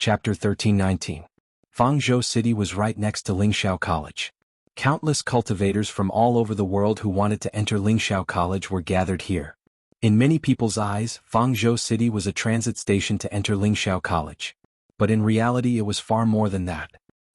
Chapter 1319. Fangzhou City was right next to Lingxiao College. Countless cultivators from all over the world who wanted to enter Lingxiao College were gathered here. In many people's eyes, Fangzhou City was a transit station to enter Lingxiao College. But in reality it was far more than that.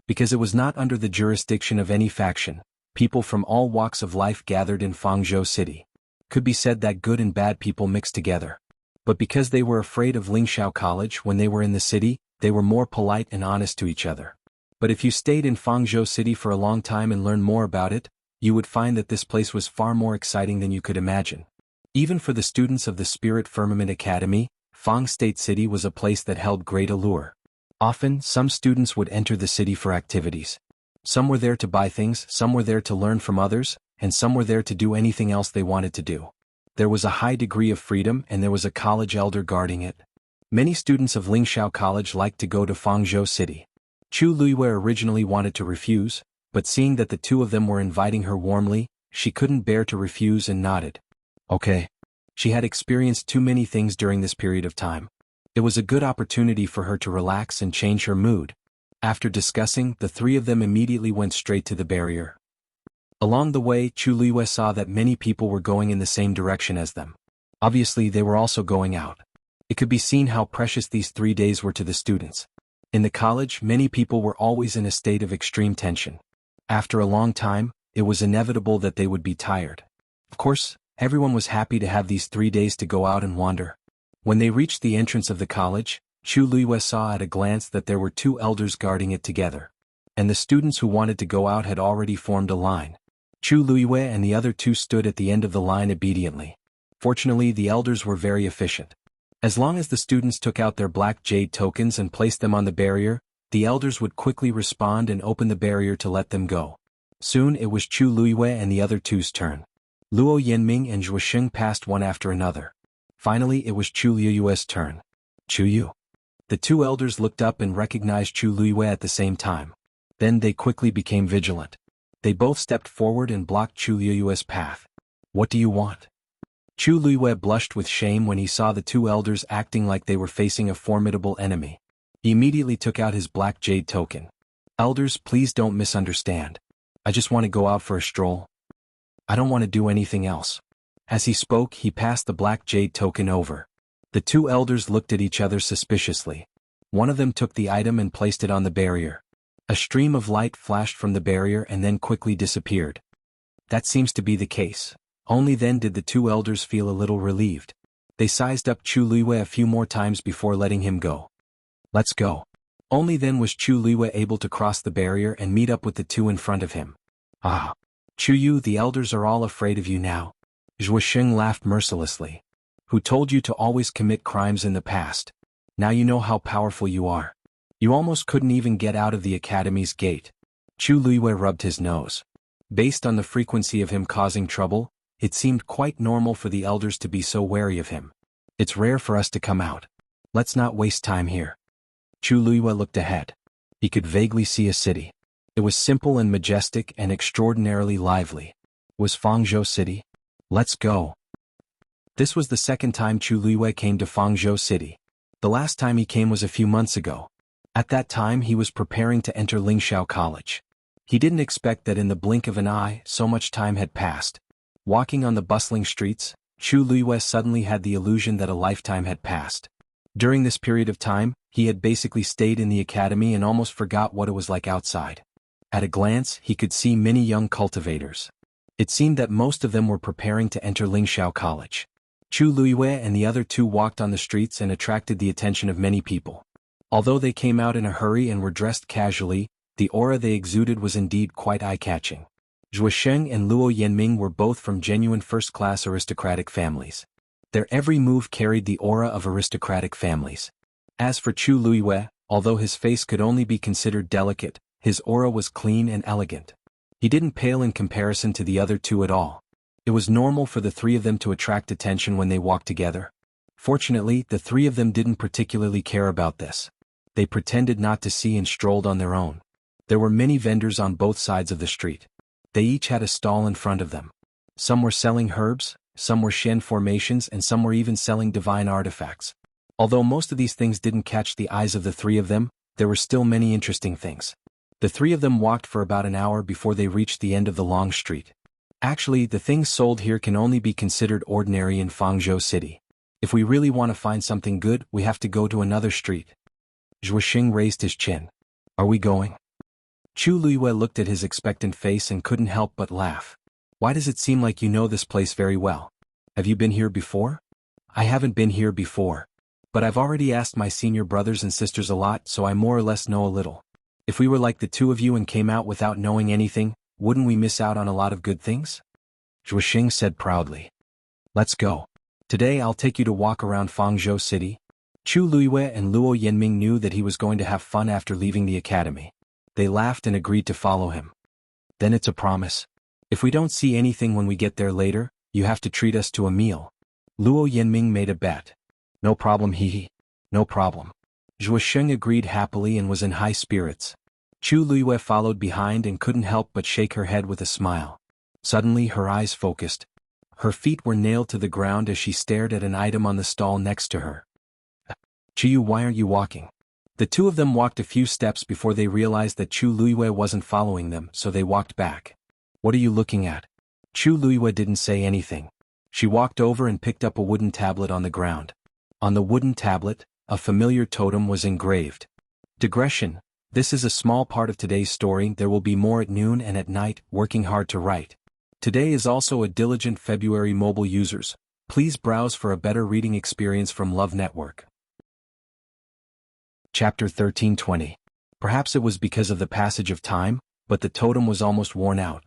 Because it was not under the jurisdiction of any faction, people from all walks of life gathered in Fangzhou City. Could be said that good and bad people mixed together. But because they were afraid of Lingxiao College when they were in the city, they were more polite and honest to each other. But if you stayed in Fangzhou City for a long time and learned more about it, you would find that this place was far more exciting than you could imagine. Even for the students of the Spirit Firmament Academy, Fang State City was a place that held great allure. Often, some students would enter the city for activities. Some were there to buy things, some were there to learn from others, and some were there to do anything else they wanted to do. There was a high degree of freedom and there was a college elder guarding it. Many students of Lingxiao College liked to go to Fangzhou City. Chu Luiyue originally wanted to refuse, but seeing that the two of them were inviting her warmly, she couldn't bear to refuse and nodded. Okay. She had experienced too many things during this period of time. It was a good opportunity for her to relax and change her mood. After discussing, the three of them immediately went straight to the barrier. Along the way, Chu Luiyue saw that many people were going in the same direction as them. Obviously, they were also going out. It could be seen how precious these 3 days were to the students. In the college, many people were always in a state of extreme tension. After a long time, it was inevitable that they would be tired. Of course, everyone was happy to have these 3 days to go out and wander. When they reached the entrance of the college, Chu Luiyue saw at a glance that there were 2 elders guarding it together. And the students who wanted to go out had already formed a line. Chu Luiyue and the other 2 stood at the end of the line obediently. Fortunately, the elders were very efficient. As long as the students took out their black jade tokens and placed them on the barrier, the elders would quickly respond and open the barrier to let them go. Soon it was Chu Luiyue and the other 2's turn. Luo Yanming and Zhuosheng passed one after another. Finally it was Chu Luiyue's turn. Chu Yu. The 2 elders looked up and recognized Chu Luiyue at the same time. Then they quickly became vigilant. They both stepped forward and blocked Chu Luiyue's path. What do you want? Chu Luiyue blushed with shame when he saw the 2 elders acting like they were facing a formidable enemy. He immediately took out his black jade token. Elders, please don't misunderstand. I just want to go out for a stroll. I don't want to do anything else. As he spoke, he passed the black jade token over. The 2 elders looked at each other suspiciously. One of them took the item and placed it on the barrier. A stream of light flashed from the barrier and then quickly disappeared. That seems to be the case. Only then did the 2 elders feel a little relieved. They sized up Chu Luiyue a few more times before letting him go. Let's go. Only then was Chu Luiyue able to cross the barrier and meet up with the 2 in front of him. Ah. Chu Yu, the elders are all afraid of you now. Zhuosheng laughed mercilessly. Who told you to always commit crimes in the past? Now you know how powerful you are. You almost couldn't even get out of the academy's gate. Chu Luiyue rubbed his nose. Based on the frequency of him causing trouble, it seemed quite normal for the elders to be so wary of him. It's rare for us to come out. Let's not waste time here. Chu Luiyue looked ahead. He could vaguely see a city. It was simple and majestic and extraordinarily lively. Was Fangzhou City? Let's go. This was the second time Chu Luiyue came to Fangzhou City. The last time he came was a few months ago. At that time he was preparing to enter Lingxiao College. He didn't expect that in the blink of an eye, so much time had passed. Walking on the bustling streets, Chu Luiyue suddenly had the illusion that a lifetime had passed. During this period of time, he had basically stayed in the academy and almost forgot what it was like outside. At a glance, he could see many young cultivators. It seemed that most of them were preparing to enter Lingxiao College. Chu Luiyue and the other 2 walked on the streets and attracted the attention of many people. Although they came out in a hurry and were dressed casually, the aura they exuded was indeed quite eye-catching. Zhuosheng and Luo Yanming were both from genuine first-class aristocratic families. Their every move carried the aura of aristocratic families. As for Chu Luiyue, although his face could only be considered delicate, his aura was clean and elegant. He didn't pale in comparison to the other 2 at all. It was normal for the 3 of them to attract attention when they walked together. Fortunately, the 3 of them didn't particularly care about this. They pretended not to see and strolled on their own. There were many vendors on both sides of the street. They each had a stall in front of them. Some were selling herbs, some were Shen formations and some were even selling divine artifacts. Although most of these things didn't catch the eyes of the 3 of them, there were still many interesting things. The three of them walked for about an hour before they reached the end of the long street. Actually, the things sold here can only be considered ordinary in Fangzhou City. If we really want to find something good, we have to go to another street. Zhuosheng raised his chin. Are we going? Chu Luiyue looked at his expectant face and couldn't help but laugh. Why does it seem like you know this place very well? Have you been here before? I haven't been here before. But I've already asked my senior brothers and sisters a lot, so I more or less know a little. If we were like the two of you and came out without knowing anything, wouldn't we miss out on a lot of good things? Zhuosheng said proudly. Let's go. Today I'll take you to walk around Fangzhou City. Chu Luiyue and Luo Yanming knew that he was going to have fun after leaving the academy. They laughed and agreed to follow him. Then it's a promise. If we don't see anything when we get there later, you have to treat us to a meal. Luo Yanming made a bet. No problem, hee. No problem. Zhuosheng agreed happily and was in high spirits. Chu Luiyue followed behind and couldn't help but shake her head with a smile. Suddenly her eyes focused. Her feet were nailed to the ground as she stared at an item on the stall next to her. Chu, why aren't you walking? The two of them walked a few steps before they realized that Chu Luiyue wasn't following them, so they walked back. What are you looking at? Chu Luiyue didn't say anything. She walked over and picked up a wooden tablet on the ground. On the wooden tablet, a familiar totem was engraved. Digression. This is a small part of today's story. There will be more at noon and at night, working hard to write. Today is also a diligent February mobile users. Please browse for a better reading experience from Love Network. Chapter 1320. Perhaps it was because of the passage of time, but the totem was almost worn out.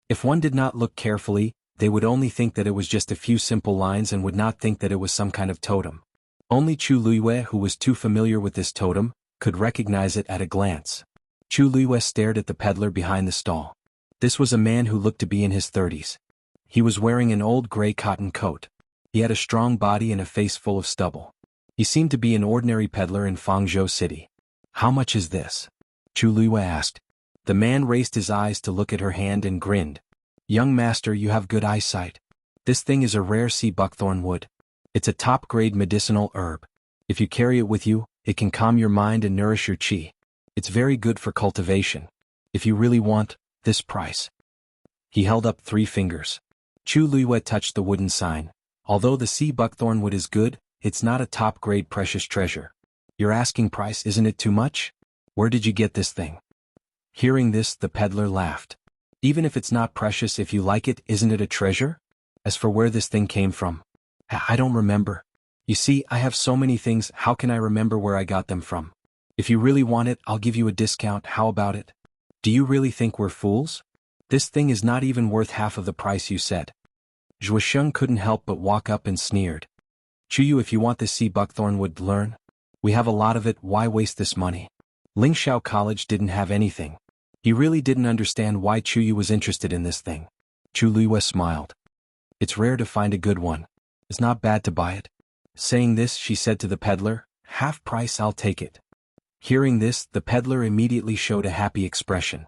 If one did not look carefully, they would only think that it was just a few simple lines and would not think that it was some kind of totem. Only Chu Luiyue, who was too familiar with this totem, could recognize it at a glance. Chu Luiyue stared at the peddler behind the stall. This was a man who looked to be in his 30s. He was wearing an old gray cotton coat. He had a strong body and a face full of stubble. He seemed to be an ordinary peddler in Fangzhou City. How much is this? Chu Luiyue asked. The man raised his eyes to look at her hand and grinned. Young master, you have good eyesight. This thing is a rare sea buckthorn wood. It's a top-grade medicinal herb. If you carry it with you, it can calm your mind and nourish your qi. It's very good for cultivation. If you really want, this price. He held up 3 fingers. Chu Luiyue touched the wooden sign. Although the sea buckthorn wood is good, it's not a top-grade precious treasure. Your asking price, isn't it too much? Where did you get this thing? Hearing this, the peddler laughed. Even if it's not precious, if you like it, isn't it a treasure? As for where this thing came from, I don't remember. You see, I have so many things, how can I remember where I got them from? If you really want it, I'll give you a discount, how about it? Do you really think we're fools? This thing is not even worth half of the price you said. Zhuosheng couldn't help but walk up and sneered. Chuyu, if you want this sea buckthorn wood, learn. We have a lot of it, why waste this money? Lingxiao College didn't have anything. He really didn't understand why Chuyu was interested in this thing. Chu Luiyue smiled. It's rare to find a good one. It's not bad to buy it. Saying this, she said to the peddler, half price, I'll take it. Hearing this, the peddler immediately showed a happy expression.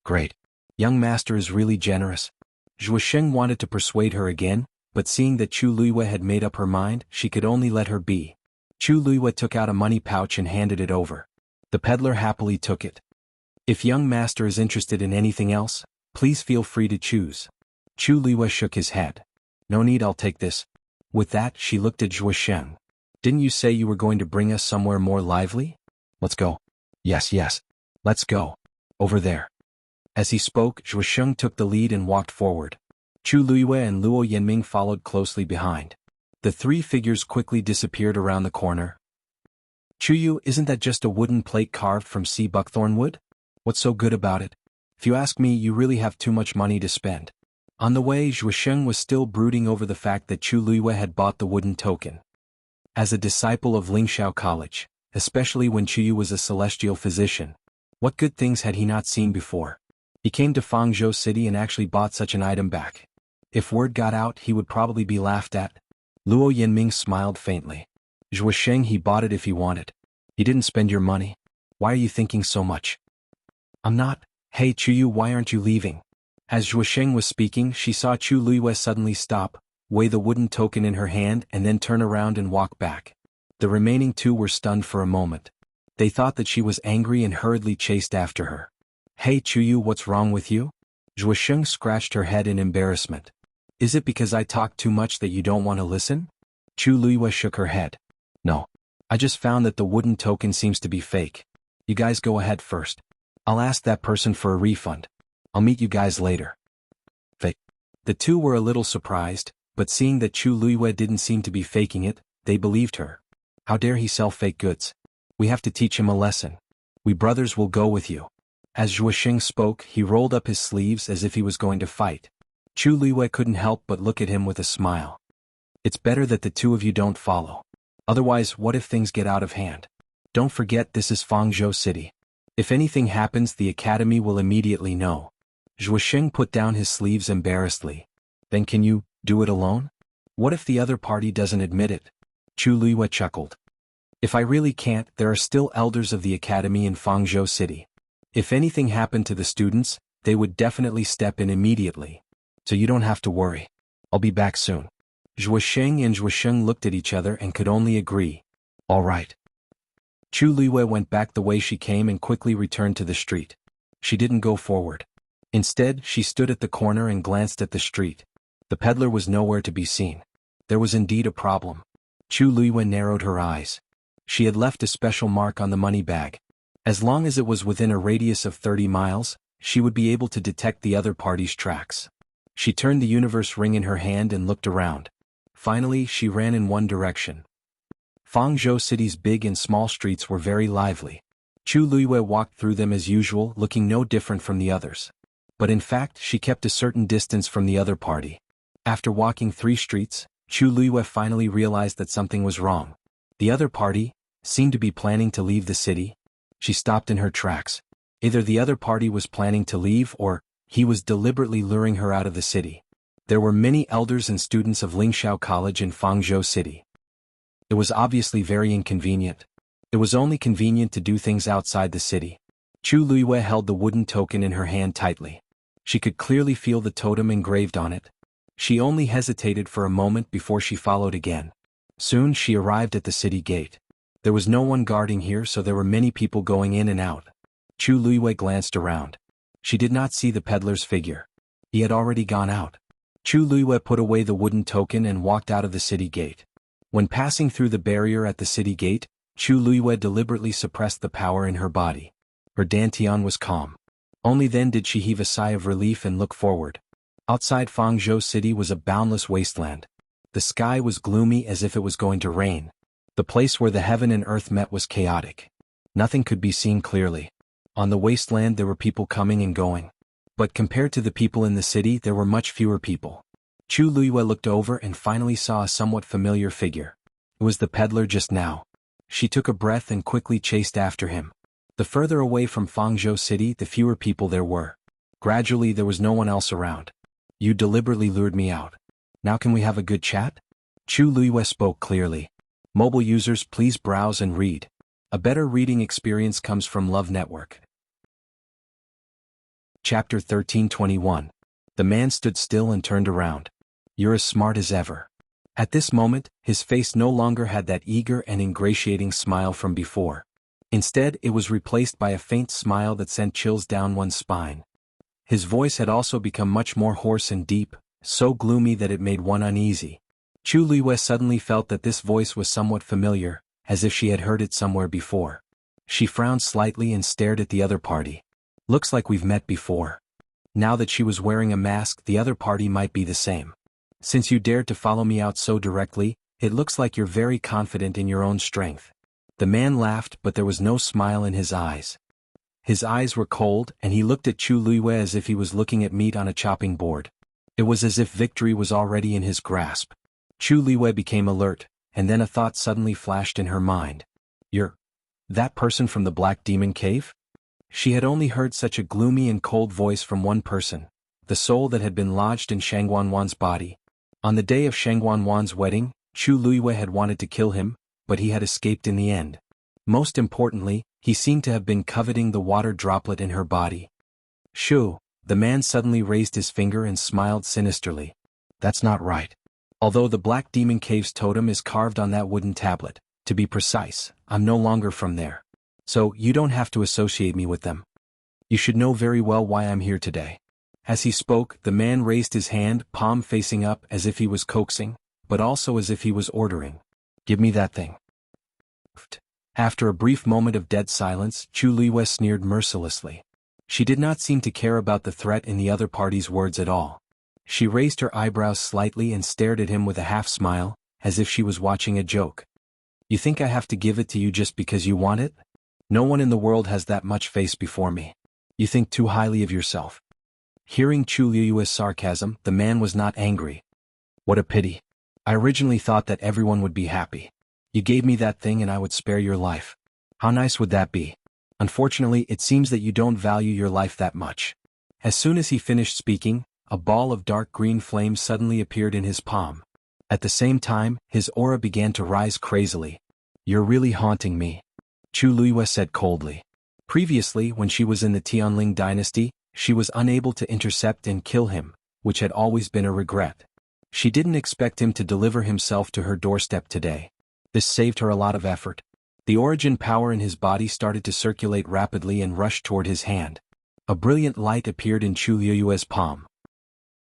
Great. Young master is really generous. Zhuosheng wanted to persuade her again, but seeing that Chu Luiyue had made up her mind, she could only let her be. Chu Luiyue took out a money pouch and handed it over. The peddler happily took it. If young master is interested in anything else, please feel free to choose. Chu Luiyue shook his head. No need, I'll take this. With that, she looked at Zhuosheng. Didn't you say you were going to bring us somewhere more lively? Let's go. Yes. Let's go. Over there. As he spoke, Zhuosheng took the lead and walked forward. Chu Luiyue and Luo Yanming followed closely behind. The 3 figures quickly disappeared around the corner. Chuyu, isn't that just a wooden plate carved from sea buckthorn wood? What's so good about it? If you ask me, you really have too much money to spend. On the way, Zhuosheng was still brooding over the fact that Chu Luiyue had bought the wooden token. As a disciple of Lingxiao College, especially when Chuyu was a celestial physician, what good things had he not seen before? He came to Fangzhou City and actually bought such an item back. If word got out, he would probably be laughed at. Luo Yanming smiled faintly. Zhuosheng, he bought it if he wanted. He didn't spend your money. Why are you thinking so much? I'm not. Hey Chuyu, why aren't you leaving? As Zhuosheng was speaking, she saw Chu Luiyue suddenly stop, weigh the wooden token in her hand and then turn around and walk back. The remaining 2 were stunned for a moment. They thought that she was angry and hurriedly chased after her. Hey Chuyu, what's wrong with you? Zhuosheng scratched her head in embarrassment. Is it because I talk too much that you don't want to listen? Chu Luiyue shook her head. No. I just found that the wooden token seems to be fake. You guys go ahead first. I'll ask that person for a refund. I'll meet you guys later. Fake. The two were a little surprised, but seeing that Chu Luiyue didn't seem to be faking it, they believed her. How dare he sell fake goods? We have to teach him a lesson. We brothers will go with you. As Zhuosheng spoke, he rolled up his sleeves as if he was going to fight. Chu Luiyue couldn't help but look at him with a smile. It's better that the two of you don't follow. Otherwise, what if things get out of hand? Don't forget this is Fangzhou City. If anything happens, the academy will immediately know. Zhuosheng put down his sleeves embarrassedly. Then can you do it alone? What if the other party doesn't admit it? Chu Luiyue chuckled. If I really can't, there are still elders of the academy in Fangzhou City. If anything happened to the students, they would definitely step in immediately. So you don't have to worry. I'll be back soon. Zhuosheng and Zhuosheng looked at each other and could only agree. All right. Chu Luiyue went back the way she came and quickly returned to the street. She didn't go forward. Instead, she stood at the corner and glanced at the street. The peddler was nowhere to be seen. There was indeed a problem. Chu Luiyue narrowed her eyes. She had left a special mark on the money bag. As long as it was within a radius of 30 miles, she would be able to detect the other party's tracks. She turned the universe ring in her hand and looked around. Finally, she ran in one direction. Fangzhou City's big and small streets were very lively. Chu Luiyue walked through them as usual, looking no different from the others. But in fact, she kept a certain distance from the other party. After walking 3 streets, Chu Luiyue finally realized that something was wrong. The other party seemed to be planning to leave the city. She stopped in her tracks. Either the other party was planning to leave or he was deliberately luring her out of the city. There were many elders and students of Lingxiao College in Fangzhou City. It was obviously very inconvenient. It was only convenient to do things outside the city. Chu Luiyue held the wooden token in her hand tightly. She could clearly feel the totem engraved on it. She only hesitated for a moment before she followed again. Soon she arrived at the city gate. There was no one guarding here, so there were many people going in and out. Chu Luiyue glanced around. She did not see the peddler's figure. He had already gone out. Chu Luiyue put away the wooden token and walked out of the city gate. When passing through the barrier at the city gate, Chu Luiyue deliberately suppressed the power in her body. Her dantian was calm. Only then did she heave a sigh of relief and look forward. Outside Fangzhou City was a boundless wasteland. The sky was gloomy as if it was going to rain. The place where the heaven and earth met was chaotic. Nothing could be seen clearly. On the wasteland there were people coming and going. But compared to the people in the city, there were much fewer people. Chu Luiyue looked over and finally saw a somewhat familiar figure. It was the peddler just now. She took a breath and quickly chased after him. The further away from Fangzhou City, the fewer people there were. Gradually there was no one else around. You deliberately lured me out. Now can we have a good chat? Chu Luiyue spoke clearly. Mobile users, please browse and read. A better reading experience comes from Love Network. Chapter 13:21. The man stood still and turned around. You're as smart as ever. At this moment, his face no longer had that eager and ingratiating smile from before. Instead, it was replaced by a faint smile that sent chills down one's spine. His voice had also become much more hoarse and deep, so gloomy that it made one uneasy. Chu Luiyue suddenly felt that this voice was somewhat familiar, as if she had heard it somewhere before. She frowned slightly and stared at the other party. Looks like we've met before. Now that she was wearing a mask, the other party might be the same. Since you dared to follow me out so directly, it looks like you're very confident in your own strength. The man laughed, but there was no smile in his eyes. His eyes were cold, and he looked at Chu Luiyue as if he was looking at meat on a chopping board. It was as if victory was already in his grasp. Chu Luiyue became alert, and then a thought suddenly flashed in her mind. You're that person from the Black Demon Cave? She had only heard such a gloomy and cold voice from one person, the soul that had been lodged in Xuanhuan's body. On the day of Xuanhuan's wedding, Chu Luiyue had wanted to kill him, but he had escaped in the end. Most importantly, he seemed to have been coveting the water droplet in her body. Shu, the man suddenly raised his finger and smiled sinisterly. That's not right. Although the Black Demon Cave's totem is carved on that wooden tablet, to be precise, I'm no longer from there. So, you don't have to associate me with them. You should know very well why I'm here today. As he spoke, the man raised his hand, palm facing up as if he was coaxing, but also as if he was ordering. Give me that thing. After a brief moment of dead silence, Chu Liyue sneered mercilessly. She did not seem to care about the threat in the other party's words at all. She raised her eyebrows slightly and stared at him with a half-smile, as if she was watching a joke. You think I have to give it to you just because you want it? No one in the world has that much face before me. You think too highly of yourself. Hearing Chu Liyue's sarcasm, the man was not angry. What a pity. I originally thought that everyone would be happy. You gave me that thing and I would spare your life. How nice would that be? Unfortunately, it seems that you don't value your life that much. As soon as he finished speaking, a ball of dark green flame suddenly appeared in his palm. At the same time, his aura began to rise crazily. You're really haunting me, Chu Liyue said coldly. Previously, when she was in the Tianling dynasty, she was unable to intercept and kill him, which had always been a regret. She didn't expect him to deliver himself to her doorstep today. This saved her a lot of effort. The origin power in his body started to circulate rapidly and rushed toward his hand. A brilliant light appeared in Chu Liyue's palm.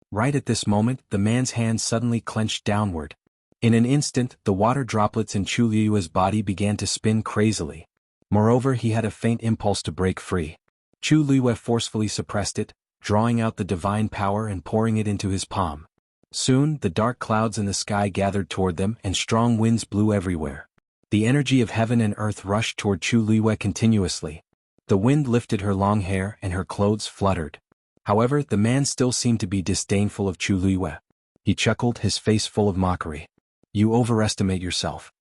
Right at this moment, the man's hand suddenly clenched downward. In an instant, the water droplets in Chu Liyue's body began to spin crazily. Moreover, he had a faint impulse to break free. Chu Liyue forcefully suppressed it, drawing out the divine power and pouring it into his palm. Soon, the dark clouds in the sky gathered toward them and strong winds blew everywhere. The energy of heaven and earth rushed toward Chu Liyue continuously. The wind lifted her long hair and her clothes fluttered. However, the man still seemed to be disdainful of Chu Liyue. He chuckled, his face full of mockery. You overestimate yourself.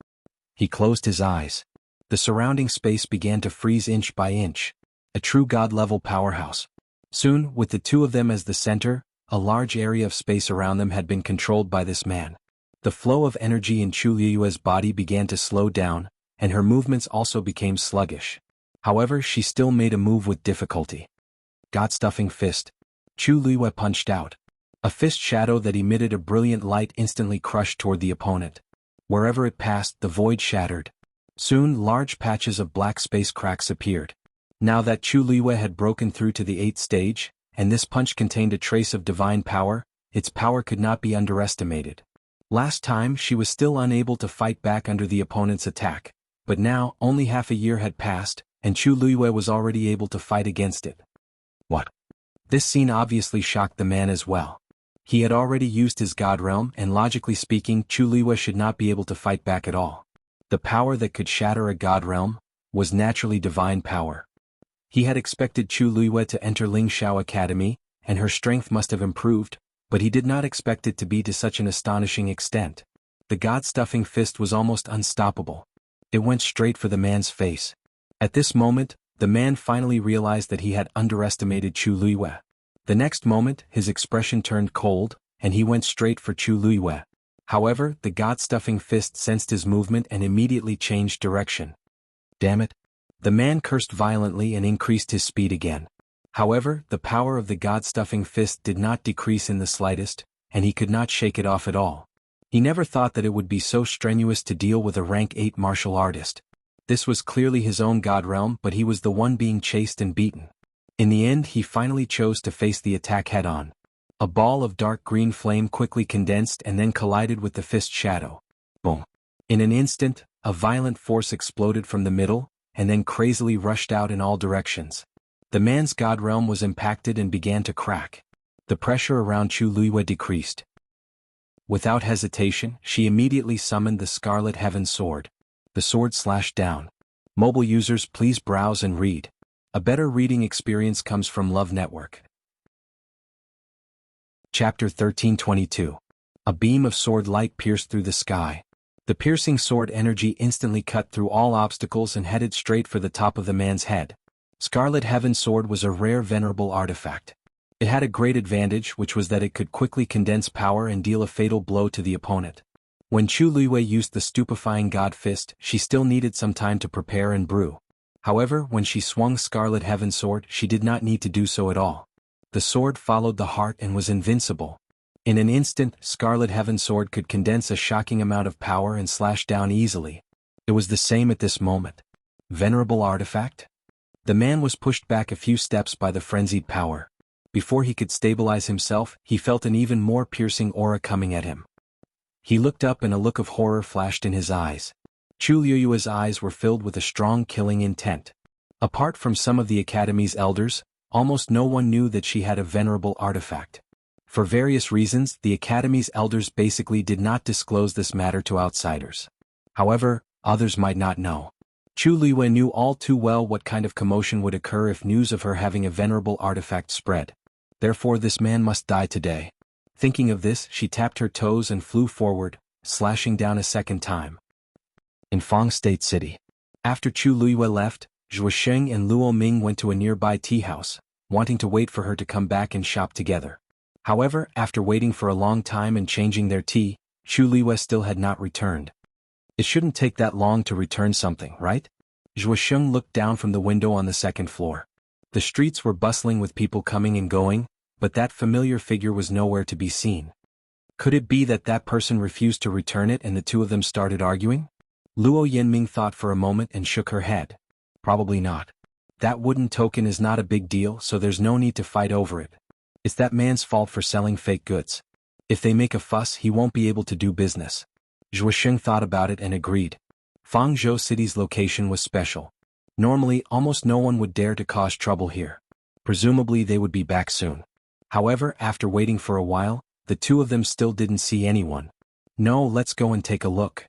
He closed his eyes. The surrounding space began to freeze inch by inch. A true god-level powerhouse. Soon, with the two of them as the center, a large area of space around them had been controlled by this man. The flow of energy in Chu Liyue's body began to slow down, and her movements also became sluggish. However, she still made a move with difficulty. God-stuffing fist. Chu Liyue punched out. A fist shadow that emitted a brilliant light instantly crushed toward the opponent. Wherever it passed, the void shattered. Soon, large patches of black space cracks appeared. Now that Chu Liyue had broken through to the 8th stage, and this punch contained a trace of divine power, its power could not be underestimated. Last time, she was still unable to fight back under the opponent's attack, but now, only half a year had passed, and Chu Liyue was already able to fight against it. What? This scene obviously shocked the man as well. He had already used his god realm, and logically speaking, Chu Liyue should not be able to fight back at all. The power that could shatter a god realm was naturally divine power. He had expected Chu Liyue to enter Lingxiao Academy, and her strength must have improved, but he did not expect it to be to such an astonishing extent. The god-stuffing fist was almost unstoppable. It went straight for the man's face. At this moment, the man finally realized that he had underestimated Chu Liyue. The next moment, his expression turned cold, and he went straight for Chu Liyue. However, the god-stuffing fist sensed his movement and immediately changed direction. Damn it! The man cursed violently and increased his speed again. However, the power of the god-stuffing fist did not decrease in the slightest, and he could not shake it off at all. He never thought that it would be so strenuous to deal with a rank 8 martial artist. This was clearly his own god realm, but he was the one being chased and beaten. In the end, he finally chose to face the attack head-on. A ball of dark green flame quickly condensed and then collided with the fist shadow. Boom! In an instant, a violent force exploded from the middle, and then crazily rushed out in all directions. The man's god realm was impacted and began to crack. The pressure around Chu Liyue decreased. Without hesitation, she immediately summoned the Scarlet Heaven Sword. The sword slashed down. Mobile users, please browse and read. A better reading experience comes from Love Network. Chapter 1322. A beam of sword light pierced through the sky. The piercing sword energy instantly cut through all obstacles and headed straight for the top of the man's head. Scarlet Heaven Sword was a rare venerable artifact. It had a great advantage, which was that it could quickly condense power and deal a fatal blow to the opponent. When Chu Liyue used the stupefying God Fist, she still needed some time to prepare and brew. However, when she swung Scarlet Heaven Sword, she did not need to do so at all. The sword followed the heart and was invincible. In an instant, Scarlet Heaven Sword could condense a shocking amount of power and slash down easily. It was the same at this moment. Venerable artifact? The man was pushed back a few steps by the frenzied power. Before he could stabilize himself, he felt an even more piercing aura coming at him. He looked up and a look of horror flashed in his eyes. Chu Liyue's eyes were filled with a strong killing intent. Apart from some of the Academy's elders, almost no one knew that she had a venerable artifact. For various reasons, the Academy's elders basically did not disclose this matter to outsiders. However, others might not know. Chu Liyue knew all too well what kind of commotion would occur if news of her having a venerable artifact spread. Therefore this man must die today. Thinking of this, she tapped her toes and flew forward, slashing down a second time. In Fang State City. After Chu Liyue left, Zhuo Sheng and Luo Ming went to a nearby tea house, wanting to wait for her to come back and shop together. However, after waiting for a long time and changing their tea, Chu Liyue still had not returned. It shouldn't take that long to return something, right? Zhuo Sheng looked down from the window on the second floor. The streets were bustling with people coming and going, but that familiar figure was nowhere to be seen. Could it be that that person refused to return it and the two of them started arguing? Luo Yanming thought for a moment and shook her head. Probably not. That wooden token is not a big deal, so there's no need to fight over it. It's that man's fault for selling fake goods. If they make a fuss, he won't be able to do business. Zhuo Sheng thought about it and agreed. Fangzhou City's location was special. Normally, almost no one would dare to cause trouble here. Presumably they would be back soon. However, after waiting for a while, the two of them still didn't see anyone. No, let's go and take a look.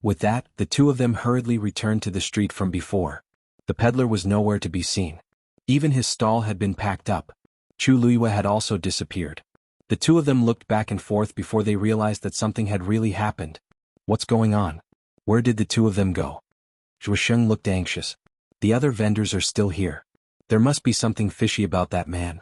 With that, the two of them hurriedly returned to the street from before. The peddler was nowhere to be seen. Even his stall had been packed up. Chu Liyue had also disappeared. The two of them looked back and forth before they realized that something had really happened. What's going on? Where did the two of them go? Zhuo Sheng looked anxious. The other vendors are still here. There must be something fishy about that man.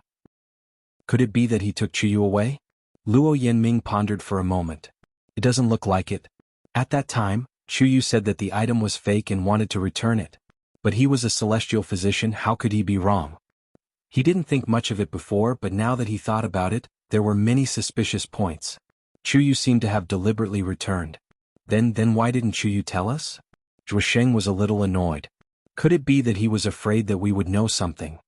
Could it be that he took Chuyu away? Luo Yanming pondered for a moment. It doesn't look like it. At that time, Chuyu said that the item was fake and wanted to return it. But he was a celestial physician, how could he be wrong? He didn't think much of it before, but now that he thought about it, there were many suspicious points. Chuyu seemed to have deliberately returned. Then why didn't Chuyu tell us? Zhuo Sheng was a little annoyed. Could it be that he was afraid that we would know something?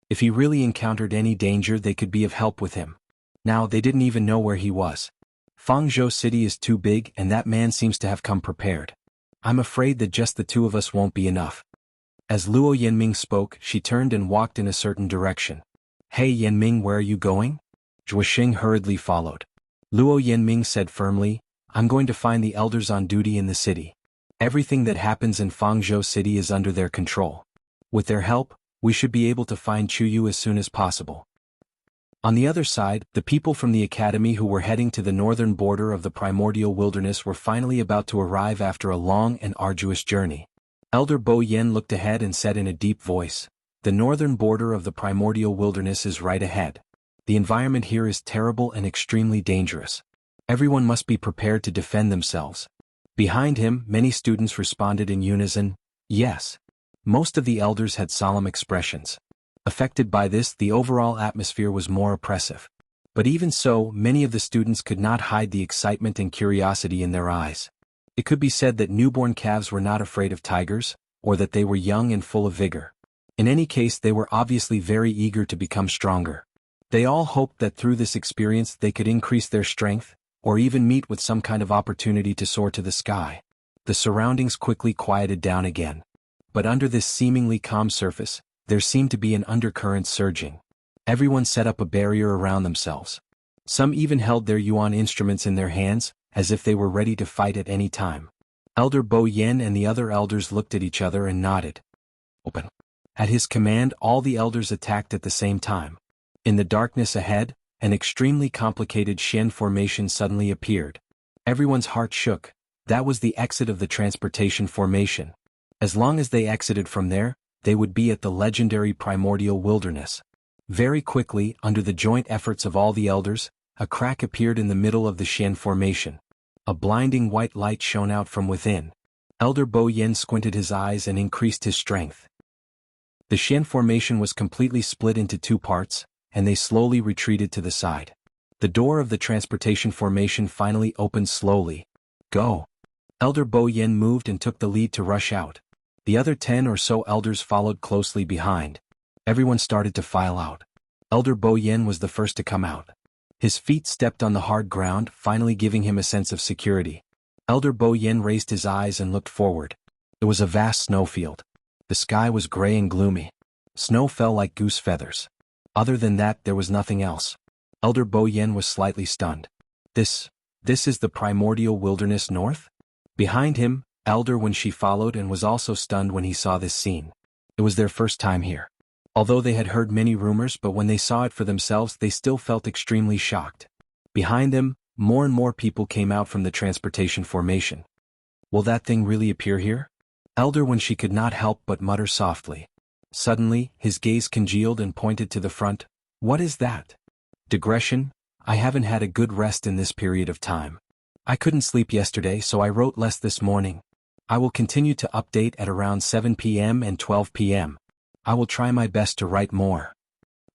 If he really encountered any danger, they could be of help with him. Now they didn't even know where he was. Fangzhou City is too big and that man seems to have come prepared. I'm afraid that just the two of us won't be enough. As Luo Yanming spoke, she turned and walked in a certain direction. Hey Yanming, where are you going? Zhuo Sheng hurriedly followed. Luo Yanming said firmly, I'm going to find the elders on duty in the city. Everything that happens in Fangzhou City is under their control. With their help, we should be able to find Chuyu as soon as possible. On the other side, the people from the academy who were heading to the northern border of the primordial wilderness were finally about to arrive after a long and arduous journey. Elder Bo Yen looked ahead and said in a deep voice, the northern border of the primordial wilderness is right ahead. The environment here is terrible and extremely dangerous. Everyone must be prepared to defend themselves. Behind him, many students responded in unison, yes. Most of the elders had solemn expressions. Affected by this, the overall atmosphere was more oppressive. But even so, many of the students could not hide the excitement and curiosity in their eyes. It could be said that newborn calves were not afraid of tigers, or that they were young and full of vigor. In any case, they were obviously very eager to become stronger. They all hoped that through this experience they could increase their strength, or even meet with some kind of opportunity to soar to the sky. The surroundings quickly quieted down again. But under this seemingly calm surface, there seemed to be an undercurrent surging. Everyone set up a barrier around themselves. Some even held their yuan instruments in their hands, as if they were ready to fight at any time. Elder Bo Yen and the other elders looked at each other and nodded. Open. At his command, all the elders attacked at the same time. In the darkness ahead, an extremely complicated Xian formation suddenly appeared. Everyone's heart shook. That was the exit of the transportation formation. As long as they exited from there, they would be at the legendary primordial wilderness. Very quickly, under the joint efforts of all the elders, a crack appeared in the middle of the Xian formation. A blinding white light shone out from within. Elder Bo Yen squinted his eyes and increased his strength. The Xian formation was completely split into two parts, and they slowly retreated to the side. The door of the transportation formation finally opened slowly. Go! Elder Bo Yen moved and took the lead to rush out. The other 10 or so elders followed closely behind. Everyone started to file out. Elder Bo Yen was the first to come out. His feet stepped on the hard ground, finally giving him a sense of security. Elder Bo Yen raised his eyes and looked forward. It was a vast snowfield. The sky was gray and gloomy. Snow fell like goose feathers. Other than that, there was nothing else. Elder Bo Yen was slightly stunned. This is the primordial wilderness north? Behind him, Elder Wenshi followed and was also stunned when he saw this scene. It was their first time here. Although they had heard many rumors, but when they saw it for themselves, they still felt extremely shocked. Behind them, more and more people came out from the transportation formation. Will that thing really appear here? Elder Wenshi could not help but mutter softly. Suddenly, his gaze congealed and pointed to the front. What is that? Digression. I haven't had a good rest in this period of time. I couldn't sleep yesterday, so I wrote less this morning. I will continue to update at around 7 p.m. and 12 p.m. I will try my best to write more.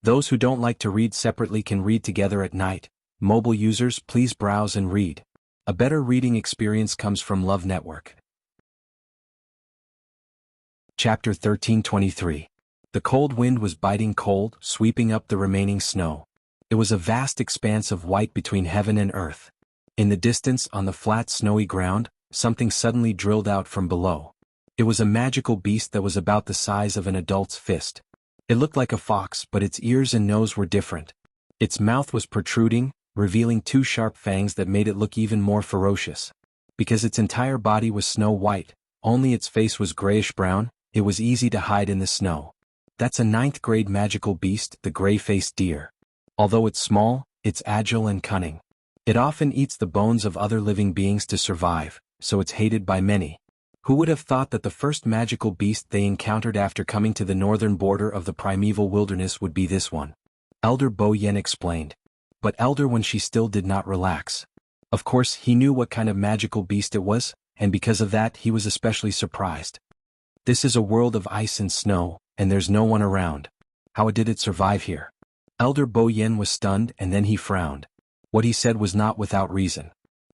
Those who don't like to read separately can read together at night. Mobile users, please browse and read. A better reading experience comes from Love Network. Chapter 1323. The cold wind was biting cold, sweeping up the remaining snow. It was a vast expanse of white between heaven and earth. In the distance, on the flat snowy ground, something suddenly drilled out from below. It was a magical beast that was about the size of an adult's fist. It looked like a fox, but its ears and nose were different. Its mouth was protruding, revealing two sharp fangs that made it look even more ferocious. Because its entire body was snow white, only its face was grayish-brown, it was easy to hide in the snow. That's a 9th-grade magical beast, the gray-faced deer. Although it's small, it's agile and cunning. It often eats the bones of other living beings to survive, so it's hated by many. Who would have thought that the first magical beast they encountered after coming to the northern border of the primeval wilderness would be this one? Elder Bo Yen explained. But Elder Wenshi still did not relax. Of course, he knew what kind of magical beast it was, and because of that he was especially surprised. This is a world of ice and snow, and there's no one around. How did it survive here? Elder Bo Yen was stunned, and then he frowned. What he said was not without reason.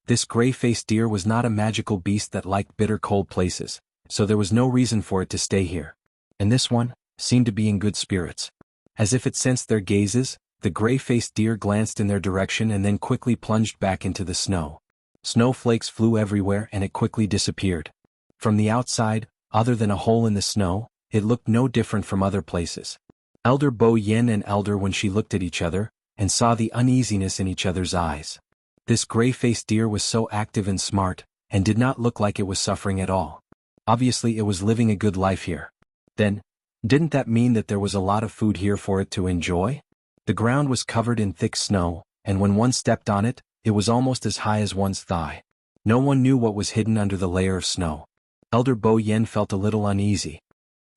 This gray-faced deer was not a magical beast that liked bitter cold places, so there was no reason for it to stay here. And this one seemed to be in good spirits. As if it sensed their gazes, the gray-faced deer glanced in their direction and then quickly plunged back into the snow. Snowflakes flew everywhere and it quickly disappeared. From the outside, other than a hole in the snow, it looked no different from other places. Elder Bo Yen and Elder Wenshi looked at each other, and saw the uneasiness in each other's eyes. This gray-faced deer was so active and smart, and did not look like it was suffering at all. Obviously it was living a good life here. Then, didn't that mean that there was a lot of food here for it to enjoy? The ground was covered in thick snow, and when one stepped on it, it was almost as high as one's thigh. No one knew what was hidden under the layer of snow. Elder Bo Yen felt a little uneasy.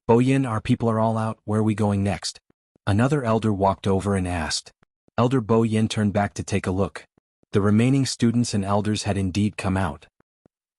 Bo Yen, our people are all out, where are we going next? Another elder walked over and asked. Elder Bo Yen turned back to take a look. The remaining students and elders had indeed come out.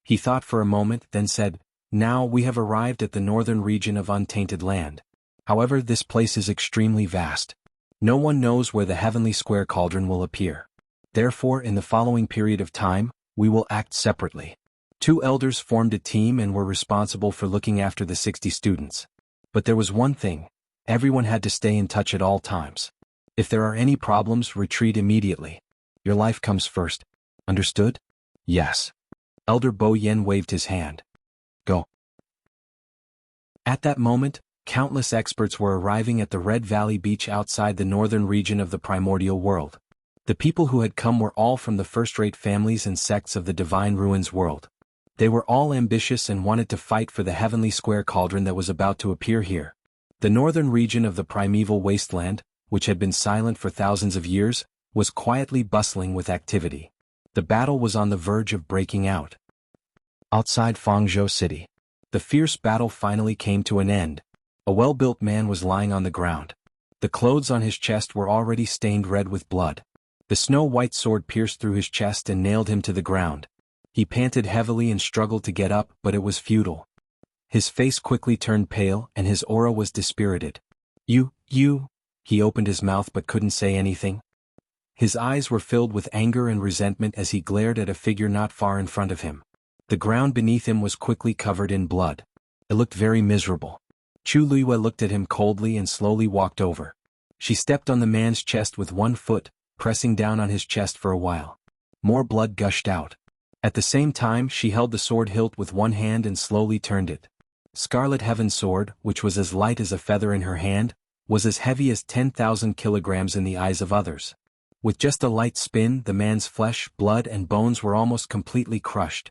He thought for a moment, then said, Now we have arrived at the northern region of untainted land. However, this place is extremely vast. No one knows where the heavenly square cauldron will appear. Therefore, in the following period of time, we will act separately. 2 elders formed a team and were responsible for looking after the 60 students. But there was one thing. Everyone had to stay in touch at all times. If there are any problems, retreat immediately. Your life comes first. Understood? Yes. Elder Bo Yen waved his hand. Go. At that moment, countless experts were arriving at the Red Valley Beach outside the northern region of the primordial world. The people who had come were all from the first-rate families and sects of the Divine Ruins world. They were all ambitious and wanted to fight for the heavenly square cauldron that was about to appear here. The northern region of the primeval wasteland, which had been silent for thousands of years, was quietly bustling with activity. The battle was on the verge of breaking out. Outside Fangzhou City, the fierce battle finally came to an end. A well-built man was lying on the ground. The clothes on his chest were already stained red with blood. The snow-white sword pierced through his chest and nailed him to the ground. He panted heavily and struggled to get up, but it was futile. His face quickly turned pale and his aura was dispirited. You. He opened his mouth but couldn't say anything. His eyes were filled with anger and resentment as he glared at a figure not far in front of him. The ground beneath him was quickly covered in blood. It looked very miserable. Chu Luiyue looked at him coldly and slowly walked over. She stepped on the man's chest with one foot, pressing down on his chest for a while. More blood gushed out. At the same time she held the sword hilt with one hand and slowly turned it. Scarlet Heaven Sword, which was as light as a feather in her hand, was as heavy as 10,000 kilograms in the eyes of others. With just a light spin, the man's flesh, blood and bones were almost completely crushed.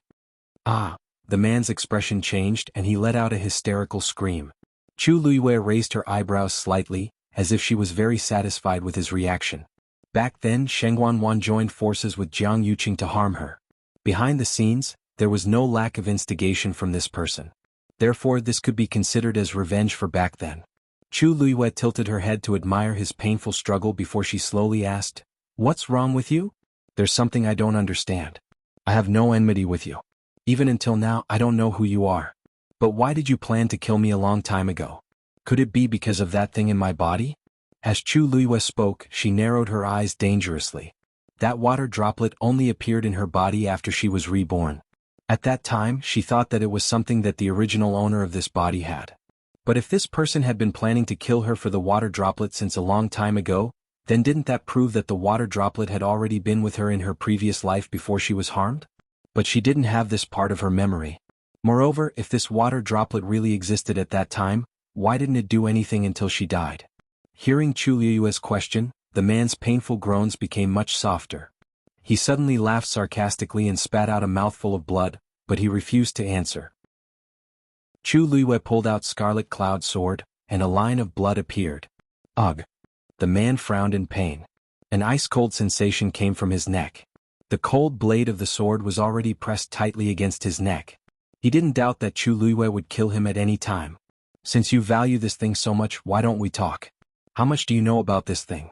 Ah! The man's expression changed and he let out a hysterical scream. Chu Luiyue raised her eyebrows slightly, as if she was very satisfied with his reaction. Back then xuanhuan joined forces with jianghu to harm her. Behind the scenes, there was no lack of instigation from this person. Therefore this could be considered as revenge for back then. Chu Luiyue tilted her head to admire his painful struggle before she slowly asked, "What's wrong with you?" "There's something I don't understand. I have no enmity with you. Even until now I don't know who you are. But why did you plan to kill me a long time ago? Could it be because of that thing in my body?" As Chu Luiyue spoke, she narrowed her eyes dangerously. That water droplet only appeared in her body after she was reborn. At that time she thought that it was something that the original owner of this body had. But if this person had been planning to kill her for the water droplet since a long time ago, then didn't that prove that the water droplet had already been with her in her previous life before she was harmed? But she didn't have this part of her memory. Moreover, if this water droplet really existed at that time, why didn't it do anything until she died? Hearing Chu Luiyue's question, the man's painful groans became much softer. He suddenly laughed sarcastically and spat out a mouthful of blood, but he refused to answer. Chu Luiyue pulled out Scarlet Cloud Sword, and a line of blood appeared. Ugh! The man frowned in pain. An ice-cold sensation came from his neck. The cold blade of the sword was already pressed tightly against his neck. He didn't doubt that Chu Luiyue would kill him at any time. "Since you value this thing so much, why don't we talk? How much do you know about this thing?"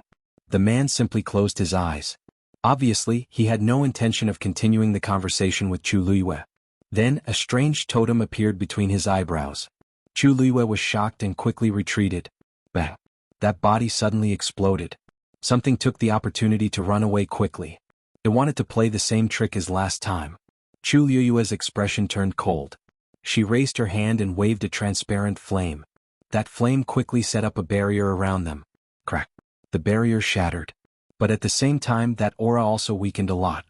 The man simply closed his eyes. Obviously, he had no intention of continuing the conversation with Chu Luiyue. Then, a strange totem appeared between his eyebrows. Chu Luiyue was shocked and quickly retreated. Bang! That body suddenly exploded. Something took the opportunity to run away quickly. It wanted to play the same trick as last time. Chu Luiyue's expression turned cold. She raised her hand and waved a transparent flame. That flame quickly set up a barrier around them. Crack! The barrier shattered. But at the same time that aura also weakened a lot.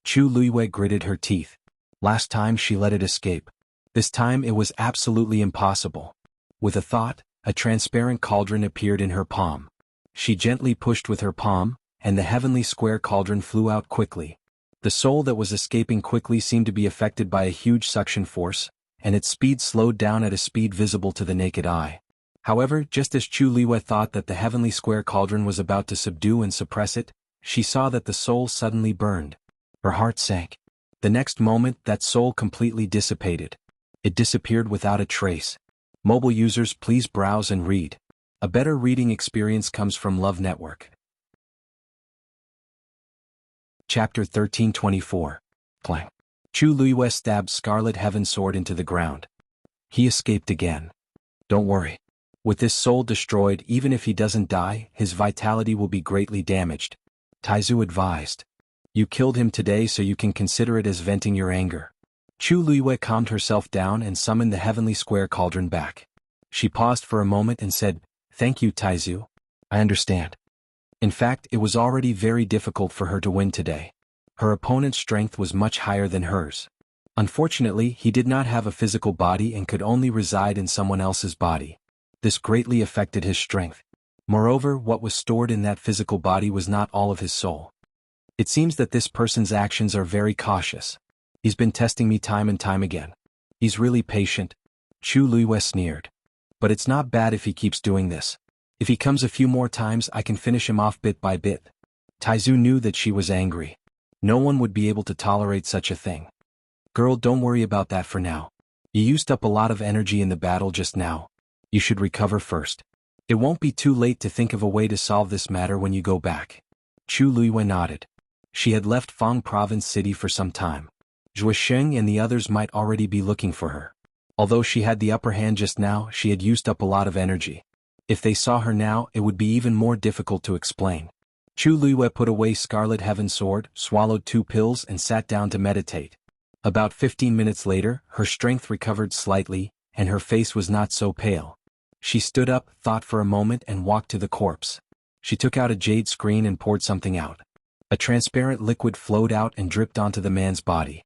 Chu Luiyue gritted her teeth. Last time she let it escape. This time it was absolutely impossible. With a thought, a transparent cauldron appeared in her palm. She gently pushed with her palm, and the heavenly square cauldron flew out quickly. The soul that was escaping quickly seemed to be affected by a huge suction force, and its speed slowed down at a speed visible to the naked eye. However, just as Chu Luiyue thought that the heavenly square cauldron was about to subdue and suppress it, she saw that the soul suddenly burned. Her heart sank. The next moment, that soul completely dissipated. It disappeared without a trace. Mobile users, please browse and read. A better reading experience comes from Love Network. Chapter 1324. Clang. Chu Luiyue stabbed Scarlet Heaven Sword into the ground. He escaped again. Don't worry. With this soul destroyed, even if he doesn't die, his vitality will be greatly damaged. Taizu advised. You killed him today so you can consider it as venting your anger. Chu Luiyue calmed herself down and summoned the heavenly square cauldron back. She paused for a moment and said, "Thank you, Taizu. I understand." In fact, it was already very difficult for her to win today. Her opponent's strength was much higher than hers. Unfortunately, he did not have a physical body and could only reside in someone else's body. This greatly affected his strength. Moreover, what was stored in that physical body was not all of his soul. It seems that this person's actions are very cautious. He's been testing me time and time again. He's really patient. Chu Luiyue sneered. But it's not bad if he keeps doing this. If he comes a few more times, I can finish him off bit by bit. Taizu knew that she was angry. No one would be able to tolerate such a thing. Girl, don't worry about that for now. You used up a lot of energy in the battle just now. You should recover first. It won't be too late to think of a way to solve this matter when you go back. Chu Luiyue nodded. She had left Fang Province City for some time. Zhuosheng and the others might already be looking for her. Although she had the upper hand just now, she had used up a lot of energy. If they saw her now, it would be even more difficult to explain. Chu Luiyue put away Scarlet Heaven Sword, swallowed 2 pills and sat down to meditate. About 15 minutes later, her strength recovered slightly, and her face was not so pale. She stood up, thought for a moment and walked to the corpse. She took out a jade screen and poured something out. A transparent liquid flowed out and dripped onto the man's body.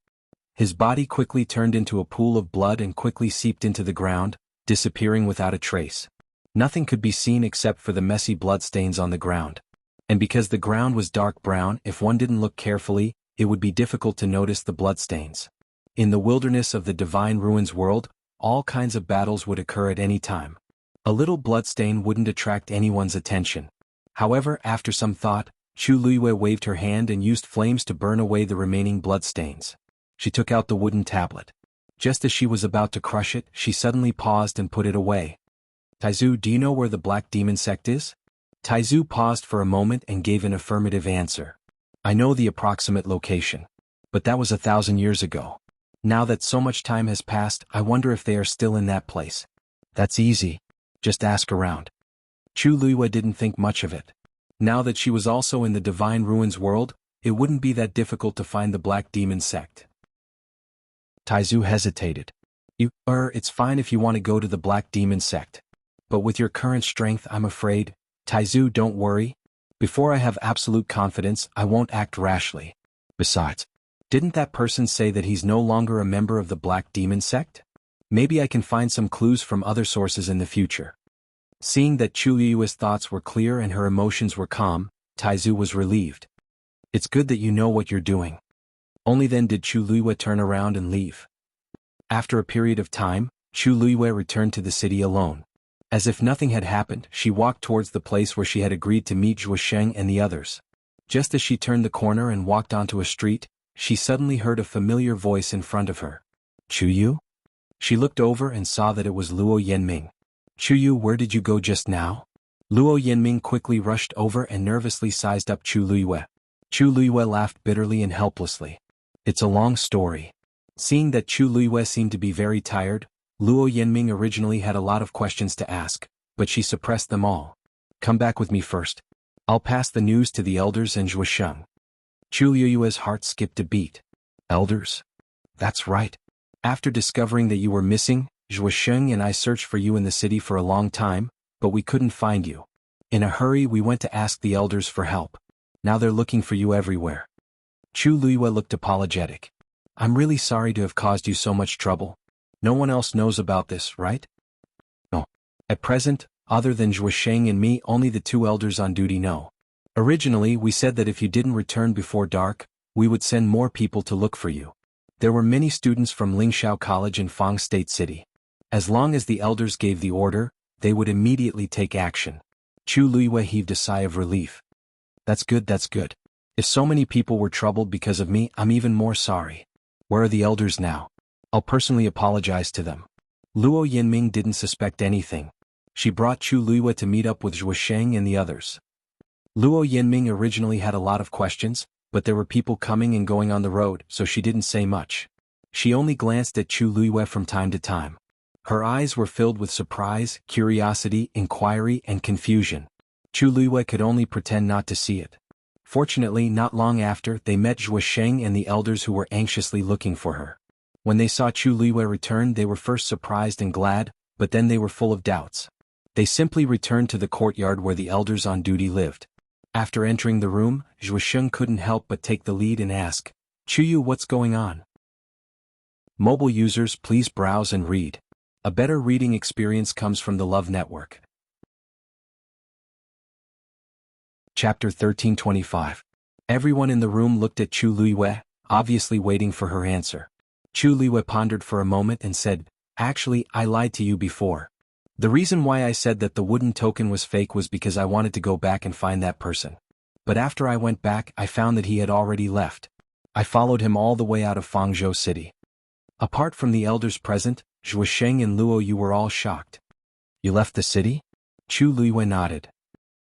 His body quickly turned into a pool of blood and quickly seeped into the ground, disappearing without a trace. Nothing could be seen except for the messy bloodstains on the ground. And because the ground was dark brown, if one didn't look carefully, it would be difficult to notice the bloodstains. In the wilderness of the Divine Ruins world, all kinds of battles would occur at any time. A little bloodstain wouldn't attract anyone's attention. However, after some thought, Chu Luiyue waved her hand and used flames to burn away the remaining bloodstains. She took out the wooden tablet. Just as she was about to crush it, she suddenly paused and put it away. Taizu, do you know where the Black Demon sect is? Taizu paused for a moment and gave an affirmative answer. I know the approximate location. But that was 1,000 years ago. Now that so much time has passed, I wonder if they are still in that place. That's easy. Just ask around. Chu Luiyue didn't think much of it. Now that she was also in the Divine Ruins world, it wouldn't be that difficult to find the Black Demon sect. Taizu hesitated. It's fine if you want to go to the Black Demon sect. But with your current strength, I'm afraid. Taizu, don't worry. Before I have absolute confidence, I won't act rashly. Besides, didn't that person say that he's no longer a member of the Black Demon sect? Maybe I can find some clues from other sources in the future. Seeing that Chu Luiyue's thoughts were clear and her emotions were calm, Taizu was relieved. It's good that you know what you're doing. Only then did Chu Luiyue turn around and leave. After a period of time, Chu Luiyue returned to the city alone. As if nothing had happened, she walked towards the place where she had agreed to meet Zhuosheng and the others. Just as she turned the corner and walked onto a street, she suddenly heard a familiar voice in front of her. Chu Yu? She looked over and saw that it was Luo Yanming. Chu Yu, where did you go just now? Luo Yanming quickly rushed over and nervously sized up Chu Luiyue. Chu Luiyue laughed bitterly and helplessly. It's a long story. Seeing that Chu Luiyue seemed to be very tired, Luo Yanming originally had a lot of questions to ask, but she suppressed them all. Come back with me first. I'll pass the news to the elders and Zhuosheng. Chu Luiyue's heart skipped a beat. Elders? That's right. After discovering that you were missing, Zhuosheng and I searched for you in the city for a long time, but we couldn't find you. In a hurry, we went to ask the elders for help. Now they're looking for you everywhere. Chu Luiyue looked apologetic. I'm really sorry to have caused you so much trouble. No one else knows about this, right? No. At present, other than Zhuosheng and me, only the 2 elders on duty know. Originally, we said that if you didn't return before dark, we would send more people to look for you. There were many students from Lingxiao College in Fang State City. As long as the elders gave the order, they would immediately take action. Chu Luiyue heaved a sigh of relief. That's good, that's good. If so many people were troubled because of me, I'm even more sorry. Where are the elders now? I'll personally apologize to them. Luo Yanming didn't suspect anything. She brought Chu Luiyue to meet up with Zhuosheng and the others. Luo Yanming originally had a lot of questions, but there were people coming and going on the road, so she didn't say much. She only glanced at Chu Luiyue from time to time. Her eyes were filled with surprise, curiosity, inquiry, and confusion. Chu Luiyue could only pretend not to see it. Fortunately, not long after, they met Zhuosheng and the elders who were anxiously looking for her. When they saw Chu Luiyue return, they were first surprised and glad, but then they were full of doubts. They simply returned to the courtyard where the elders on duty lived. After entering the room, Zhuosheng couldn't help but take the lead and ask, Chu Yu, what's going on? Mobile users, please browse and read. A better reading experience comes from the Love Network. Chapter 1325. Everyone in the room looked at Chu Luiyue, obviously waiting for her answer. Chu Luiyue pondered for a moment and said, Actually, I lied to you before. The reason why I said that the wooden token was fake was because I wanted to go back and find that person. But after I went back, I found that he had already left. I followed him all the way out of Fangzhou City. Apart from the elders present, Zhuosheng and Luo Yu were all shocked. You left the city? Chu Luiyue nodded.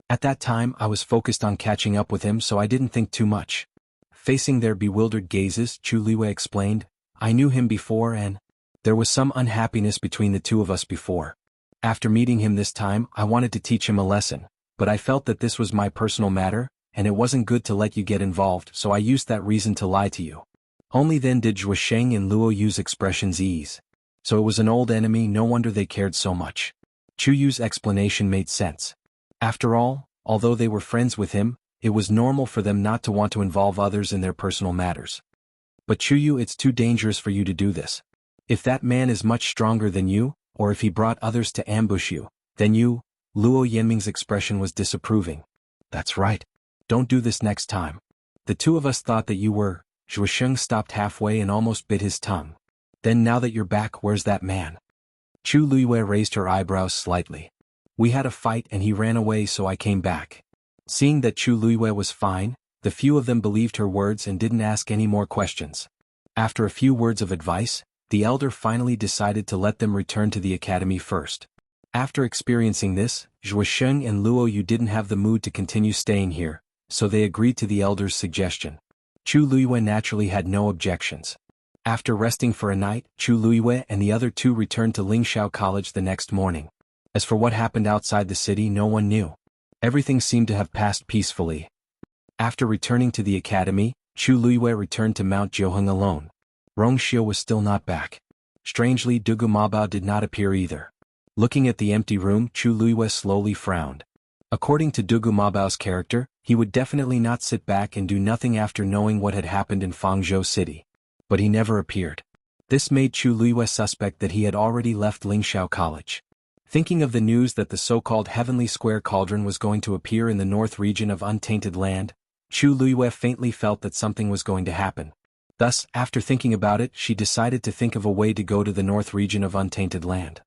At that time, I was focused on catching up with him, so I didn't think too much. Facing their bewildered gazes, Chu Luiyue explained, I knew him before and there was some unhappiness between the 2 of us before. After meeting him this time, I wanted to teach him a lesson, but I felt that this was my personal matter, and it wasn't good to let you get involved, so I used that reason to lie to you. Only then did Zhuosheng and Luo Yu's expressions ease. So it was an old enemy, no wonder they cared so much. Chu Yu's explanation made sense. After all, although they were friends with him, it was normal for them not to want to involve others in their personal matters. But Chu Yu, it's too dangerous for you to do this. If that man is much stronger than you, or if he brought others to ambush you, then you, Luo Yanming's expression was disapproving. That's right. Don't do this next time. The two of us thought that you were. Zhuosheng stopped halfway and almost bit his tongue. Then now that you're back, where's that man? Chu Luiyue raised her eyebrows slightly. We had a fight and he ran away, so I came back. Seeing that Chu Luiyue was fine, the few of them believed her words and didn't ask any more questions. After a few words of advice, the elder finally decided to let them return to the academy first. After experiencing this, Zhuosheng and Luo Yu didn't have the mood to continue staying here, so they agreed to the elder's suggestion. Chu Luiyue naturally had no objections. After resting for a night, Chu Luiyue and the other two returned to Lingxiao College the next morning. As for what happened outside the city, no one knew. Everything seemed to have passed peacefully. After returning to the academy, Chu Luiyue returned to Mount Jiuheng alone. Rongxiu was still not back. Strangely, Dugu Mabao did not appear either. Looking at the empty room, Chu Luiyue slowly frowned. According to Dugu Mabao's character, he would definitely not sit back and do nothing after knowing what had happened in Fangzhou City. But he never appeared. This made Chu Luiyue suspect that he had already left Lingxiao College. Thinking of the news that the so-called Heavenly Square Cauldron was going to appear in the north region of Untainted Land, Chu Luiyue faintly felt that something was going to happen. Thus, after thinking about it, she decided to think of a way to go to the north region of Untainted Land.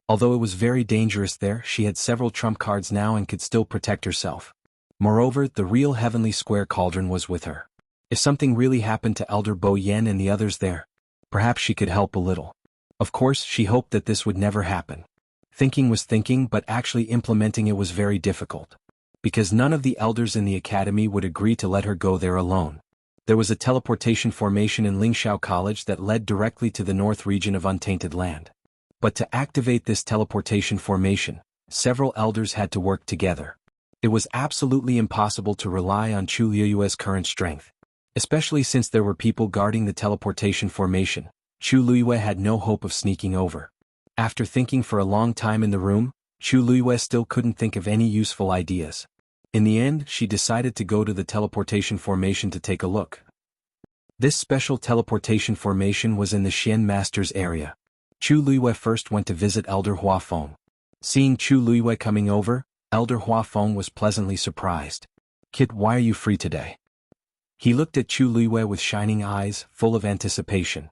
Although it was very dangerous there, she had several trump cards now and could still protect herself. Moreover, the real Heavenly Square Cauldron was with her. If something really happened to Elder Bo Yan and the others there, perhaps she could help a little. Of course, she hoped that this would never happen. Thinking was thinking, but actually implementing it was very difficult. Because none of the elders in the academy would agree to let her go there alone. There was a teleportation formation in Lingxiao College that led directly to the north region of Untainted Land. But to activate this teleportation formation, several elders had to work together. It was absolutely impossible to rely on Chu Luiyue's current strength. Especially since there were people guarding the teleportation formation, Chu Luiyue had no hope of sneaking over. After thinking for a long time in the room, Chu Luiyue still couldn't think of any useful ideas. In the end, she decided to go to the teleportation formation to take a look. This special teleportation formation was in the Xuanmaster's area. Chu Luiyue first went to visit Elder Huafeng. Seeing Chu Luiyue coming over, Elder Huafeng was pleasantly surprised. "Kid, why are you free today?" He looked at Chu Luiyue with shining eyes, full of anticipation.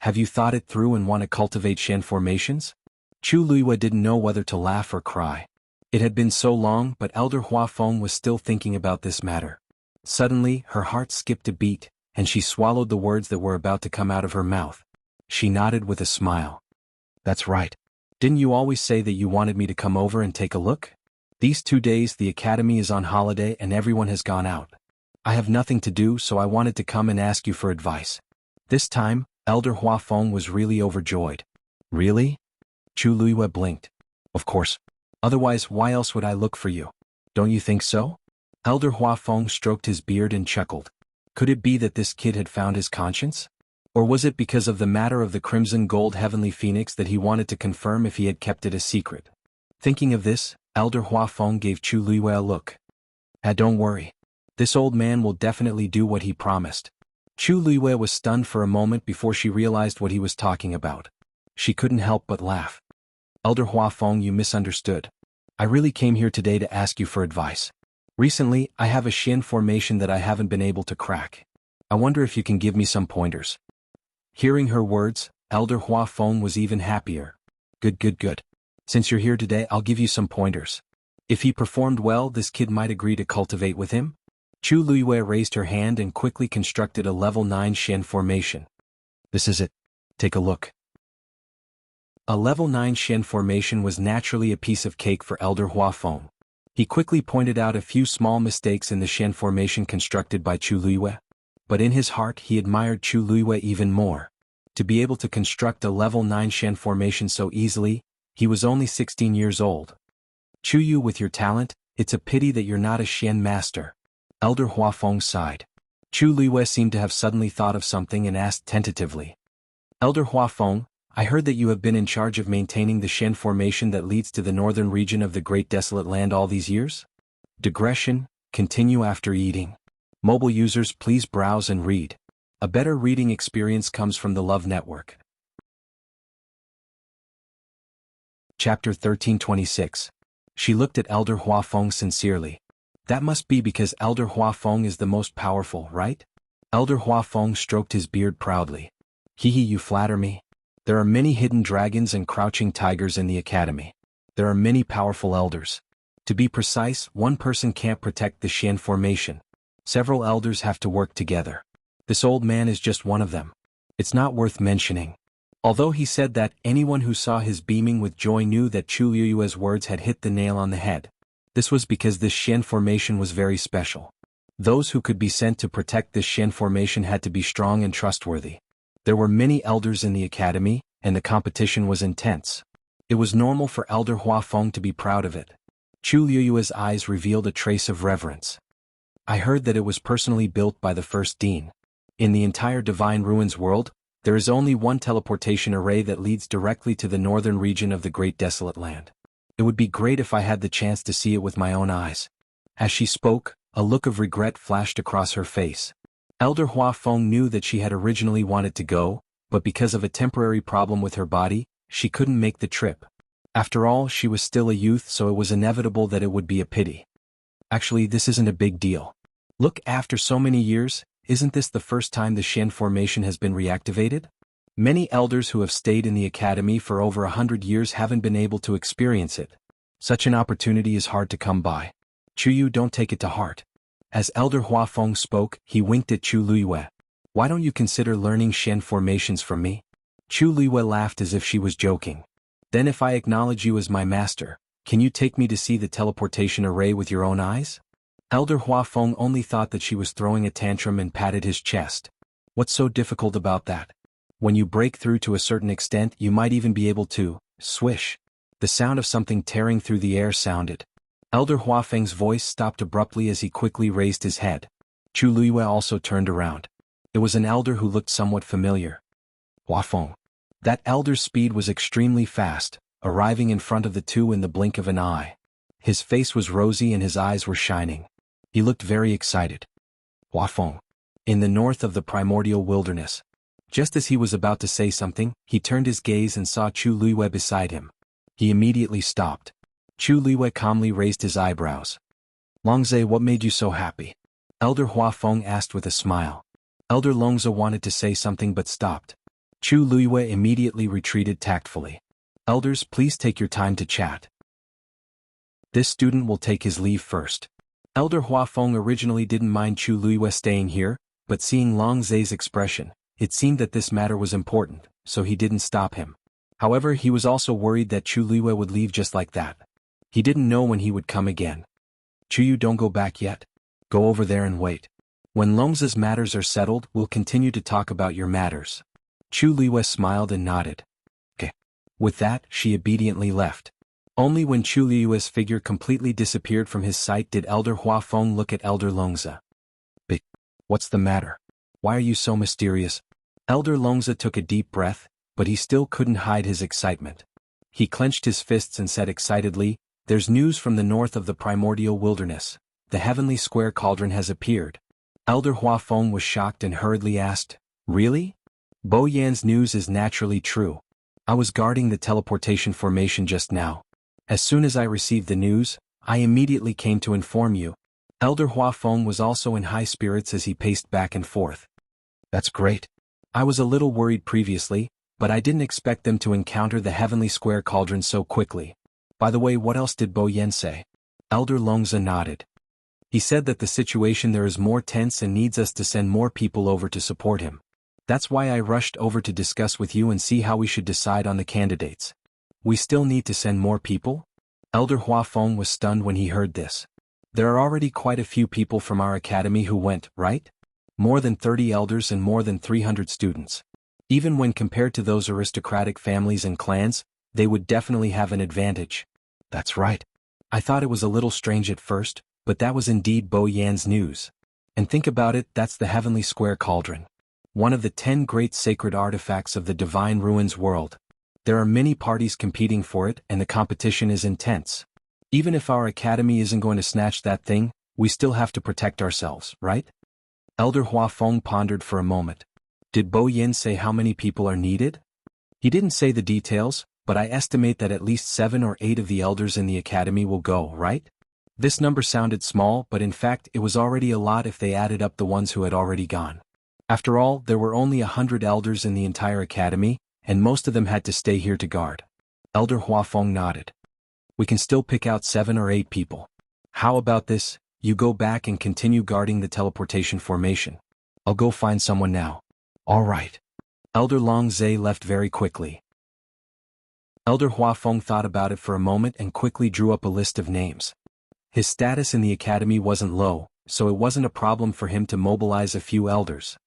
"Have you thought it through and want to cultivate Xian formations?" Chu Luiyue didn't know whether to laugh or cry. It had been so long, but Elder Huafeng was still thinking about this matter. Suddenly, her heart skipped a beat, and she swallowed the words that were about to come out of her mouth. She nodded with a smile. "That's right. Didn't you always say that you wanted me to come over and take a look? These 2 days the academy is on holiday and everyone has gone out. I have nothing to do, so I wanted to come and ask you for advice." This time, Elder Huafeng was really overjoyed. "Really?" Chu Luiyue blinked. "Of course. Otherwise, why else would I look for you? Don't you think so?" Elder Huafeng stroked his beard and chuckled. Could it be that this kid had found his conscience? Or was it because of the matter of the crimson gold heavenly phoenix that he wanted to confirm if he had kept it a secret? Thinking of this, Elder Huafeng gave Chu Luiyue a look. Don't worry. This old man will definitely do what he promised." Chu Luiyue was stunned for a moment before she realized what he was talking about. She couldn't help but laugh. "Elder Huafeng, you misunderstood. I really came here today to ask you for advice. Recently, I have a Xian formation that I haven't been able to crack. I wonder if you can give me some pointers." Hearing her words, Elder Huafeng was even happier. Good. Since you're here today, I'll give you some pointers. If he performed well, this kid might agree to cultivate with him." Chu Luiyue raised her hand and quickly constructed a level 9 Xian formation. "This is it. Take a look." A level 9 Xian formation was naturally a piece of cake for Elder Huafeng. He quickly pointed out a few small mistakes in the Xian formation constructed by Chu Luiyue. But in his heart he admired Chu Luiyue even more. To be able to construct a level 9 Xian formation so easily, he was only 16 years old. "Chu Yu, with your talent, it's a pity that you're not a Xian master." Elder Huafeng sighed. Chu Luiyue seemed to have suddenly thought of something and asked tentatively. Elder Huafeng, I heard that you have been in charge of maintaining the Shen formation that leads to the northern region of the Great Desolate Land all these years? Digression, continue after eating. Mobile users, please browse and read. A better reading experience comes from the Love Network. Chapter 1326. She looked at Elder Huafeng sincerely. That must be because Elder Huafeng is the most powerful, right? Elder Huafeng stroked his beard proudly. Hehe, you flatter me. There are many hidden dragons and crouching tigers in the academy. There are many powerful elders. To be precise, one person can't protect the Shen formation. Several elders have to work together. This old man is just one of them. It's not worth mentioning. Although he said that, anyone who saw his beaming with joy knew that Chu Liyue's words had hit the nail on the head. This was because this Shen formation was very special. Those who could be sent to protect this Shen formation had to be strong and trustworthy. There were many elders in the academy, and the competition was intense. It was normal for Elder Huafeng to be proud of it. Chu Liyue's eyes revealed a trace of reverence. I heard that it was personally built by the first dean. In the entire Divine Ruins world, there is only one teleportation array that leads directly to the northern region of the Great Desolate Land. It would be great if I had the chance to see it with my own eyes. As she spoke, a look of regret flashed across her face. Elder Huafeng knew that she had originally wanted to go, but because of a temporary problem with her body, she couldn't make the trip. After all, she was still a youth, so it was inevitable that it would be a pity. Actually, this isn't a big deal. Look, after so many years, isn't this the first time the Shen formation has been reactivated? Many elders who have stayed in the academy for over 100 years haven't been able to experience it. Such an opportunity is hard to come by. Chuyu, don't take it to heart. As Elder Huafeng spoke, he winked at Chu Liyue. Why don't you consider learning Shen formations from me? Chu Liyue laughed as if she was joking. Then if I acknowledge you as my master, can you take me to see the teleportation array with your own eyes? Elder Huafeng only thought that she was throwing a tantrum and patted his chest. What's so difficult about that? When you break through to a certain extent, you might even be able to, swish. The sound of something tearing through the air sounded. Elder Huafeng's voice stopped abruptly as he quickly raised his head. Chu Liyue also turned around. It was an elder who looked somewhat familiar. Huafeng. That elder's speed was extremely fast, arriving in front of the two in the blink of an eye. His face was rosy and his eyes were shining. He looked very excited. Huafeng. In the north of the primordial wilderness. Just as he was about to say something, he turned his gaze and saw Chu Liyue beside him. He immediately stopped. Chu Liyue calmly raised his eyebrows. Longze, what made you so happy? Elder Huafeng asked with a smile. Elder Longze wanted to say something but stopped. Chu Liyue immediately retreated tactfully. Elders, please take your time to chat. This student will take his leave first. Elder Huafeng originally didn't mind Chu Liyue staying here, but seeing Longze's expression, it seemed that this matter was important, so he didn't stop him. However, he was also worried that Chu Liyue would leave just like that. He didn't know when he would come again. Chuyu, don't go back yet. Go over there and wait. When Longze's matters are settled, we'll continue to talk about your matters. Chu Liyue smiled and nodded. Okay. With that, she obediently left. Only when Chu Liyue's figure completely disappeared from his sight did Elder Huafeng look at Elder Longze. What's the matter? Why are you so mysterious? Elder Longze took a deep breath, but he still couldn't hide his excitement. He clenched his fists and said excitedly, There's news from the north of the primordial wilderness. The heavenly square cauldron has appeared. Elder Huafeng was shocked and hurriedly asked, Really? Bo Yan's news is naturally true. I was guarding the teleportation formation just now. As soon as I received the news, I immediately came to inform you. Elder Huafeng was also in high spirits as he paced back and forth. That's great. I was a little worried previously, but I didn't expect them to encounter the heavenly square cauldron so quickly. By the way, what else did Bo Yan say? Elder Longze nodded. He said that the situation there is more tense and needs us to send more people over to support him. That's why I rushed over to discuss with you and see how we should decide on the candidates. We still need to send more people? Elder Huafeng was stunned when he heard this. There are already quite a few people from our academy who went, right? More than 30 elders and more than 300 students. Even when compared to those aristocratic families and clans, they would definitely have an advantage. That's right. I thought it was a little strange at first, but that was indeed Bo Yan's news. And think about it, that's the heavenly square cauldron. one of the 10 great sacred artifacts of the divine ruins world. There are many parties competing for it and the competition is intense. Even if our academy isn't going to snatch that thing, we still have to protect ourselves, right? Elder Huafeng pondered for a moment. Did Bo Yin say how many people are needed? He didn't say the details, but I estimate that at least 7 or 8 of the elders in the academy will go, right? This number sounded small, but in fact it was already a lot if they added up the ones who had already gone. After all, there were only 100 elders in the entire academy, and most of them had to stay here to guard. Elder Huafeng nodded. We can still pick out 7 or 8 people. How about this? You go back and continue guarding the teleportation formation. I'll go find someone now. All right. Elder Long Zhe left very quickly. Elder Huafeng thought about it for a moment and quickly drew up a list of names. His status in the academy wasn't low, so it wasn't a problem for him to mobilize a few elders.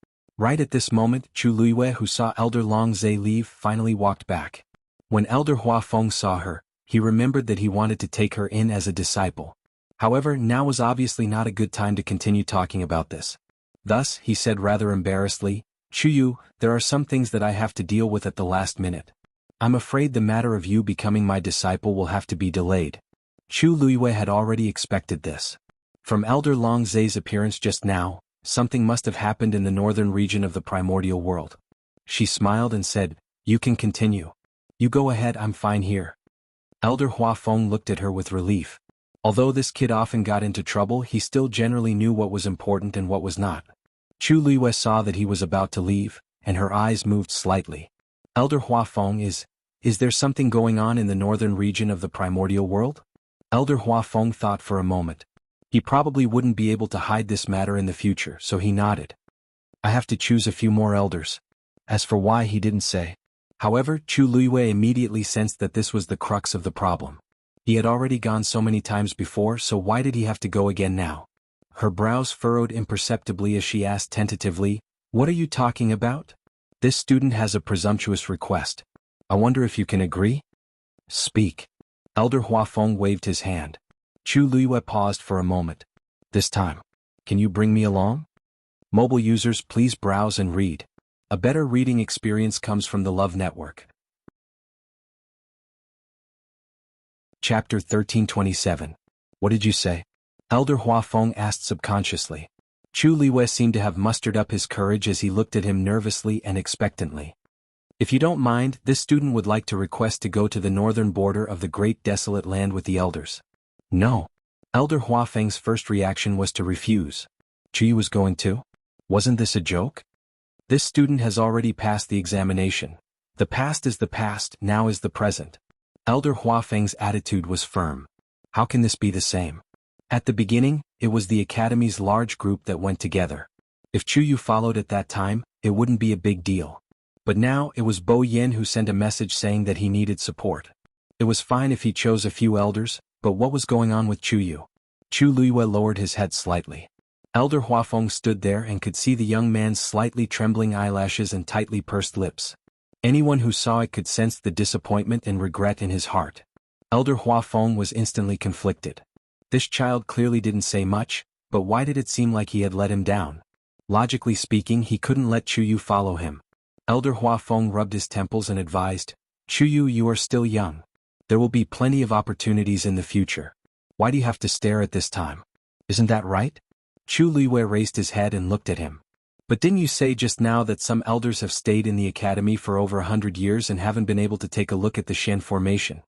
Right at this moment, Chu Luiyue, who saw Elder Long Zhe leave, finally walked back. When Elder Huafeng saw her, he remembered that he wanted to take her in as a disciple. However, now was obviously not a good time to continue talking about this. Thus, he said rather embarrassedly, Chuyu, there are some things that I have to deal with at the last minute. I'm afraid the matter of you becoming my disciple will have to be delayed. Chu Luiyue had already expected this. From Elder Long Zhe's appearance just now, something must have happened in the northern region of the primordial world. She smiled and said, You can continue. You go ahead, I'm fine here. Elder Huafeng looked at her with relief. Although this kid often got into trouble, he still generally knew what was important and what was not. Chu Luiyue saw that he was about to leave, and her eyes moved slightly. Elder Huafeng, is there something going on in the northern region of the primordial world? Elder Huafeng thought for a moment. He probably wouldn't be able to hide this matter in the future, so he nodded. I have to choose a few more elders. As for why, he didn't say. However, Chu Luiyue immediately sensed that this was the crux of the problem. He had already gone so many times before, so why did he have to go again now? Her brows furrowed imperceptibly as she asked tentatively, What are you talking about? This student has a presumptuous request. I wonder if you can agree? Speak. Elder Huafeng waved his hand. Chu Luiyue paused for a moment. This time. Can you bring me along? Mobile users, please browse and read. A better reading experience comes from the Love Network. Chapter 1327. What did you say? Elder Huafeng asked subconsciously. Chu Luiyue seemed to have mustered up his courage as he looked at him nervously and expectantly. If you don't mind, this student would like to request to go to the northern border of the great desolate land with the elders. No. Elder Huafeng's first reaction was to refuse. Chu was going to? Wasn't this a joke? This student has already passed the examination. The past is the past, now is the present. Elder Huafeng's attitude was firm. How can this be the same? At the beginning, it was the academy's large group that went together. If Chu followed at that time, it wouldn't be a big deal. But now it was Bo Yin who sent a message saying that he needed support. It was fine if he chose a few elders, but what was going on with Chu? Chu Luiyue lowered his head slightly. Elder Huafeng stood there and could see the young man's slightly trembling eyelashes and tightly pursed lips. Anyone who saw it could sense the disappointment and regret in his heart. Elder Huafeng was instantly conflicted. This child clearly didn't say much, but why did it seem like he had let him down? Logically speaking, he couldn't let Chu follow him. Elder Huafeng rubbed his temples and advised, Chu, you are still young. There will be plenty of opportunities in the future. Why do you have to stare at this time? Isn't that right? Chu Luiyue raised his head and looked at him. But didn't you say just now that some elders have stayed in the academy for over 100 years and haven't been able to take a look at the Xian formation?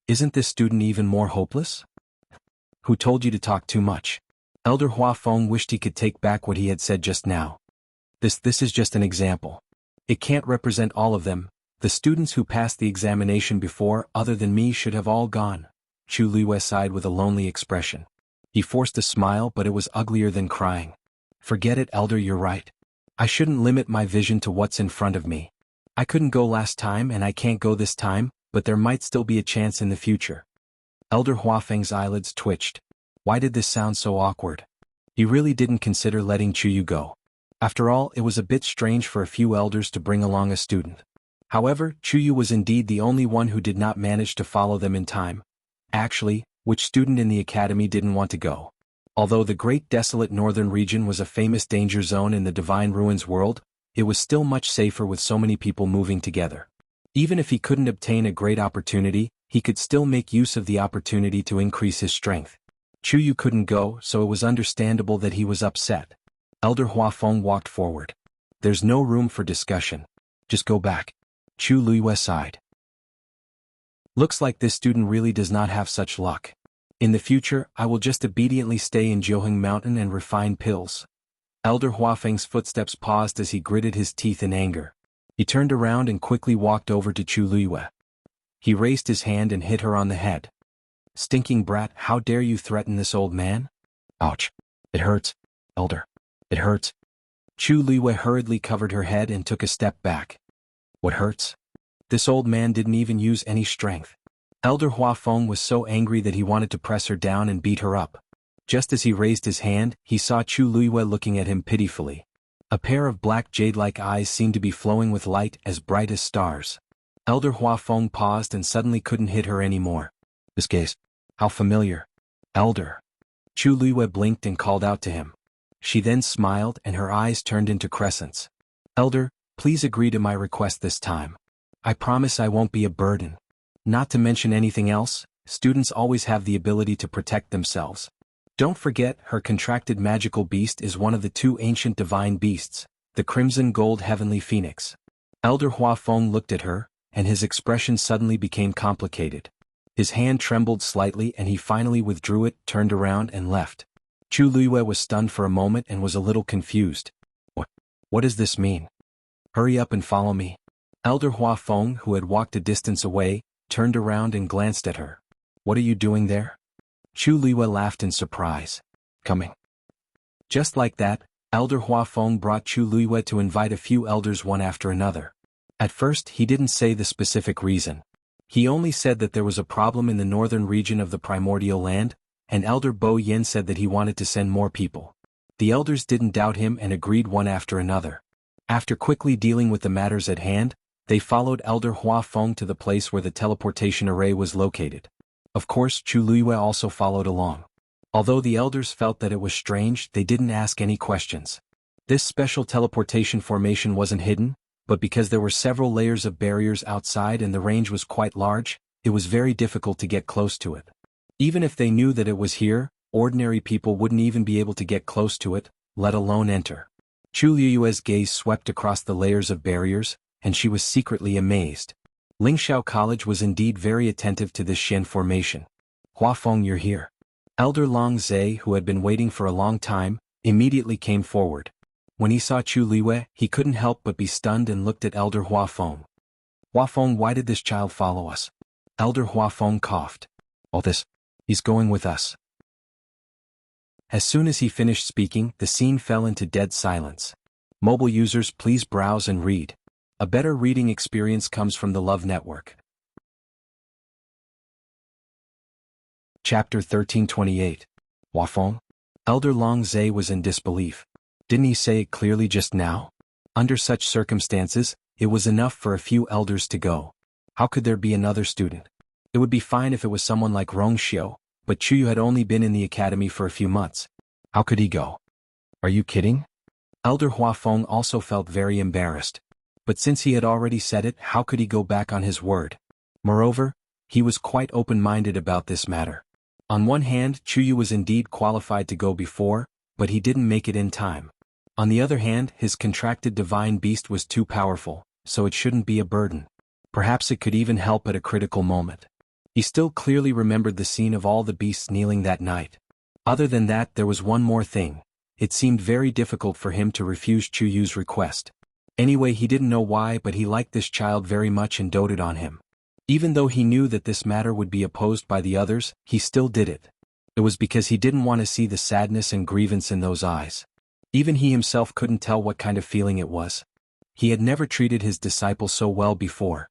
Isn't this student even more hopeless? Who told you to talk too much? Elder Huafeng wished he could take back what he had said just now. This is just an example. It can't represent all of them. The students who passed the examination before, other than me, should have all gone. Chu Luiyue sighed with a lonely expression. He forced a smile, but it was uglier than crying. Forget it, Elder, you're right. I shouldn't limit my vision to what's in front of me. I couldn't go last time and I can't go this time, but there might still be a chance in the future. Elder Huafeng's eyelids twitched. Why did this sound so awkward? He really didn't consider letting Chu go. After all, it was a bit strange for a few elders to bring along a student. However, Chu was indeed the only one who did not manage to follow them in time. Actually, which student in the academy didn't want to go? Although the great desolate northern region was a famous danger zone in the divine ruins world, it was still much safer with so many people moving together. Even if he couldn't obtain a great opportunity, he could still make use of the opportunity to increase his strength. Chuyu couldn't go, so it was understandable that he was upset. Elder Huafeng walked forward. There's no room for discussion. Just go back. Chu Luiyue sighed. Looks like this student really does not have such luck. In the future, I will just obediently stay in Jianghu Mountain and refine pills. Elder Huafeng's footsteps paused as he gritted his teeth in anger. He turned around and quickly walked over to Chu Luiyue. He raised his hand and hit her on the head. Stinking brat, how dare you threaten this old man? Ouch. It hurts, Elder. It hurts. Chu Luiyue hurriedly covered her head and took a step back. What hurts? This old man didn't even use any strength. Elder Huafeng was so angry that he wanted to press her down and beat her up. Just as he raised his hand, he saw Chu Luiyue looking at him pitifully. A pair of black jade-like eyes seemed to be flowing with light as bright as stars. Elder Huafeng paused and suddenly couldn't hit her anymore. This gaze. How familiar. Elder. Chu Luiyue blinked and called out to him. She then smiled and her eyes turned into crescents. Elder, please agree to my request this time. I promise I won't be a burden. Not to mention anything else, students always have the ability to protect themselves. Don't forget, her contracted magical beast is one of the two ancient divine beasts, the crimson gold heavenly phoenix. Elder Huafeng looked at her, and his expression suddenly became complicated. His hand trembled slightly and he finally withdrew it, turned around and left. Chu Luiyue was stunned for a moment and was a little confused. What does this mean? Hurry up and follow me. Elder Huafeng, who had walked a distance away, turned around and glanced at her. What are you doing there? Chu Luiyue laughed in surprise. Coming. Just like that, Elder Huafeng brought Chu Luiyue to invite a few elders one after another. At first he didn't say the specific reason. He only said that there was a problem in the northern region of the primordial land, and Elder Bo Yin said that he wanted to send more people. The elders didn't doubt him and agreed one after another. After quickly dealing with the matters at hand, they followed Elder Huafeng to the place where the teleportation array was located. Of course, Chu Luiyue also followed along. Although the elders felt that it was strange, they didn't ask any questions. This special teleportation formation wasn't hidden, but because there were several layers of barriers outside and the range was quite large, it was very difficult to get close to it. Even if they knew that it was here, ordinary people wouldn't even be able to get close to it, let alone enter. Chu Luiyue's gaze swept across the layers of barriers, and she was secretly amazed. Lingxiao College was indeed very attentive to this Xian formation. Huafeng, you're here. Elder Long Zhe, who had been waiting for a long time, immediately came forward. When he saw Chu Luiyue, he couldn't help but be stunned and looked at Elder Huafeng. Huafeng, why did this child follow us? Elder Huafeng coughed. All this. He's going with us. As soon as he finished speaking, the scene fell into dead silence. Mobile users, please browse and read. A better reading experience comes from the Love Network. Chapter 1328. Huafeng? Elder Long Zhe was in disbelief. Didn't he say it clearly just now? Under such circumstances, it was enough for a few elders to go. How could there be another student? It would be fine if it was someone like Rongxiu, but Chuyu had only been in the academy for a few months. How could he go? Are you kidding? Elder Huafeng also felt very embarrassed. But since he had already said it, how could he go back on his word? Moreover, he was quite open-minded about this matter. On one hand, Chuyu was indeed qualified to go before, but he didn't make it in time. On the other hand, his contracted divine beast was too powerful, so it shouldn't be a burden. Perhaps it could even help at a critical moment. He still clearly remembered the scene of all the beasts kneeling that night. Other than that, there was one more thing. It seemed very difficult for him to refuse Chuyu's request. Anyway, he didn't know why, but he liked this child very much and doted on him. Even though he knew that this matter would be opposed by the others, he still did it. It was because he didn't want to see the sadness and grievance in those eyes. Even he himself couldn't tell what kind of feeling it was. He had never treated his disciple so well before.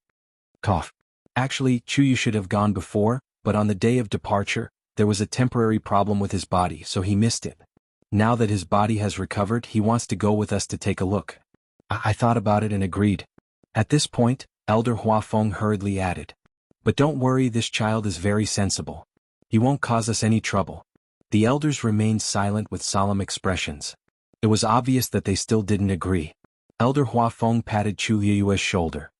Cough. Actually, Chuyu should have gone before, but on the day of departure, there was a temporary problem with his body, so he missed it. Now that his body has recovered, he wants to go with us to take a look. I thought about it and agreed. At this point, Elder Huafeng hurriedly added. But don't worry, this child is very sensible. He won't cause us any trouble. The elders remained silent with solemn expressions. It was obvious that they still didn't agree. Elder Huafeng patted Chu Liyue's shoulder.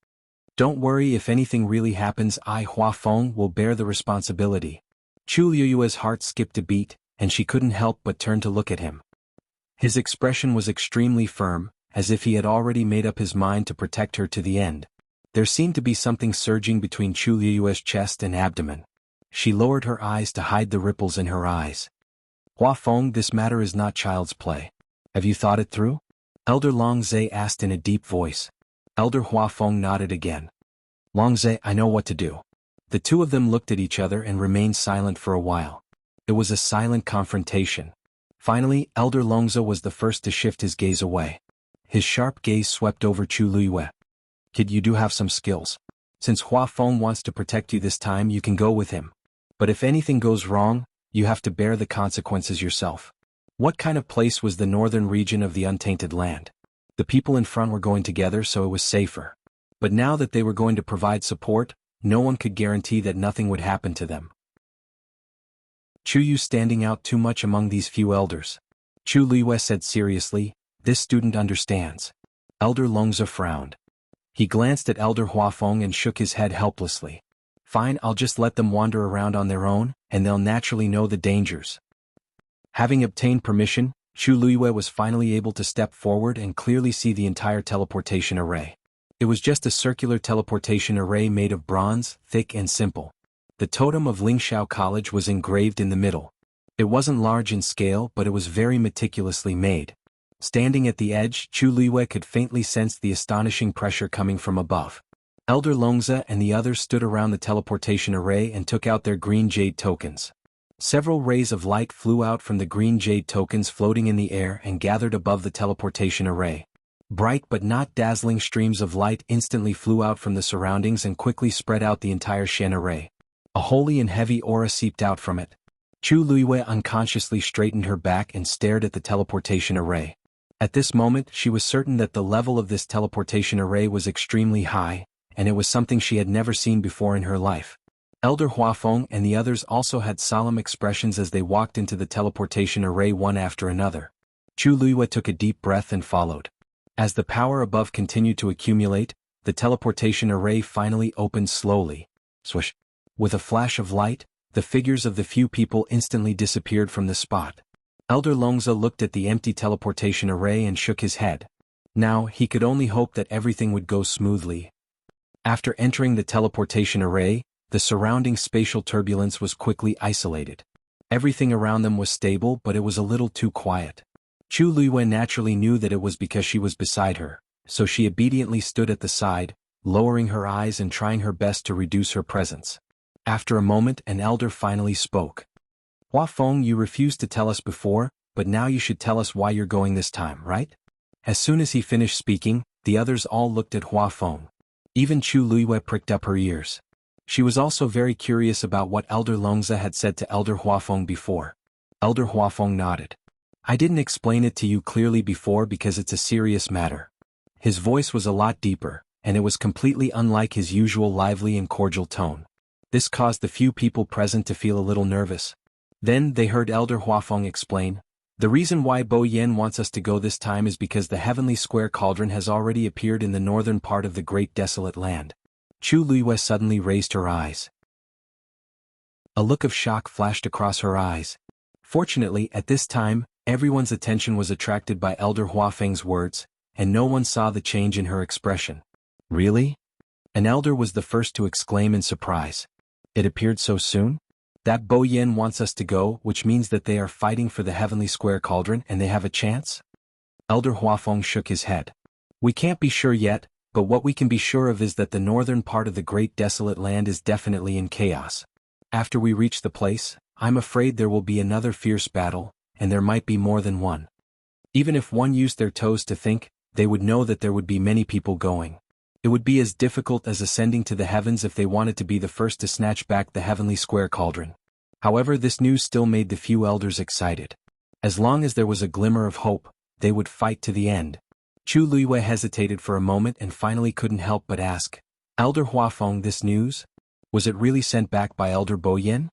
Don't worry, if anything really happens, I, Huafeng, will bear the responsibility. Chu Liyue's heart skipped a beat, and she couldn't help but turn to look at him. His expression was extremely firm, as if he had already made up his mind to protect her to the end. There seemed to be something surging between Chu Liyue's chest and abdomen. She lowered her eyes to hide the ripples in her eyes. Huafeng, this matter is not child's play. Have you thought it through? Elder Longzhe asked in a deep voice. Elder Huafeng nodded again. Longzhe, I know what to do. The two of them looked at each other and remained silent for a while. It was a silent confrontation. Finally, Elder Longzhe was the first to shift his gaze away. His sharp gaze swept over Chu Liyue. Kid, you do have some skills. Since Huafeng wants to protect you this time, you can go with him. But if anything goes wrong, you have to bear the consequences yourself. What kind of place was the northern region of the untainted land? The people in front were going together, so it was safer. But now that they were going to provide support, no one could guarantee that nothing would happen to them. Chu Yu standing out too much among these few elders. Chu Liyue said seriously, this student understands. Elder Longzhe frowned. He glanced at Elder Huafeng and shook his head helplessly. Fine, I'll just let them wander around on their own, and they'll naturally know the dangers. Having obtained permission, Chu Liyue was finally able to step forward and clearly see the entire teleportation array. It was just a circular teleportation array made of bronze, thick and simple. The totem of Lingxiao College was engraved in the middle. It wasn't large in scale, but it was very meticulously made. Standing at the edge, Chu Liyue could faintly sense the astonishing pressure coming from above. Elder Longzhe and the others stood around the teleportation array and took out their green jade tokens. Several rays of light flew out from the green jade tokens floating in the air and gathered above the teleportation array. Bright but not dazzling streams of light instantly flew out from the surroundings and quickly spread out the entire Shen array. A holy and heavy aura seeped out from it. Chu Liyue unconsciously straightened her back and stared at the teleportation array. At this moment, she was certain that the level of this teleportation array was extremely high, and it was something she had never seen before in her life. Elder Huafeng and the others also had solemn expressions as they walked into the teleportation array one after another. Chu Liyue took a deep breath and followed. As the power above continued to accumulate, the teleportation array finally opened slowly. Swish! With a flash of light, the figures of the few people instantly disappeared from the spot. Elder Longzhe looked at the empty teleportation array and shook his head. Now, he could only hope that everything would go smoothly. After entering the teleportation array, the surrounding spatial turbulence was quickly isolated. Everything around them was stable, but it was a little too quiet. Chu Liyue naturally knew that it was because she was beside her, so she obediently stood at the side, lowering her eyes and trying her best to reduce her presence. After a moment, an elder finally spoke. Huafeng, you refused to tell us before, but now you should tell us why you're going this time, right? As soon as he finished speaking, the others all looked at Huafeng. Even Chu Liyue pricked up her ears. She was also very curious about what Elder Longzhe had said to Elder Huafeng before. Elder Huafeng nodded. I didn't explain it to you clearly before because it's a serious matter. His voice was a lot deeper, and it was completely unlike his usual lively and cordial tone. This caused the few people present to feel a little nervous. Then they heard Elder Huafeng explain, the reason why Bo Yen wants us to go this time is because the heavenly square cauldron has already appeared in the northern part of the great desolate land. Chu Liyue suddenly raised her eyes. A look of shock flashed across her eyes. Fortunately, at this time, everyone's attention was attracted by Elder Huafeng's words, and no one saw the change in her expression. Really? An elder was the first to exclaim in surprise. It appeared so soon? That Bo Yen wants us to go, which means that they are fighting for the heavenly square cauldron and they have a chance? Elder Huafeng shook his head. We can't be sure yet, but what we can be sure of is that the northern part of the great desolate land is definitely in chaos. After we reach the place, I'm afraid there will be another fierce battle, and there might be more than one. Even if one used their toes to think, they would know that there would be many people going. It would be as difficult as ascending to the heavens if they wanted to be the first to snatch back the heavenly square cauldron. However, this news still made the few elders excited. As long as there was a glimmer of hope, they would fight to the end. Chu Liyue hesitated for a moment and finally couldn't help but ask, Elder Huafeng, this news? Was it really sent back by Elder Bo Yen?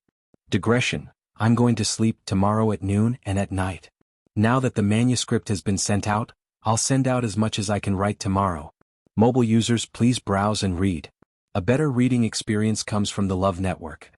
Digression, I'm going to sleep tomorrow at noon and at night. Now that the manuscript has been sent out, I'll send out as much as I can write tomorrow. Mobile users, please browse and read. A better reading experience comes from the Love Network.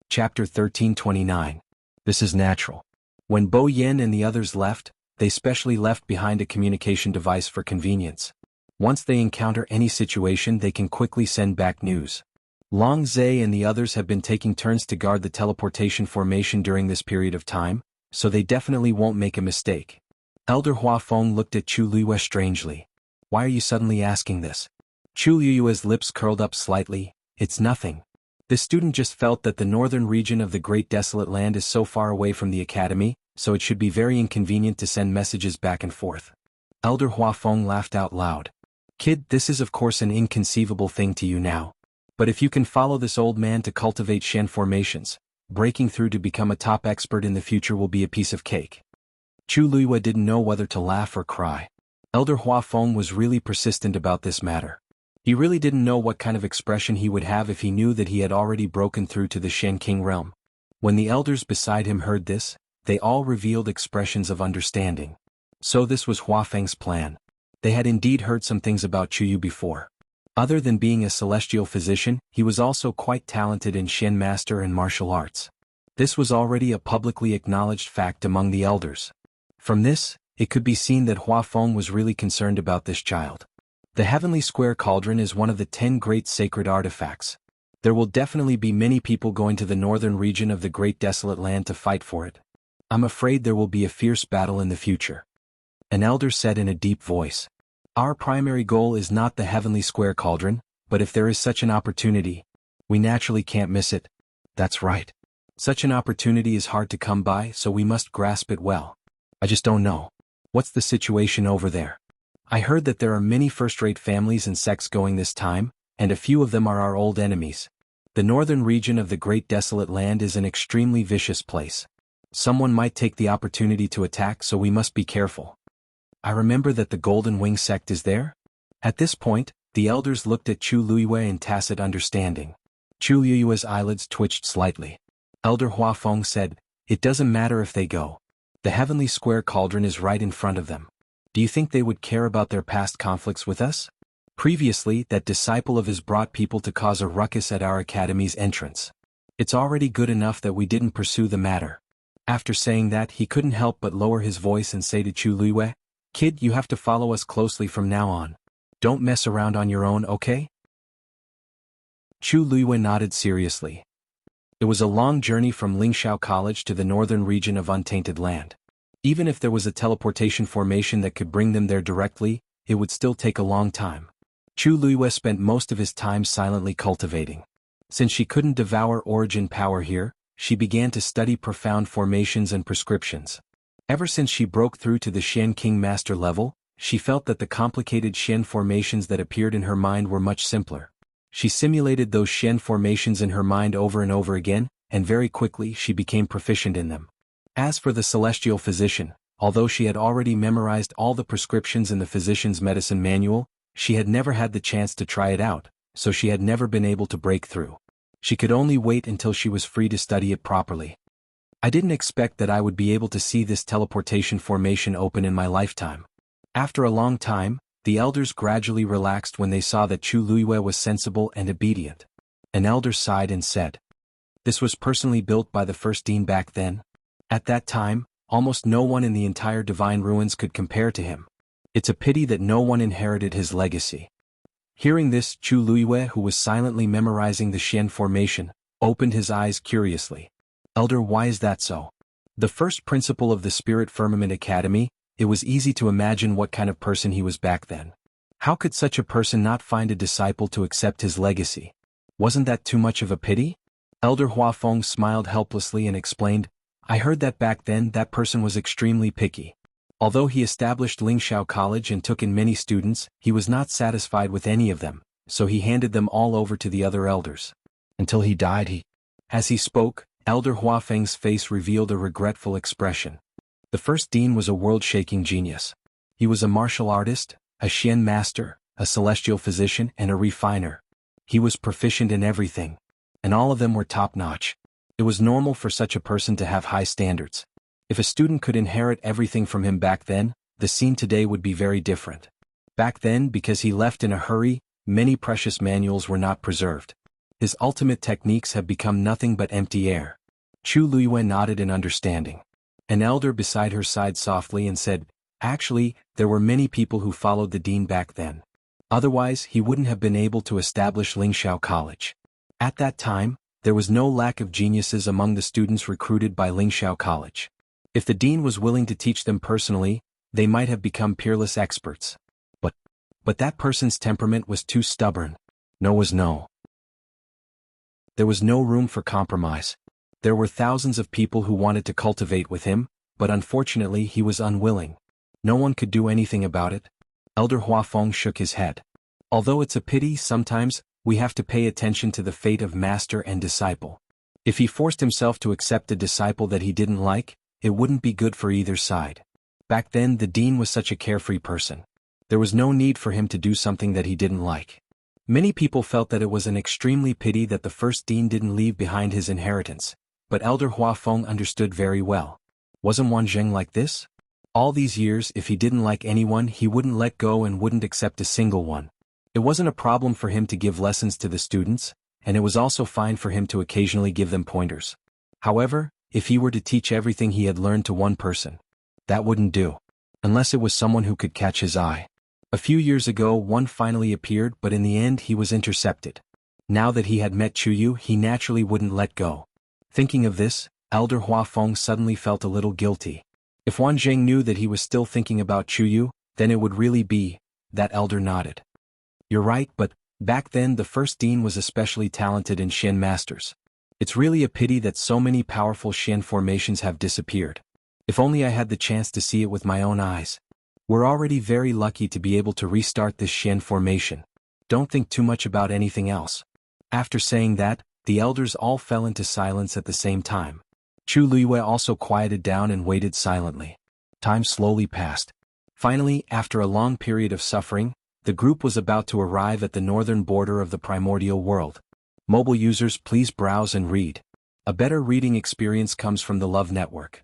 Chapter 1329. This is natural. When Bo Yen and the others left, they specially left behind a communication device for convenience. Once they encounter any situation, they can quickly send back news. Long Zhe and the others have been taking turns to guard the teleportation formation during this period of time, so they definitely won't make a mistake. Elder Hua Feng looked at Chu Liyue strangely. Why are you suddenly asking this? Chu Liyue's lips curled up slightly. It's nothing. The student just felt that the northern region of the Great Desolate Land is so far away from the academy, so it should be very inconvenient to send messages back and forth. Elder Hua Feng laughed out loud. Kid, this is of course an inconceivable thing to you now. But if you can follow this old man to cultivate Shen formations, breaking through to become a top expert in the future will be a piece of cake. Chu Liyue didn't know whether to laugh or cry. Elder Hua Feng was really persistent about this matter. He really didn't know what kind of expression he would have if he knew that he had already broken through to the Shen King realm. When the elders beside him heard this, they all revealed expressions of understanding. So this was Hua Feng's plan. They had indeed heard some things about Chu Yu before. Other than being a celestial physician, he was also quite talented in Shen master and martial arts. This was already a publicly acknowledged fact among the elders. From this, it could be seen that Hua Feng was really concerned about this child. The Heavenly Square Cauldron is one of the 10 great sacred artifacts. There will definitely be many people going to the northern region of the Great Desolate Land to fight for it. I'm afraid there will be a fierce battle in the future. An elder said in a deep voice. Our primary goal is not the Heavenly Square Cauldron, but if there is such an opportunity, we naturally can't miss it. That's right. Such an opportunity is hard to come by, so we must grasp it well. I just don't know. What's the situation over there? I heard that there are many first-rate families and sects going this time, and a few of them are our old enemies. The northern region of the Great Desolate Land is an extremely vicious place. Someone might take the opportunity to attack, so we must be careful. I remember that the Golden Wing sect is there? At this point, the elders looked at Chu Liyue in tacit understanding. Chu Liyue's eyelids twitched slightly. Elder Hua Feng said, It doesn't matter if they go. The Heavenly Square Cauldron is right in front of them. Do you think they would care about their past conflicts with us? Previously, that disciple of his brought people to cause a ruckus at our academy's entrance. It's already good enough that we didn't pursue the matter. After saying that, he couldn't help but lower his voice and say to Chu Liyue, Kid, you have to follow us closely from now on. Don't mess around on your own, okay? Chu Liyue nodded seriously. It was a long journey from Lingxiao College to the northern region of Untainted Land. Even if there was a teleportation formation that could bring them there directly, it would still take a long time. Chu Liyue spent most of his time silently cultivating. Since she couldn't devour origin power here, she began to study profound formations and prescriptions. Ever since she broke through to the Shen King Master level, she felt that the complicated Shen formations that appeared in her mind were much simpler. She simulated those Shen formations in her mind over and over again, and very quickly she became proficient in them. As for the celestial physician, although she had already memorized all the prescriptions in the physician's medicine manual, she had never had the chance to try it out, so she had never been able to break through. She could only wait until she was free to study it properly. I didn't expect that I would be able to see this teleportation formation open in my lifetime. After a long time, the elders gradually relaxed when they saw that Chu Liyue was sensible and obedient. An elder sighed and said, This was personally built by the first dean back then. At that time, almost no one in the entire Divine Ruins could compare to him. It's a pity that no one inherited his legacy. Hearing this, Chu Liyue, who was silently memorizing the Shen formation, opened his eyes curiously. Elder, why is that so? The first principal of the Spirit Firmament Academy, it was easy to imagine what kind of person he was back then. How could such a person not find a disciple to accept his legacy? Wasn't that too much of a pity? Elder Hua Feng smiled helplessly and explained, I heard that back then that person was extremely picky. Although he established Lingxiao College and took in many students, he was not satisfied with any of them, so he handed them all over to the other elders. Until he died, As he spoke, Elder Hua Feng's face revealed a regretful expression. The first dean was a world-shaking genius. He was a martial artist, a Shen master, a celestial physician, and a refiner. He was proficient in everything. And all of them were top-notch. It was normal for such a person to have high standards. If a student could inherit everything from him back then, the scene today would be very different. Back then, because he left in a hurry, many precious manuals were not preserved. His ultimate techniques have become nothing but empty air. Chu Luiyue nodded in understanding. An elder beside her sighed softly and said, "Actually, there were many people who followed the dean back then. Otherwise, he wouldn't have been able to establish Lingxiao College. At that time, there was no lack of geniuses among the students recruited by Lingxiao College. If the dean was willing to teach them personally, they might have become peerless experts. But that person's temperament was too stubborn. No was no. There was no room for compromise. There were thousands of people who wanted to cultivate with him, but unfortunately he was unwilling. No one could do anything about it." Elder Huafeng shook his head. "Although it's a pity, sometimes we have to pay attention to the fate of master and disciple. If he forced himself to accept a disciple that he didn't like, it wouldn't be good for either side. Back then the dean was such a carefree person. There was no need for him to do something that he didn't like. Many people felt that it was an extremely pity that the first dean didn't leave behind his inheritance, but Elder Huafeng understood very well. Wasn't Wanzheng like this? All these years, if he didn't like anyone, he wouldn't let go and wouldn't accept a single one. It wasn't a problem for him to give lessons to the students, and it was also fine for him to occasionally give them pointers. However, if he were to teach everything he had learned to one person, that wouldn't do. Unless it was someone who could catch his eye. A few years ago one finally appeared, but in the end he was intercepted. Now that he had met Chuyu, he naturally wouldn't let go. Thinking of this, Elder Huafeng suddenly felt a little guilty. If Wanzheng knew that he was still thinking about Chuyu, then it would really be. That elder nodded. "You're right, but back then the first dean was especially talented in Xian masters. It's really a pity that so many powerful Xian formations have disappeared. If only I had the chance to see it with my own eyes. We're already very lucky to be able to restart this Xian formation. Don't think too much about anything else." After saying that, the elders all fell into silence at the same time. Chu Luiyue also quieted down and waited silently. Time slowly passed. Finally, after a long period of suffering, the group was about to arrive at the northern border of the primordial world. Mobile users, please browse and read. A better reading experience comes from the Love Network.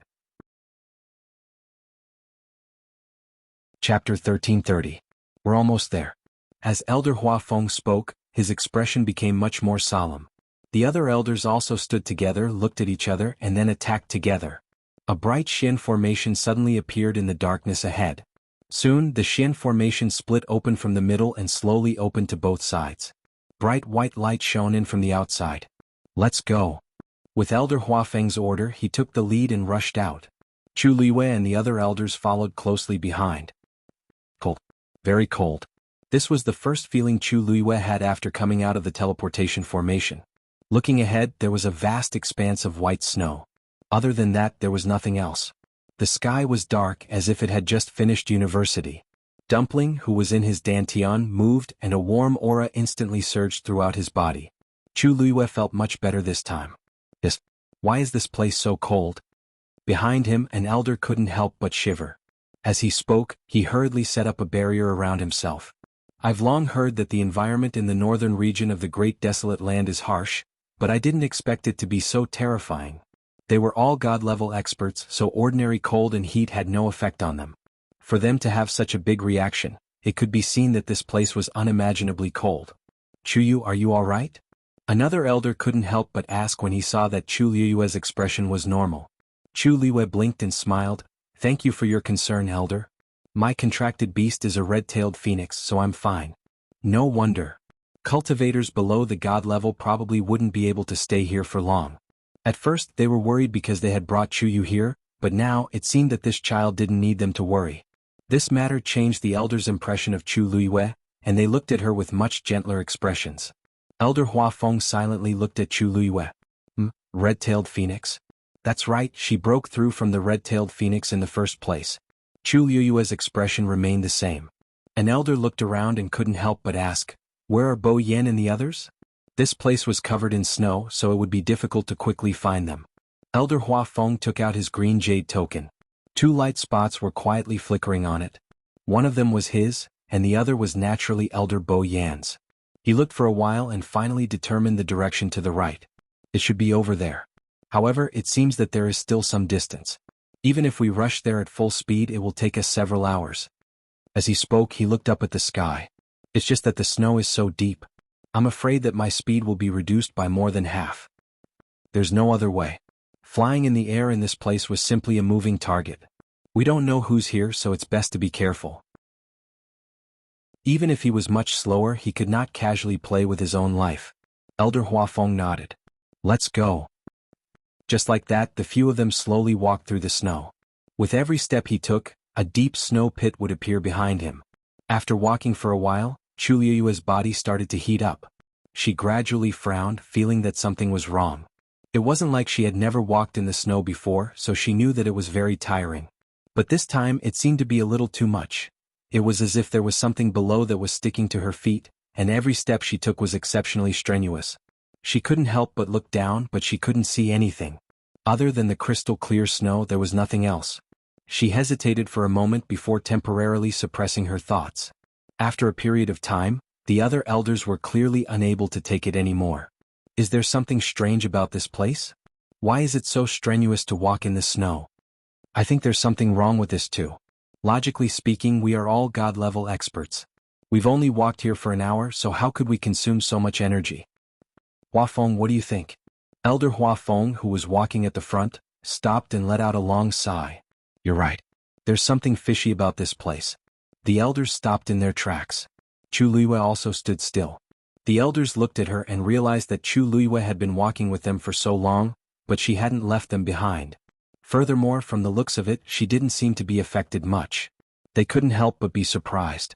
Chapter 1330. We're almost there. As Elder Huafeng spoke, his expression became much more solemn. The other elders also stood together, looked at each other, and then attacked together. A bright Xian formation suddenly appeared in the darkness ahead. Soon, the Xian formation split open from the middle and slowly opened to both sides. Bright white light shone in from the outside. "Let's go." With Elder Huafeng's order, he took the lead and rushed out. Chu Luiyue and the other elders followed closely behind. Cold. Very cold. This was the first feeling Chu Luiyue had after coming out of the teleportation formation. Looking ahead, there was a vast expanse of white snow. Other than that, there was nothing else. The sky was dark as if it had just finished university. Dumpling, who was in his dantian, moved and a warm aura instantly surged throughout his body. Chu Luiyue felt much better this time. Yes. Why is this place so cold? Behind him, an elder couldn't help but shiver. As he spoke, he hurriedly set up a barrier around himself. "I've long heard that the environment in the northern region of the Great Desolate Land is harsh, but I didn't expect it to be so terrifying. They were all god-level experts, so ordinary cold and heat had no effect on them. For them to have such a big reaction, it could be seen that this place was unimaginably cold." "Chuyu, are you all right?" Another elder couldn't help but ask when he saw that Chu Luiyue's expression was normal. Chu Luiyue blinked and smiled. "Thank you for your concern, elder. My contracted beast is a red-tailed phoenix, so I'm fine." "No wonder. Cultivators below the god level probably wouldn't be able to stay here for long." At first they were worried because they had brought Chuyu here, but now it seemed that this child didn't need them to worry. This matter changed the elders' impression of Chu Luiyue, and they looked at her with much gentler expressions. Elder Huafeng silently looked at Chu Luiyue. Red-tailed phoenix? That's right, she broke through from the red-tailed phoenix in the first place. Chu Luiyue's expression remained the same. An elder looked around and couldn't help but ask, "Where are Bo Yan and the others?" This place was covered in snow, so it would be difficult to quickly find them. Elder Huafeng took out his green jade token. 2 light spots were quietly flickering on it. One of them was his, and the other was naturally Elder Bo Yan's. He looked for a while and finally determined the direction to the right. It should be over there. However, it seems that there is still some distance. Even if we rush there at full speed, it will take us several hours. As he spoke, he looked up at the sky. It's just that the snow is so deep. I'm afraid that my speed will be reduced by more than half. There's no other way. Flying in the air in this place was simply a moving target. We don't know who's here, so it's best to be careful. Even if he was much slower, he could not casually play with his own life. Elder Huafeng nodded. Let's go. Just like that, the few of them slowly walked through the snow. With every step he took, a deep snow pit would appear behind him. After walking for a while, Chuliyue's body started to heat up. She gradually frowned, feeling that something was wrong. It wasn't like she had never walked in the snow before, so she knew that it was very tiring. But this time it seemed to be a little too much. It was as if there was something below that was sticking to her feet, and every step she took was exceptionally strenuous. She couldn't help but look down, but she couldn't see anything. Other than the crystal clear snow, there was nothing else. She hesitated for a moment before temporarily suppressing her thoughts. After a period of time, the other elders were clearly unable to take it anymore. Is there something strange about this place? Why is it so strenuous to walk in the snow? I think there's something wrong with this too. Logically speaking, we are all God-level experts. We've only walked here for an hour, so how could we consume so much energy? Huafeng, what do you think? Elder Huafeng, who was walking at the front, stopped and let out a long sigh. You're right. There's something fishy about this place. The elders stopped in their tracks. Chu Luiyue also stood still. The elders looked at her and realized that Chu Luiyue had been walking with them for so long, but she hadn't left them behind. Furthermore, from the looks of it, she didn't seem to be affected much. They couldn't help but be surprised.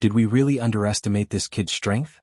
Did we really underestimate this kid's strength?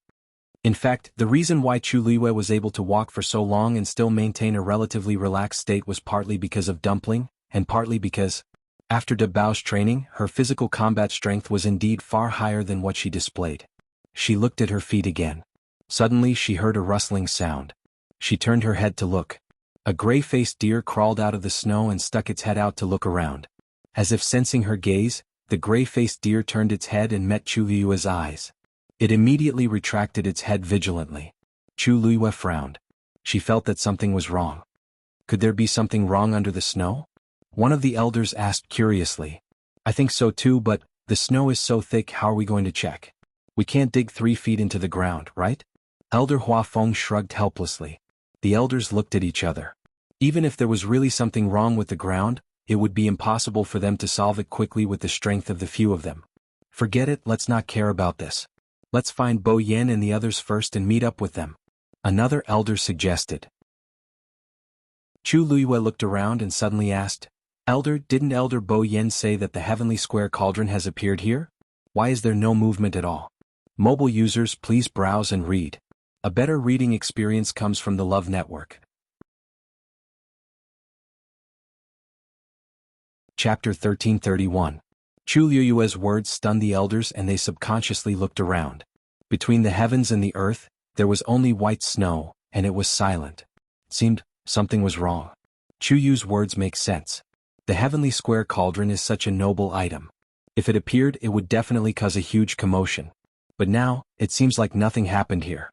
In fact, the reason why Chu Luiyue was able to walk for so long and still maintain a relatively relaxed state was partly because of Dumpling, and partly because, after De Bao's training, her physical combat strength was indeed far higher than what she displayed. She looked at her feet again. Suddenly she heard a rustling sound. She turned her head to look. A gray-faced deer crawled out of the snow and stuck its head out to look around. As if sensing her gaze, the gray-faced deer turned its head and met Chu Luiyue's eyes. It immediately retracted its head vigilantly. Chu Luiyue frowned. She felt that something was wrong. Could there be something wrong under the snow? One of the elders asked curiously. I think so too, but the snow is so thick, how are we going to check? We can't dig 3 feet into the ground, right? Elder Huafeng shrugged helplessly. The elders looked at each other. Even if there was really something wrong with the ground, it would be impossible for them to solve it quickly with the strength of the few of them. Forget it, let's not care about this. Let's find Bo Yen and the others first and meet up with them. Another elder suggested. Chu Luiyue looked around and suddenly asked, Elder, didn't Elder Bo Yen say that the heavenly square cauldron has appeared here? Why is there no movement at all? Mobile users, please browse and read. A better reading experience comes from the Love Network. Chapter 1331. Chu Luiyue's words stunned the elders and they subconsciously looked around. Between the heavens and the earth, there was only white snow, and it was silent. It seemed something was wrong. Chu Yu's words make sense. The heavenly square cauldron is such a noble item. If it appeared, it would definitely cause a huge commotion. But now, it seems like nothing happened here.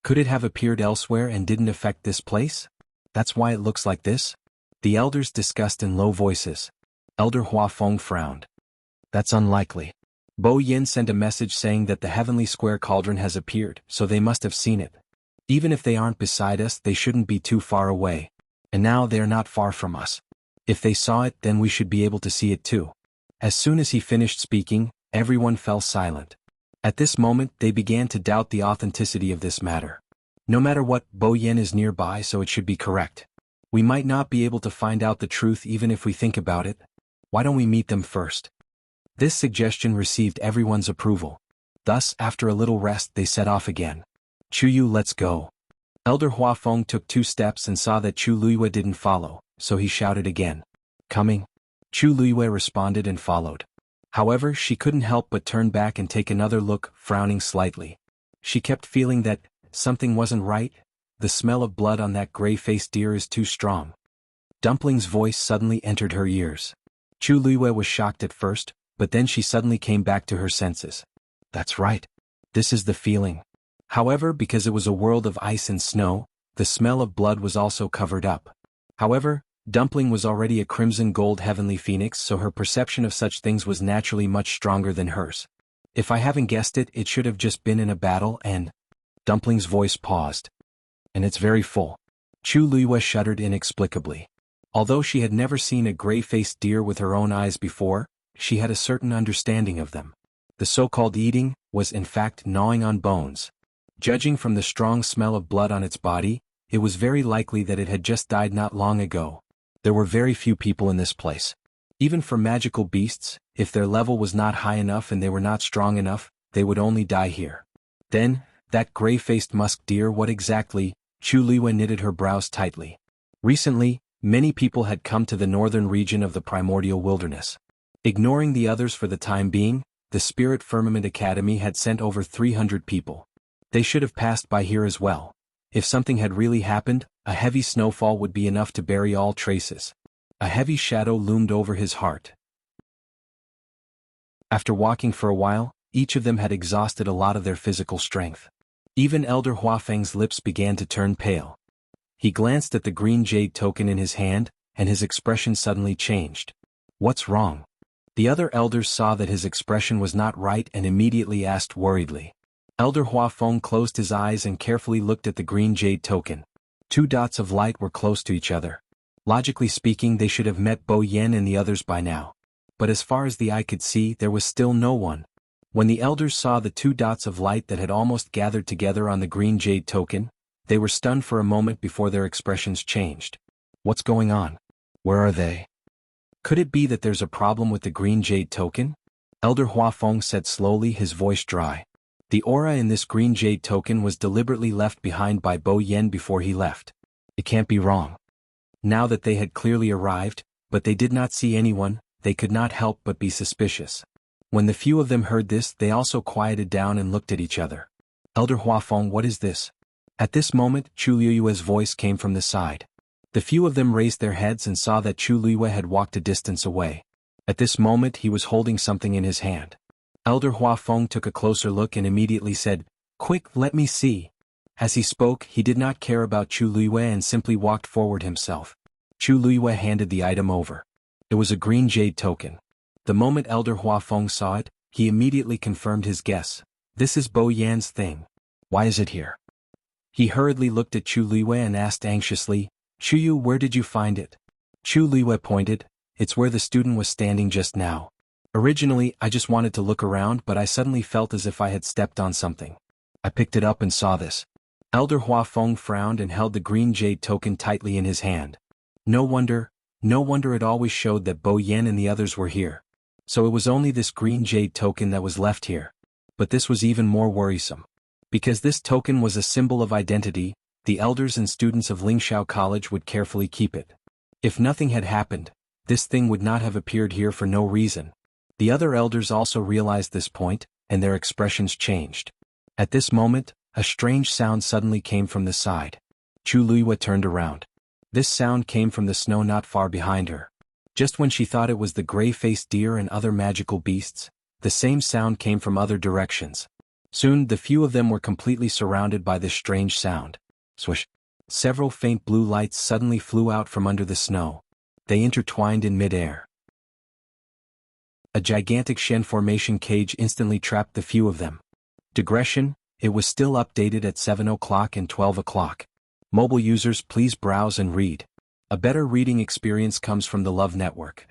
Could it have appeared elsewhere and didn't affect this place? That's why it looks like this? The elders discussed in low voices. Elder Huafeng frowned. That's unlikely. Bo Yin sent a message saying that the heavenly square cauldron has appeared, so they must have seen it. Even if they aren't beside us, they shouldn't be too far away. And now they are not far from us. If they saw it, then we should be able to see it too. As soon as he finished speaking, everyone fell silent. At this moment, they began to doubt the authenticity of this matter. No matter what, Bo Yen is nearby, so it should be correct. We might not be able to find out the truth even if we think about it. Why don't we meet them first? This suggestion received everyone's approval. Thus, after a little rest, they set off again. Chu Yu, let's go. Elder Huafeng took 2 steps and saw that Chu Luiyue didn't follow, so he shouted again. Coming. Chu Luiyue responded and followed. However, she couldn't help but turn back and take another look, frowning slightly. She kept feeling that something wasn't right. The smell of blood on that gray-faced deer is too strong. Dumpling's voice suddenly entered her ears. Chu Luiyue was shocked at first, but then she suddenly came back to her senses. That's right. This is the feeling. However, because it was a world of ice and snow, the smell of blood was also covered up. However, Dumpling was already a crimson gold heavenly phoenix, so her perception of such things was naturally much stronger than hers. If I haven't guessed it, it should have just been in a battle and… Dumpling's voice paused. And it's very full. Chu Luiyue shuddered inexplicably. Although she had never seen a gray-faced deer with her own eyes before, she had a certain understanding of them. The so-called eating was in fact gnawing on bones. Judging from the strong smell of blood on its body, it was very likely that it had just died not long ago. There were very few people in this place. Even for magical beasts, if their level was not high enough and they were not strong enough, they would only die here. Then, that gray-faced musk deer, what exactly? Chu Luiyue knitted her brows tightly. Recently, many people had come to the northern region of the primordial wilderness. Ignoring the others for the time being, the Spirit Firmament Academy had sent over 300 people. They should have passed by here as well. If something had really happened, a heavy snowfall would be enough to bury all traces. A heavy shadow loomed over his heart. After walking for a while, each of them had exhausted a lot of their physical strength. Even Elder Huafeng's lips began to turn pale. He glanced at the green jade token in his hand, and his expression suddenly changed. What's wrong? The other elders saw that his expression was not right and immediately asked worriedly. Elder Huafeng closed his eyes and carefully looked at the green jade token. 2 dots of light were close to each other. Logically speaking, they should have met Bo Yen and the others by now. But as far as the eye could see, there was still no one. When the elders saw the 2 dots of light that had almost gathered together on the green jade token, they were stunned for a moment before their expressions changed. What's going on? Where are they? Could it be that there's a problem with the green jade token? Elder Huafeng said slowly, his voice dry. The aura in this green jade token was deliberately left behind by Bo Yen before he left. It can't be wrong. Now that they had clearly arrived, but they did not see anyone, they could not help but be suspicious. When the few of them heard this, they also quieted down and looked at each other. Elder Huafeng, what is this? At this moment, Chu Luiyue's voice came from the side. The few of them raised their heads and saw that Chu Luiyue had walked a distance away. At this moment he was holding something in his hand. Elder Huafeng took a closer look and immediately said, "Quick, let me see." As he spoke, he did not care about Chu Luiyue and simply walked forward himself. Chu Luiyue handed the item over. It was a green jade token. The moment Elder Huafeng saw it, he immediately confirmed his guess. This is Bo Yan's thing. Why is it here? He hurriedly looked at Chu Luiyue and asked anxiously, "Chuyu, where did you find it?" Chu Luiyue pointed, "It's where the student was standing just now. Originally, I just wanted to look around, but I suddenly felt as if I had stepped on something. I picked it up and saw this." Elder Huafeng frowned and held the green jade token tightly in his hand. No wonder it always showed that Bo Yen and the others were here. So it was only this green jade token that was left here. But this was even more worrisome. Because this token was a symbol of identity, the elders and students of Lingxiao College would carefully keep it. If nothing had happened, this thing would not have appeared here for no reason. The other elders also realized this point, and their expressions changed. At this moment, a strange sound suddenly came from the side. Chu Luiyue turned around. This sound came from the snow not far behind her. Just when she thought it was the gray-faced deer and other magical beasts, the same sound came from other directions. Soon the few of them were completely surrounded by this strange sound. Swish! Several faint blue lights suddenly flew out from under the snow. They intertwined in mid-air. A gigantic Shen formation cage instantly trapped the few of them. Digression, it was still updated at 7 o'clock and 12 o'clock. Mobile users, please browse and read. A better reading experience comes from the Love Network.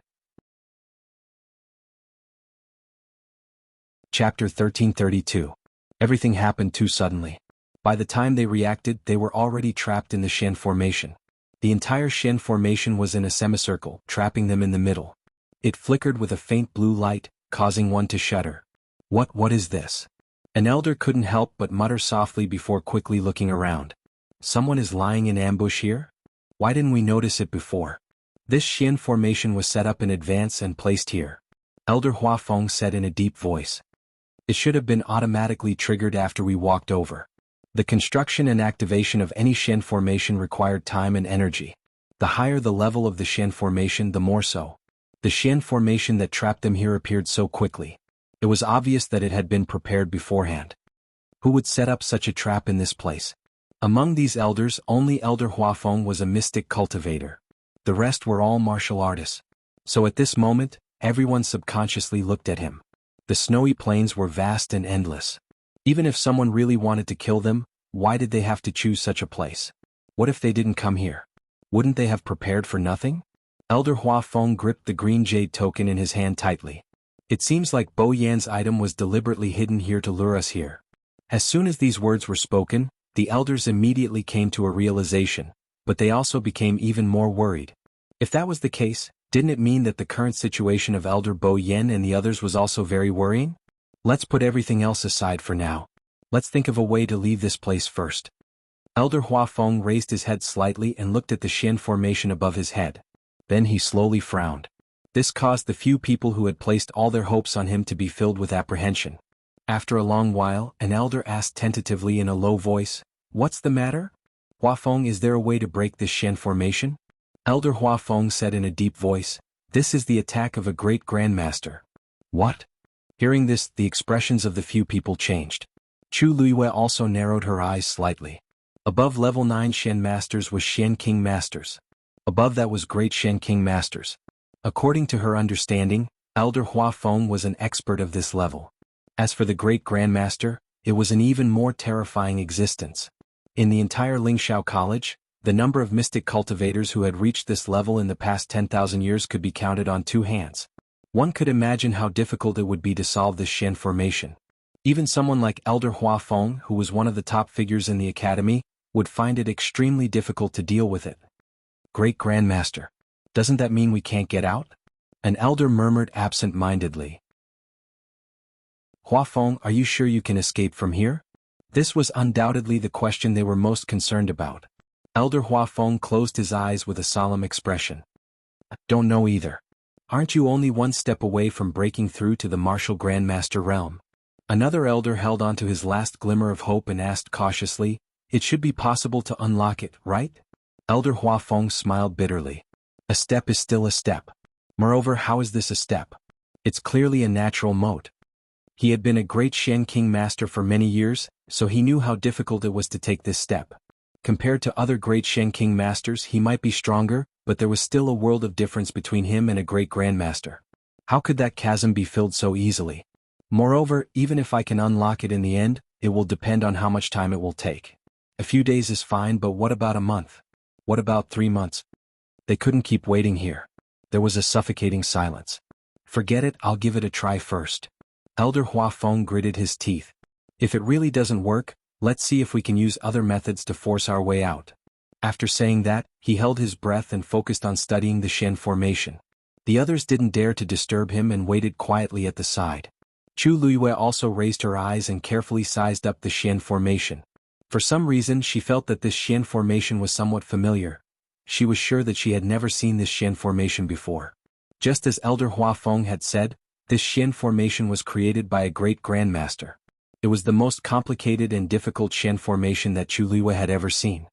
Chapter 1332. Everything happened too suddenly. By the time they reacted, they were already trapped in the Shen formation. The entire Shen formation was in a semicircle, trapping them in the middle. It flickered with a faint blue light, causing one to shudder. What is this? An elder couldn't help but mutter softly before quickly looking around. Someone is lying in ambush here? Why didn't we notice it before? This Shen formation was set up in advance and placed here. Elder Huafeng said in a deep voice. It should have been automatically triggered after we walked over. The construction and activation of any Shen formation required time and energy. The higher the level of the Shen formation, the more so. The Shen formation that trapped them here appeared so quickly. It was obvious that it had been prepared beforehand. Who would set up such a trap in this place? Among these elders, only Elder Huafeng was a mystic cultivator. The rest were all martial artists. So at this moment, everyone subconsciously looked at him. The snowy plains were vast and endless. Even if someone really wanted to kill them, why did they have to choose such a place? What if they didn't come here? Wouldn't they have prepared for nothing? Elder Hua Feng gripped the green jade token in his hand tightly. It seems like Bo Yan's item was deliberately hidden here to lure us here. As soon as these words were spoken, the elders immediately came to a realization, but they also became even more worried. If that was the case, didn't it mean that the current situation of Elder Bo Yan and the others was also very worrying? Let's put everything else aside for now. Let's think of a way to leave this place first. Elder Hua Feng raised his head slightly and looked at the Xian formation above his head. Then he slowly frowned. This caused the few people who had placed all their hopes on him to be filled with apprehension. After a long while, an elder asked tentatively in a low voice, "What's the matter? Hua Feng, is there a way to break this Xian formation?" Elder Hua Feng said in a deep voice, "This is the attack of a great grandmaster." What? Hearing this, the expressions of the few people changed. Chu Luiyue also narrowed her eyes slightly. Above level 9 Xian Masters was Xian King Masters. Above that was Great Xian King Masters. According to her understanding, Elder Hua Feng was an expert of this level. As for the Great Grandmaster, it was an even more terrifying existence. In the entire Lingxiao College, the number of mystic cultivators who had reached this level in the past 10,000 years could be counted on two hands. One could imagine how difficult it would be to solve this Xian formation. Even someone like Elder Hua Feng, who was one of the top figures in the academy, would find it extremely difficult to deal with it. Great Grandmaster. Doesn't that mean we can't get out? An elder murmured absent-mindedly. Hua Feng, are you sure you can escape from here? This was undoubtedly the question they were most concerned about. Elder Hua Feng closed his eyes with a solemn expression. Don't know either. Aren't you only one step away from breaking through to the martial Grandmaster realm? Another elder held on to his last glimmer of hope and asked cautiously, "It should be possible to unlock it, right?" Elder Hua Feng smiled bitterly. A step is still a step. Moreover, how is this a step? It's clearly a natural moat. He had been a great Xian King Master for many years, so he knew how difficult it was to take this step. Compared to other great Xian King Masters, he might be stronger, but there was still a world of difference between him and a great Grandmaster. How could that chasm be filled so easily? Moreover, even if I can unlock it in the end, it will depend on how much time it will take. A few days is fine, but what about a month? What about 3 months? They couldn't keep waiting here. There was a suffocating silence. Forget it, I'll give it a try first. Elder Hua Feng gritted his teeth. If it really doesn't work, let's see if we can use other methods to force our way out. After saying that, he held his breath and focused on studying the Xian formation. The others didn't dare to disturb him and waited quietly at the side. Chu Luiyue also raised her eyes and carefully sized up the Xian formation. For some reason she felt that this Xian formation was somewhat familiar. She was sure that she had never seen this Xian formation before. Just as Elder Hua Feng had said, this Xian formation was created by a great Grandmaster. It was the most complicated and difficult Xian formation that Chu Luiyue had ever seen.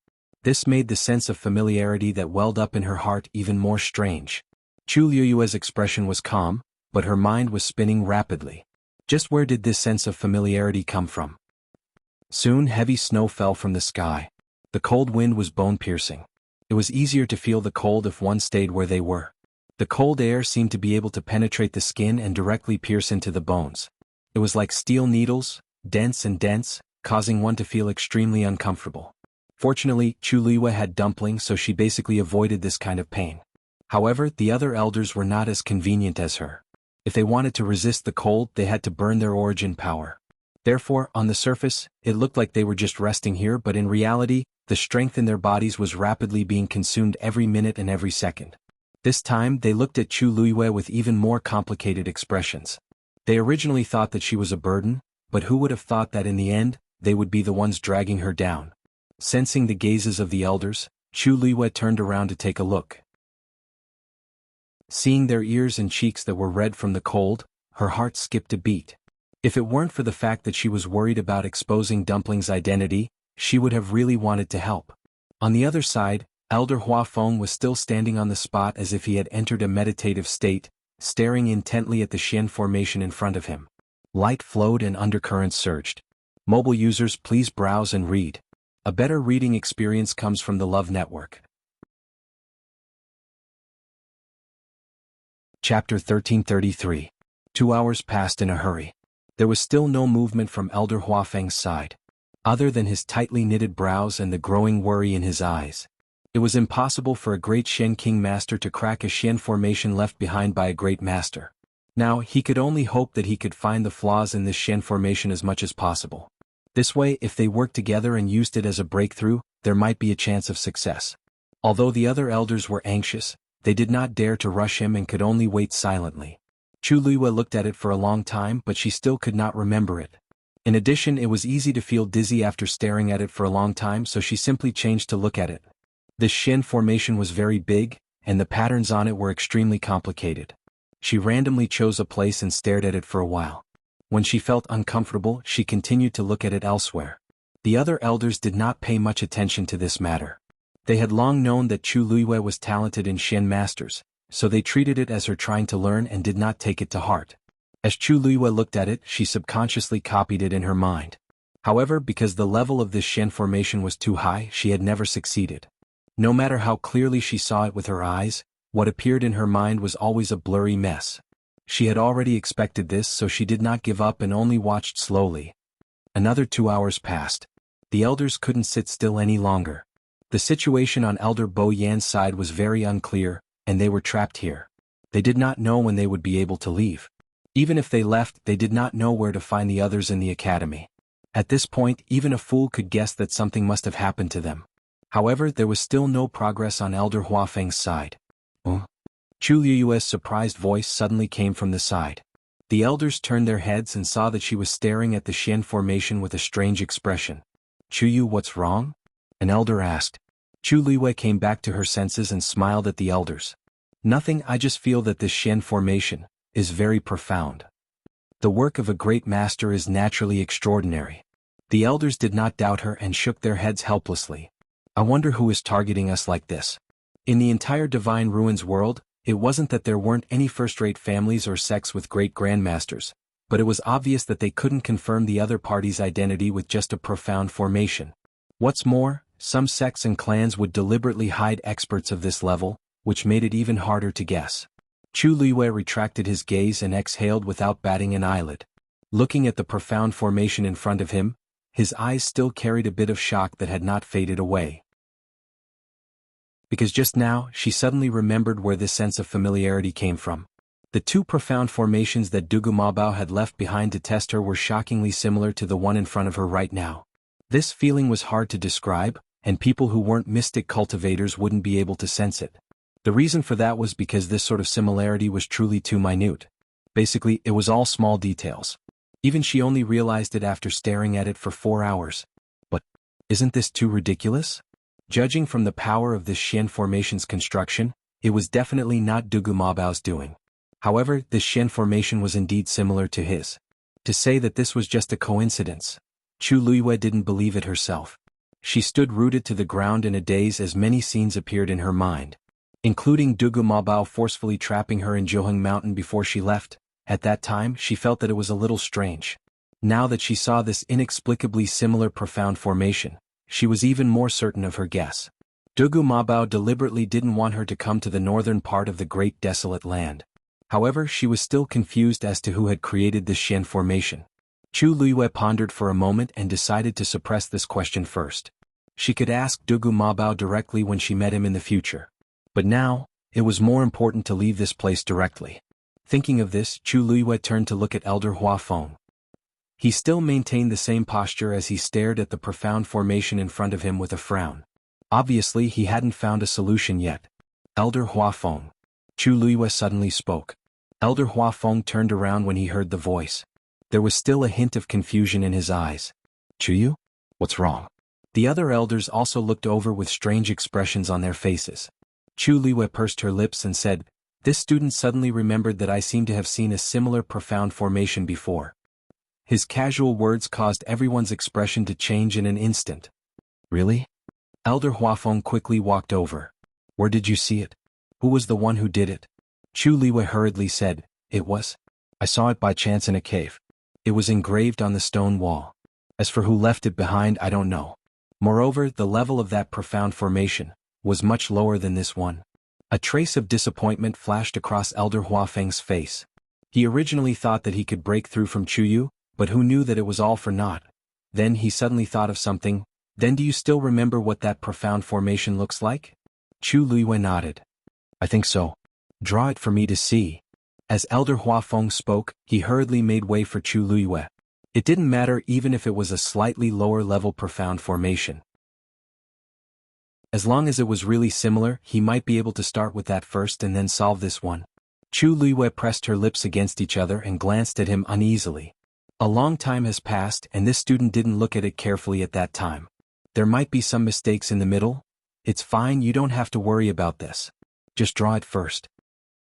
This made the sense of familiarity that welled up in her heart even more strange. Chu Luiyue's expression was calm, but her mind was spinning rapidly. Just where did this sense of familiarity come from? Soon heavy snow fell from the sky. The cold wind was bone-piercing. It was easier to feel the cold if one stayed where they were. The cold air seemed to be able to penetrate the skin and directly pierce into the bones. It was like steel needles, dense and dense, causing one to feel extremely uncomfortable. Fortunately, Chu Luiyue had dumplings, so she basically avoided this kind of pain. However, the other elders were not as convenient as her. If they wanted to resist the cold, they had to burn their origin power. Therefore, on the surface, it looked like they were just resting here, but in reality, the strength in their bodies was rapidly being consumed every minute and every second. This time, they looked at Chu Luiyue with even more complicated expressions. They originally thought that she was a burden, but who would have thought that in the end, they would be the ones dragging her down? Sensing the gazes of the elders, Chu Luiyue turned around to take a look. Seeing their ears and cheeks that were red from the cold, her heart skipped a beat. If it weren't for the fact that she was worried about exposing Dumpling's identity, she would have really wanted to help. On the other side, Elder Hua Feng was still standing on the spot as if he had entered a meditative state, staring intently at the Xian formation in front of him. Light flowed and undercurrents surged. Mobile users, please browse and read. A better reading experience comes from the Love Network. Chapter 1333. 2 hours passed in a hurry. There was still no movement from Elder Huafeng's side, other than his tightly knitted brows and the growing worry in his eyes. It was impossible for a great Shen King master to crack a Xian formation left behind by a great master. Now, he could only hope that he could find the flaws in this Xian formation as much as possible. This way, if they worked together and used it as a breakthrough, there might be a chance of success. Although the other elders were anxious, they did not dare to rush him and could only wait silently. Chu Luiyue looked at it for a long time, but she still could not remember it. In addition, it was easy to feel dizzy after staring at it for a long time, so she simply changed to look at it. This Xian formation was very big, and the patterns on it were extremely complicated. She randomly chose a place and stared at it for a while. When she felt uncomfortable, she continued to look at it elsewhere. The other elders did not pay much attention to this matter. They had long known that Chu Luiyue was talented in Xian masters, so they treated it as her trying to learn and did not take it to heart. As Chu Luiyue looked at it, she subconsciously copied it in her mind. However, because the level of this Xian formation was too high, she had never succeeded. No matter how clearly she saw it with her eyes, what appeared in her mind was always a blurry mess. She had already expected this, so she did not give up and only watched slowly. Another 2 hours passed. The elders couldn't sit still any longer. The situation on Elder Bo Yan's side was very unclear, and they were trapped here. They did not know when they would be able to leave. Even if they left, they did not know where to find the others in the academy. At this point, even a fool could guess that something must have happened to them. However, there was still no progress on Elder Huafeng's side. Chu Luiyue's surprised voice suddenly came from the side. The elders turned their heads and saw that she was staring at the Xian formation with a strange expression. "Chu Yu, what's wrong?" an elder asked. Chu Luiyue came back to her senses and smiled at the elders. "Nothing, I just feel that this Xian formation is very profound. The work of a great master is naturally extraordinary." The elders did not doubt her and shook their heads helplessly. "I wonder who is targeting us like this." In the entire Divine Ruins world, it wasn't that there weren't any first-rate families or sects with great grandmasters, but it was obvious that they couldn't confirm the other party's identity with just a profound formation. What's more, some sects and clans would deliberately hide experts of this level, which made it even harder to guess. Chu Luiyue retracted his gaze and exhaled without batting an eyelid. Looking at the profound formation in front of him, his eyes still carried a bit of shock that had not faded away. Because just now, she suddenly remembered where this sense of familiarity came from. The two profound formations that Dugu Mabao had left behind to test her were shockingly similar to the one in front of her right now. This feeling was hard to describe, and people who weren't mystic cultivators wouldn't be able to sense it. The reason for that was because this sort of similarity was truly too minute. Basically, it was all small details. Even she only realized it after staring at it for 4 hours. But isn't this too ridiculous? Judging from the power of this Xian formation's construction, it was definitely not Dugu Mabao's doing. However, this Xian formation was indeed similar to his. To say that this was just a coincidence, Chu Luiyue didn't believe it herself. She stood rooted to the ground in a daze as many scenes appeared in her mind, including Dugu Mabao forcefully trapping her in Jianghu Mountain before she left. At that time, she felt that it was a little strange. Now that she saw this inexplicably similar profound formation, she was even more certain of her guess. Dugu Mabao deliberately didn't want her to come to the northern part of the Great Desolate Land. However, she was still confused as to who had created this Xian formation. Chu Luiyue pondered for a moment and decided to suppress this question first. She could ask Dugu Mabao directly when she met him in the future. But now, it was more important to leave this place directly. Thinking of this, Chu Luiyue turned to look at Elder Huafeng. He still maintained the same posture as he stared at the profound formation in front of him with a frown. Obviously, he hadn't found a solution yet. "Elder Huafeng." Chu Luiyue suddenly spoke. Elder Huafeng turned around when he heard the voice. There was still a hint of confusion in his eyes. "Chu Yu? What's wrong?" The other elders also looked over with strange expressions on their faces. Chu Luiyue pursed her lips and said, "This student suddenly remembered that I seem to have seen a similar profound formation before." His casual words caused everyone's expression to change in an instant. "Really?" Elder Huafeng quickly walked over. "Where did you see it? Who was the one who did it?" Chu Luiyue hurriedly said, I saw it by chance in a cave. It was engraved on the stone wall. As for who left it behind, I don't know. Moreover, the level of that profound formation was much lower than this one. A trace of disappointment flashed across Elder Huafeng's face. He originally thought that he could break through from Chuyu, but who knew that it was all for naught? Then he suddenly thought of something. Then do you still remember what that profound formation looks like? Chu Luiyue nodded. I think so. Draw it for me to see. As Elder Huafeng spoke, he hurriedly made way for Chu Luiyue. It didn't matter even if it was a slightly lower-level profound formation. As long as it was really similar, he might be able to start with that first and then solve this one. Chu Luiyue pressed her lips against each other and glanced at him uneasily. A long time has passed and this student didn't look at it carefully at that time. There might be some mistakes in the middle. It's fine, you don't have to worry about this. Just draw it first.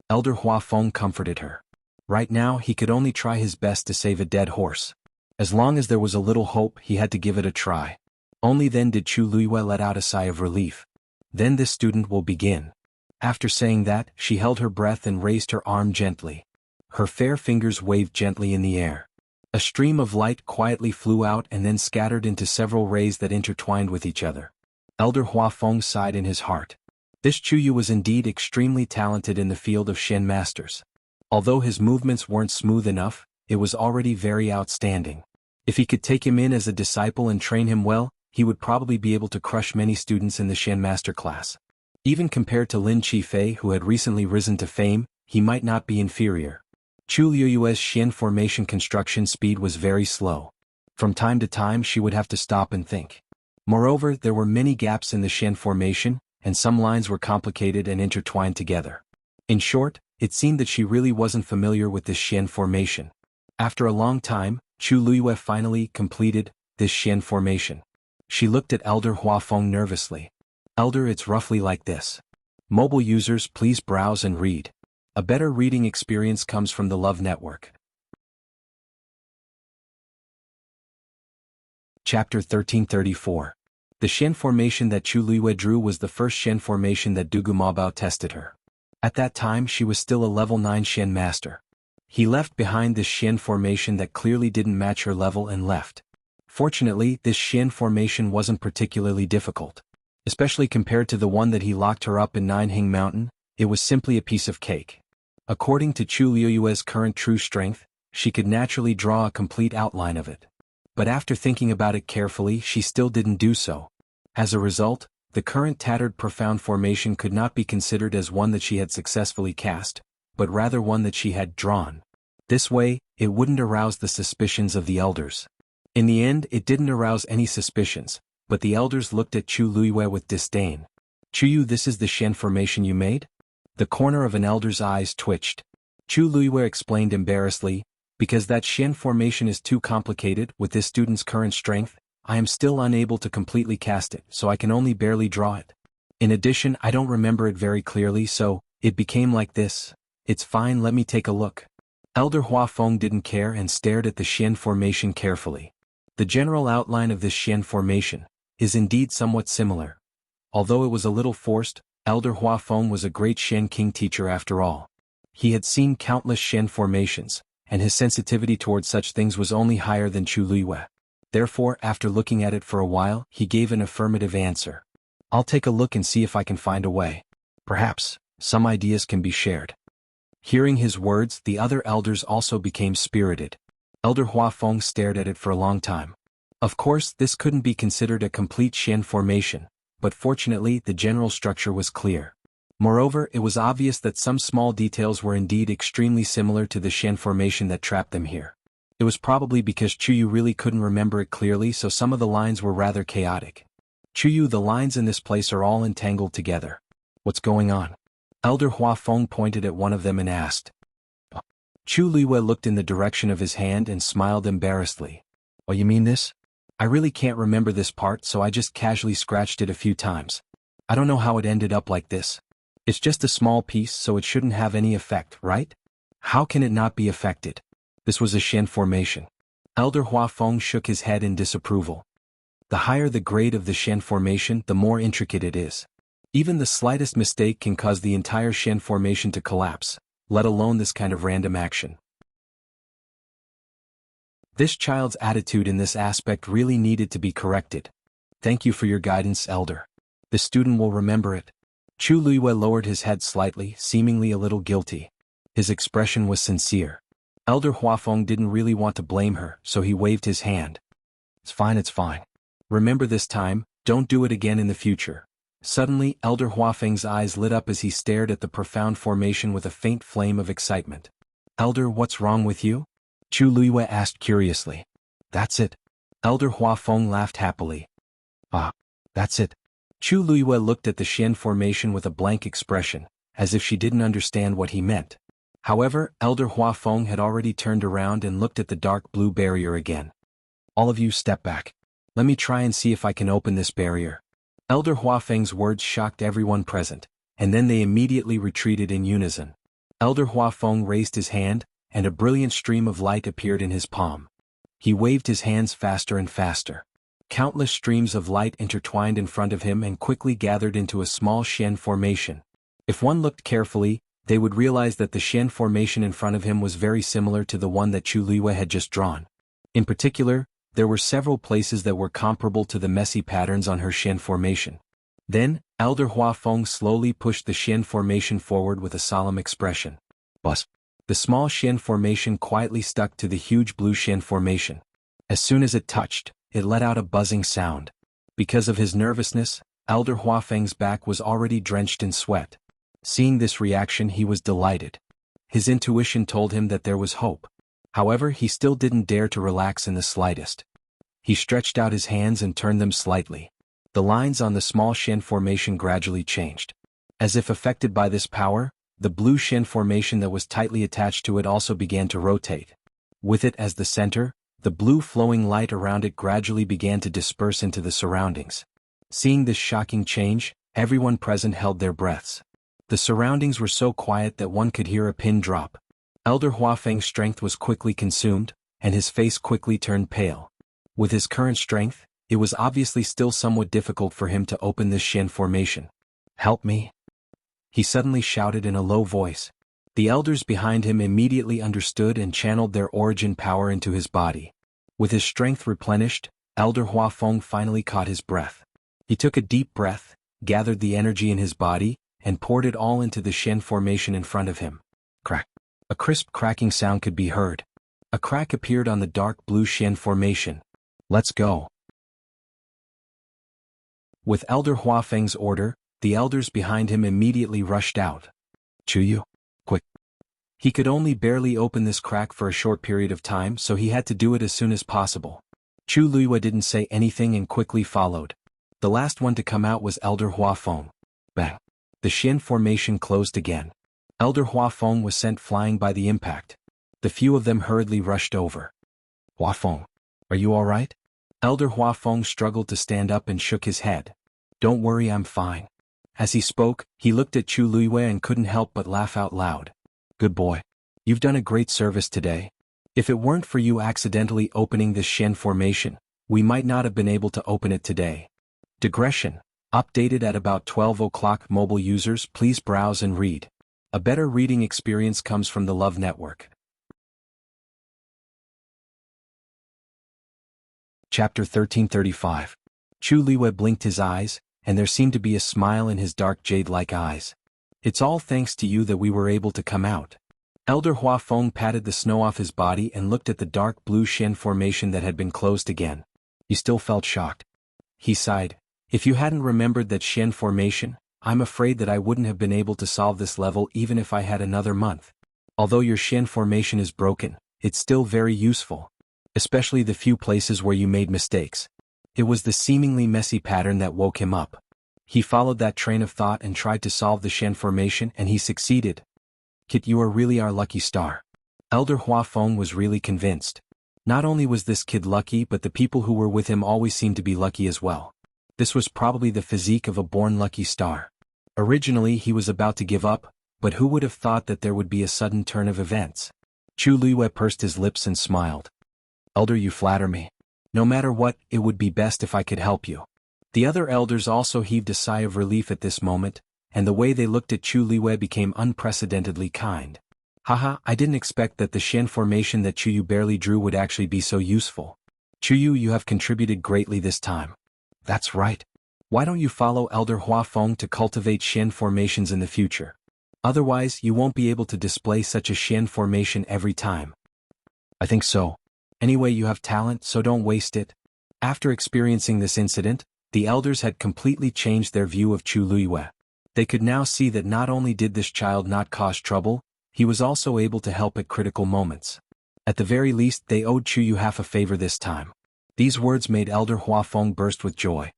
Elder Huafeng comforted her. Right now he could only try his best to save a dead horse. As long as there was a little hope, he had to give it a try. Only then did Chu Luiyue let out a sigh of relief. Then this student will begin. After saying that, she held her breath and raised her arm gently. Her fair fingers waved gently in the air. A stream of light quietly flew out and then scattered into several rays that intertwined with each other. Elder Huafeng sighed in his heart. This Chuyu was indeed extremely talented in the field of Shen masters. Although his movements weren't smooth enough, it was already very outstanding. If he could take him in as a disciple and train him well, he would probably be able to crush many students in the Shen master class. Even compared to Lin Qifei, who had recently risen to fame, he might not be inferior. Chu Luiyue's Shen formation construction speed was very slow. From time to time she would have to stop and think. Moreover, there were many gaps in the Shen formation, and some lines were complicated and intertwined together. In short, it seemed that she really wasn't familiar with this Shen formation. After a long time, Chu Luiyue finally completed this Shen formation. She looked at Elder Huafeng nervously. Elder, it's roughly like this. Mobile users, please browse and read. A better reading experience comes from the Love Network. Chapter 1334. The Shen formation that Chu Luiyue drew was the first Shen formation that Dugu Mabao tested her. At that time she was still a level 9 Shen master. He left behind this Shen formation that clearly didn't match her level and left. Fortunately, this Shen formation wasn't particularly difficult. Especially compared to the one that he locked her up in Ninehing Mountain, it was simply a piece of cake. According to Chu Luiyue's current true strength, she could naturally draw a complete outline of it. But after thinking about it carefully, she still didn't do so. As a result, the current tattered profound formation could not be considered as one that she had successfully cast, but rather one that she had drawn. This way, it wouldn't arouse the suspicions of the elders. In the end, it didn't arouse any suspicions, but the elders looked at Chu Luiyue with disdain. Chuyu, this is the Shen formation you made? The corner of an elder's eyes twitched. Chu Luiyue explained embarrassedly, because that Shen formation is too complicated. With this student's current strength, I am still unable to completely cast it, so I can only barely draw it. In addition, I don't remember it very clearly, so it became like this. It's fine, let me take a look. Elder Huafeng didn't care and stared at the Shen formation carefully. The general outline of this Shen formation is indeed somewhat similar. Although it was a little forced, Elder Huafeng was a great Shen king teacher after all. He had seen countless Shen formations, and his sensitivity towards such things was only higher than Chu Luiyue. Therefore, after looking at it for a while, he gave an affirmative answer. I'll take a look and see if I can find a way. Perhaps some ideas can be shared. Hearing his words, the other elders also became spirited. Elder Huafeng stared at it for a long time. Of course, this couldn't be considered a complete Shen formation, but fortunately the general structure was clear. Moreover, it was obvious that some small details were indeed extremely similar to the Shen formation that trapped them here. It was probably because Chuyu really couldn't remember it clearly, so some of the lines were rather chaotic. Chuyu, the lines in this place are all entangled together. What's going on? Elder Huafeng pointed at one of them and asked. Chu Luiyue looked in the direction of his hand and smiled embarrassedly. Oh, you mean this? I really can't remember this part, so I just casually scratched it a few times. I don't know how it ended up like this. It's just a small piece, so it shouldn't have any effect, right? How can it not be affected? This was a Shen formation. Elder Huafeng shook his head in disapproval. The higher the grade of the Shen formation, the more intricate it is. Even the slightest mistake can cause the entire Shen formation to collapse, let alone this kind of random action. This child's attitude in this aspect really needed to be corrected. Thank you for your guidance, Elder. The student will remember it. Chu Luiyue lowered his head slightly, seemingly a little guilty. His expression was sincere. Elder Huafeng didn't really want to blame her, so he waved his hand. It's fine, it's fine. Remember this time, don't do it again in the future. Suddenly, Elder Huafeng's eyes lit up as he stared at the profound formation with a faint flame of excitement. Elder, what's wrong with you? Chu Luiyue asked curiously. That's it. Elder Huafeng laughed happily. Ah, that's it. Chu Luiyue looked at the Xian formation with a blank expression, as if she didn't understand what he meant. However, Elder Huafeng had already turned around and looked at the dark blue barrier again. All of you step back. Let me try and see if I can open this barrier. Elder Huafeng's words shocked everyone present, and then they immediately retreated in unison. Elder Huafeng raised his hand, and a brilliant stream of light appeared in his palm. He waved his hands faster and faster. Countless streams of light intertwined in front of him and quickly gathered into a small Xian formation. If one looked carefully, they would realize that the Xian formation in front of him was very similar to the one that Chu Luiyue had just drawn. In particular, there were several places that were comparable to the messy patterns on her Xian formation. Then, Elder Huafeng slowly pushed the Xian formation forward with a solemn expression. Buzz. The small Xian formation quietly stuck to the huge blue Xian formation. As soon as it touched, it let out a buzzing sound. Because of his nervousness, Elder Huafeng's back was already drenched in sweat. Seeing this reaction, he was delighted. His intuition told him that there was hope. However, he still didn't dare to relax in the slightest. He stretched out his hands and turned them slightly. The lines on the small Xian formation gradually changed. As if affected by this power, the blue Xian formation that was tightly attached to it also began to rotate. With it as the center, the blue flowing light around it gradually began to disperse into the surroundings. Seeing this shocking change, everyone present held their breaths. The surroundings were so quiet that one could hear a pin drop. Elder Huafeng's strength was quickly consumed, and his face quickly turned pale. With his current strength, it was obviously still somewhat difficult for him to open this Xian formation. Help me! He suddenly shouted in a low voice. The elders behind him immediately understood and channeled their origin power into his body. With his strength replenished, Elder Huafeng finally caught his breath. He took a deep breath, gathered the energy in his body, and poured it all into the Xian formation in front of him. Crack. A crisp cracking sound could be heard. A crack appeared on the dark blue Xian formation. Let's go. With Elder Huafeng's order, the elders behind him immediately rushed out. Chuyu, quick. He could only barely open this crack for a short period of time, so he had to do it as soon as possible. Chu Luiyue didn't say anything and quickly followed. The last one to come out was Elder Huafeng. Bang. The Xian formation closed again. Elder Huafeng was sent flying by the impact. The few of them hurriedly rushed over. Huafeng, are you all right? Elder Huafeng struggled to stand up and shook his head. Don't worry, I'm fine. As he spoke, he looked at Chu Luiyue and couldn't help but laugh out loud. Good boy. You've done a great service today. If it weren't for you accidentally opening this Xian formation, we might not have been able to open it today. Digression. Updated at about 12 o'clock. Mobile users, please browse and read. A better reading experience comes from the Love Network. Chapter 1335. Chu Luiyue blinked his eyes, and there seemed to be a smile in his dark jade-like eyes. It's all thanks to you that we were able to come out. Elder Huafeng patted the snow off his body and looked at the dark blue Xian formation that had been closed again. He still felt shocked. He sighed. If you hadn't remembered that Xian formation, I'm afraid that I wouldn't have been able to solve this level even if I had another month. Although your Xian formation is broken, it's still very useful. Especially the few places where you made mistakes. It was the seemingly messy pattern that woke him up. He followed that train of thought and tried to solve the Xian formation, and he succeeded. Kit, you are really our lucky star. Elder Huafeng was really convinced. Not only was this kid lucky, but the people who were with him always seemed to be lucky as well. This was probably the physique of a born lucky star. Originally he was about to give up, but who would have thought that there would be a sudden turn of events? Chu Luiyue pursed his lips and smiled. Elder, you flatter me. No matter what, it would be best if I could help you. The other elders also heaved a sigh of relief at this moment, and the way they looked at Chu Luiyue became unprecedentedly kind. Haha, I didn't expect that the Xian formation that Chuyu barely drew would actually be so useful. Chuyu, you have contributed greatly this time. That's right. Why don't you follow Elder Huafeng to cultivate Xian formations in the future? Otherwise, you won't be able to display such a Xian formation every time. I think so. Anyway, you have talent, so don't waste it. After experiencing this incident, the elders had completely changed their view of Chu Luiyue. They could now see that not only did this child not cause trouble, he was also able to help at critical moments. At the very least, they owed Chu Yu half a favor this time. These words made Elder Huafeng burst with joy.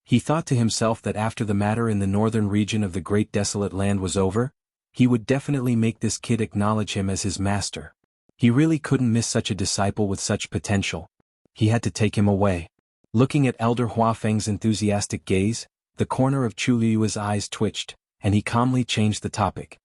He thought to himself that after the matter in the northern region of the Great Desolate Land was over, he would definitely make this kid acknowledge him as his master. He really couldn't miss such a disciple with such potential. He had to take him away. Looking at Elder Huafeng's enthusiastic gaze, the corner of Chu Liyue's eyes twitched, and he calmly changed the topic.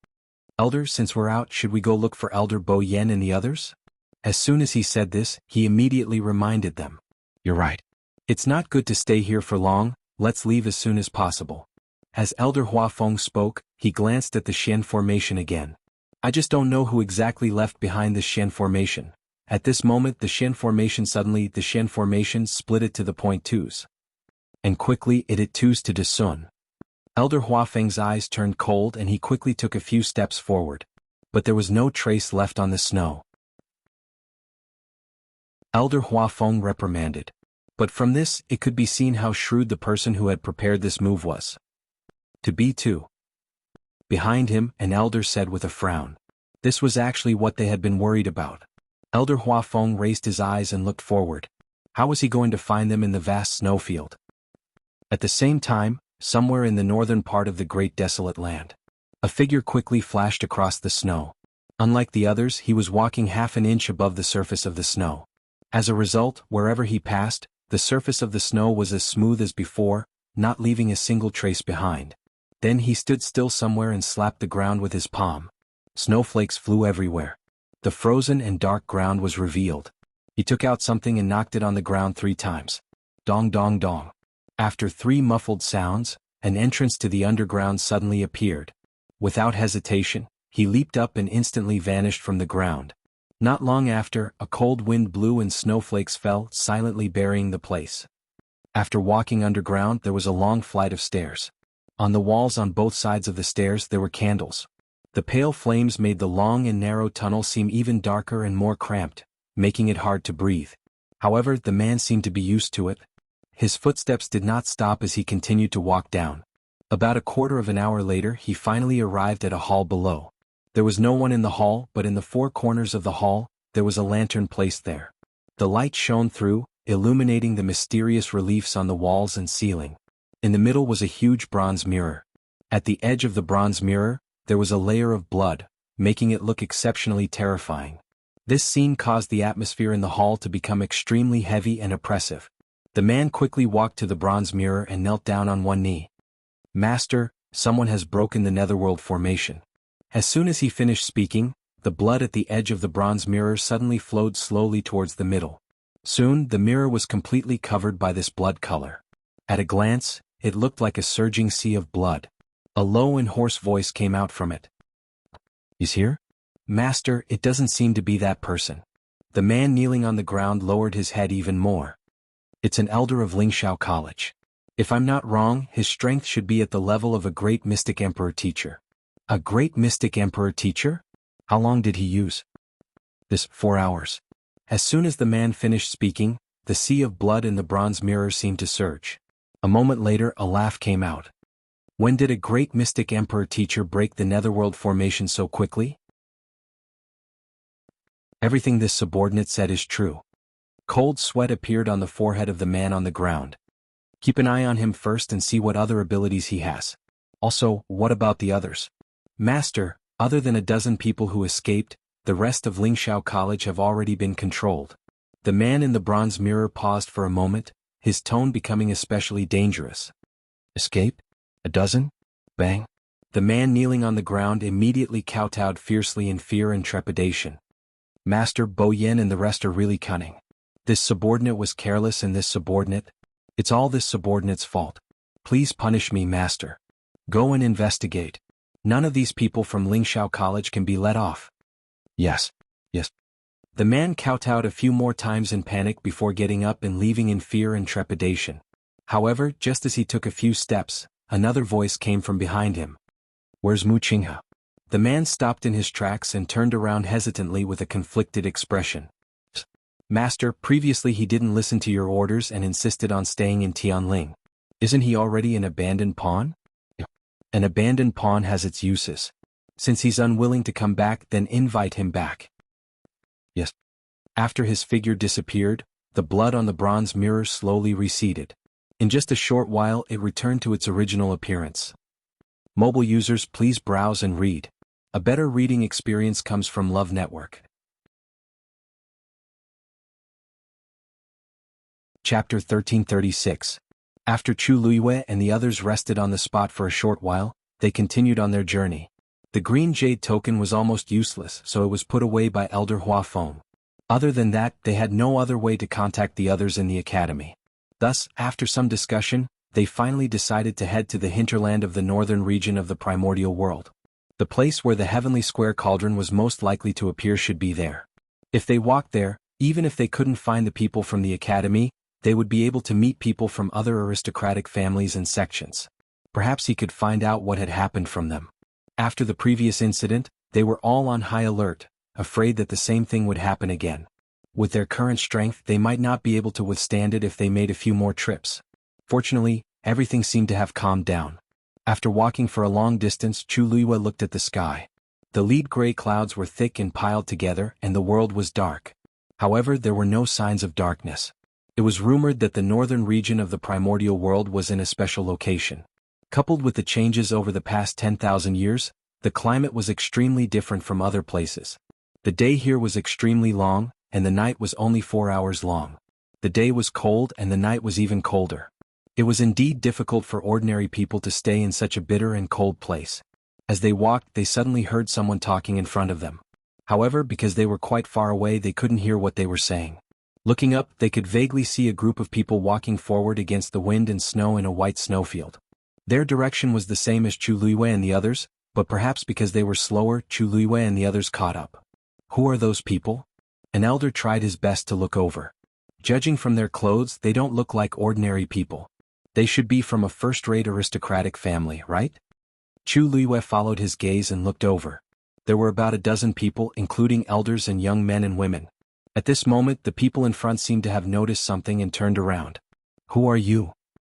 Elder, since we're out, should we go look for Elder Bo Yen and the others? As soon as he said this, he immediately reminded them. You're right. It's not good to stay here for long, let's leave as soon as possible. As Elder Huafeng spoke, he glanced at the Xian formation again. I just don't know who exactly left behind this Xian formation. At this moment the Xian formation split it to the point twos. And quickly it twos to Desun. Elder Huafeng's eyes turned cold and he quickly took a few steps forward. But there was no trace left on the snow. Elder Huafeng reprimanded. But from this, it could be seen how shrewd the person who had prepared this move was. To be too. Behind him, an elder said with a frown. This was actually what they had been worried about. Elder Huafeng raised his eyes and looked forward. How was he going to find them in the vast snowfield? At the same time, somewhere in the northern part of the Great Desolate Land, a figure quickly flashed across the snow. Unlike the others, he was walking half an inch above the surface of the snow. As a result, wherever he passed, the surface of the snow was as smooth as before, not leaving a single trace behind. Then he stood still somewhere and slapped the ground with his palm. Snowflakes flew everywhere. The frozen and dark ground was revealed. He took out something and knocked it on the ground 3 times. Dong dong dong. After 3 muffled sounds, an entrance to the underground suddenly appeared. Without hesitation, he leaped up and instantly vanished from the ground. Not long after, a cold wind blew and snowflakes fell, silently burying the place. After walking underground, there was a long flight of stairs. On the walls on both sides of the stairs there were candles. The pale flames made the long and narrow tunnel seem even darker and more cramped, making it hard to breathe. However, the man seemed to be used to it. His footsteps did not stop as he continued to walk down. About a quarter of an hour later, he finally arrived at a hall below. There was no one in the hall, but in the 4 corners of the hall, there was a lantern placed there. The light shone through, illuminating the mysterious reliefs on the walls and ceiling. In the middle was a huge bronze mirror. At the edge of the bronze mirror, there was a layer of blood, making it look exceptionally terrifying. This scene caused the atmosphere in the hall to become extremely heavy and oppressive. The man quickly walked to the bronze mirror and knelt down on one knee. Master, someone has broken the netherworld formation. As soon as he finished speaking, the blood at the edge of the bronze mirror suddenly flowed slowly towards the middle. Soon, the mirror was completely covered by this blood color. At a glance, it looked like a surging sea of blood. A low and hoarse voice came out from it. He's here? Master, it doesn't seem to be that person. The man kneeling on the ground lowered his head even more. It's an elder of Lingxiao College. If I'm not wrong, his strength should be at the level of a great mystic emperor teacher. A great mystic emperor teacher? How long did he use? This 4 hours. As soon as the man finished speaking, the sea of blood in the bronze mirror seemed to surge. A moment later, a laugh came out. When did a great mystic emperor teacher break the netherworld formation so quickly? Everything this subordinate said is true. Cold sweat appeared on the forehead of the man on the ground. Keep an eye on him first and see what other abilities he has. Also, what about the others? Master, other than a dozen people who escaped, the rest of Lingxiao College have already been controlled. The man in the bronze mirror paused for a moment, his tone becoming especially dangerous. Escape? A dozen? Bang. The man kneeling on the ground immediately kowtowed fiercely in fear and trepidation. Master, Bo Yen and the rest are really cunning. This subordinate was careless and this subordinate? It's all this subordinate's fault. Please punish me, Master. Go and investigate. None of these people from Lingxiao College can be let off. Yes. Yes. The man kowtowed a few more times in panic before getting up and leaving in fear and trepidation. However, just as he took a few steps, another voice came from behind him. "Where's Mu Qinghe?" The man stopped in his tracks and turned around hesitantly with a conflicted expression. "Master, previously he didn't listen to your orders and insisted on staying in Tianling. Isn't he already an abandoned pawn?" "An abandoned pawn has its uses. Since he's unwilling to come back, then invite him back." "Yes." After his figure disappeared, the blood on the bronze mirror slowly receded. In just a short while it returned to its original appearance. Mobile users, please browse and read. A better reading experience comes from Love Network. Chapter 1336. After Chu Luiyue and the others rested on the spot for a short while, they continued on their journey. The green jade token was almost useless, so it was put away by Elder Huafeng. Other than that, they had no other way to contact the others in the academy. Thus, after some discussion, they finally decided to head to the hinterland of the northern region of the primordial world. The place where the heavenly square cauldron was most likely to appear should be there. If they walked there, even if they couldn't find the people from the academy, they would be able to meet people from other aristocratic families and sections. Perhaps he could find out what had happened from them. After the previous incident, they were all on high alert, afraid that the same thing would happen again. With their current strength, they might not be able to withstand it if they made a few more trips. Fortunately, everything seemed to have calmed down. After walking for a long distance, Chu Luiyue looked at the sky. The lead gray clouds were thick and piled together, and the world was dark. However, there were no signs of darkness. It was rumored that the northern region of the primordial world was in a special location. Coupled with the changes over the past 10,000 years, the climate was extremely different from other places. The day here was extremely long, and the night was only 4 hours long. The day was cold and the night was even colder. It was indeed difficult for ordinary people to stay in such a bitter and cold place. As they walked, they suddenly heard someone talking in front of them. However, because they were quite far away, they couldn't hear what they were saying. Looking up, they could vaguely see a group of people walking forward against the wind and snow in a white snowfield. Their direction was the same as Chu Luiyue and the others, but perhaps because they were slower, Chu Luiyue and the others caught up. "Who are those people?" An elder tried his best to look over. "Judging from their clothes, they don't look like ordinary people. They should be from a first-rate aristocratic family, right?" Chu Luiyue followed his gaze and looked over. There were about a dozen people, including elders and young men and women. At this moment, the people in front seemed to have noticed something and turned around. "Who are you?"